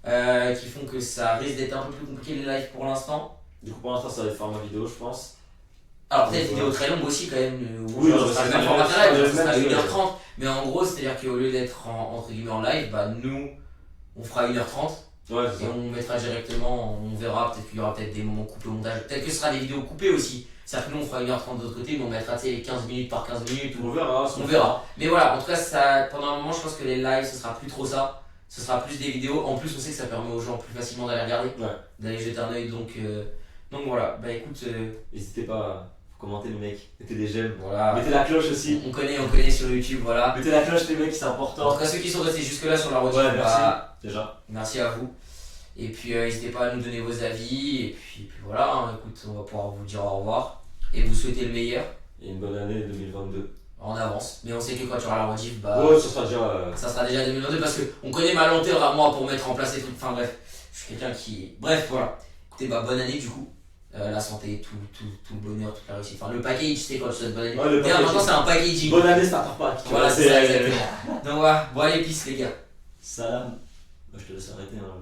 qui font que ça risque d'être un peu plus compliqué les lives pour l'instant. Du coup, pour l'instant, ça va être format vidéo, je pense. Alors peut-être Ouais. vidéo très longue aussi quand même, où Oui, genre, non, ce sera mais le même c'est format le que live, même, ce sera c'est 1h30. Mais en gros, c'est-à-dire qu'au lieu d'être entre guillemets en live, bah nous, on fera 1h30. Ouais, c'est Et ça. on mettra directement, on verra, peut-être qu'il y aura peut-être des moments coupés au montage, peut-être que ce sera des vidéos coupées aussi. C'est-à-dire que nous on fera 1h30 de l'autre côté, mais on mettra les 15 minutes par 15 minutes. On verra. On verra. Mais voilà, en tout cas, pendant un moment, je pense que les lives, ce sera plus trop ça. Ce sera plus des vidéos. En plus, on sait que ça permet aux gens plus facilement d'aller regarder, Ouais. d'aller jeter un œil. Donc voilà, bah écoute, N'hésitez pas à commenter, les mecs. Mettez des j'aime. voilà. Mettez la cloche aussi. On connaît sur YouTube, voilà. Mettez la cloche, les mecs, c'est En important. tout cas, ceux qui sont restés jusque-là sur la routine, Ouais, merci. bah, Déjà. merci à vous. Et puis n'hésitez pas à nous donner vos avis. Et puis voilà, hein, écoute, on va pouvoir vous dire au revoir et vous souhaiter le meilleur Et une bonne année 2022. en avance. Mais on sait que quand tu auras la rediff, bah, Ouais, ça sera déjà. ça sera déjà 2022 parce qu'on connaît ma lenteur à moi pour mettre en place les trucs. Enfin bref, je suis quelqu'un qui. Bref, voilà. Écoutez, bah bonne année du coup. la santé, tout le bonheur, toute la réussite. Enfin, le package, c'est quand tu souhaites bonne année. Ouais, le D'ailleurs, package. maintenant, c'est un packaging. Bonne année, starter pack. Voilà, c'est ça, exactement. Donc voilà, bon, allez, peace, les gars. Salam. Moi, je te laisse arrêter. Hein.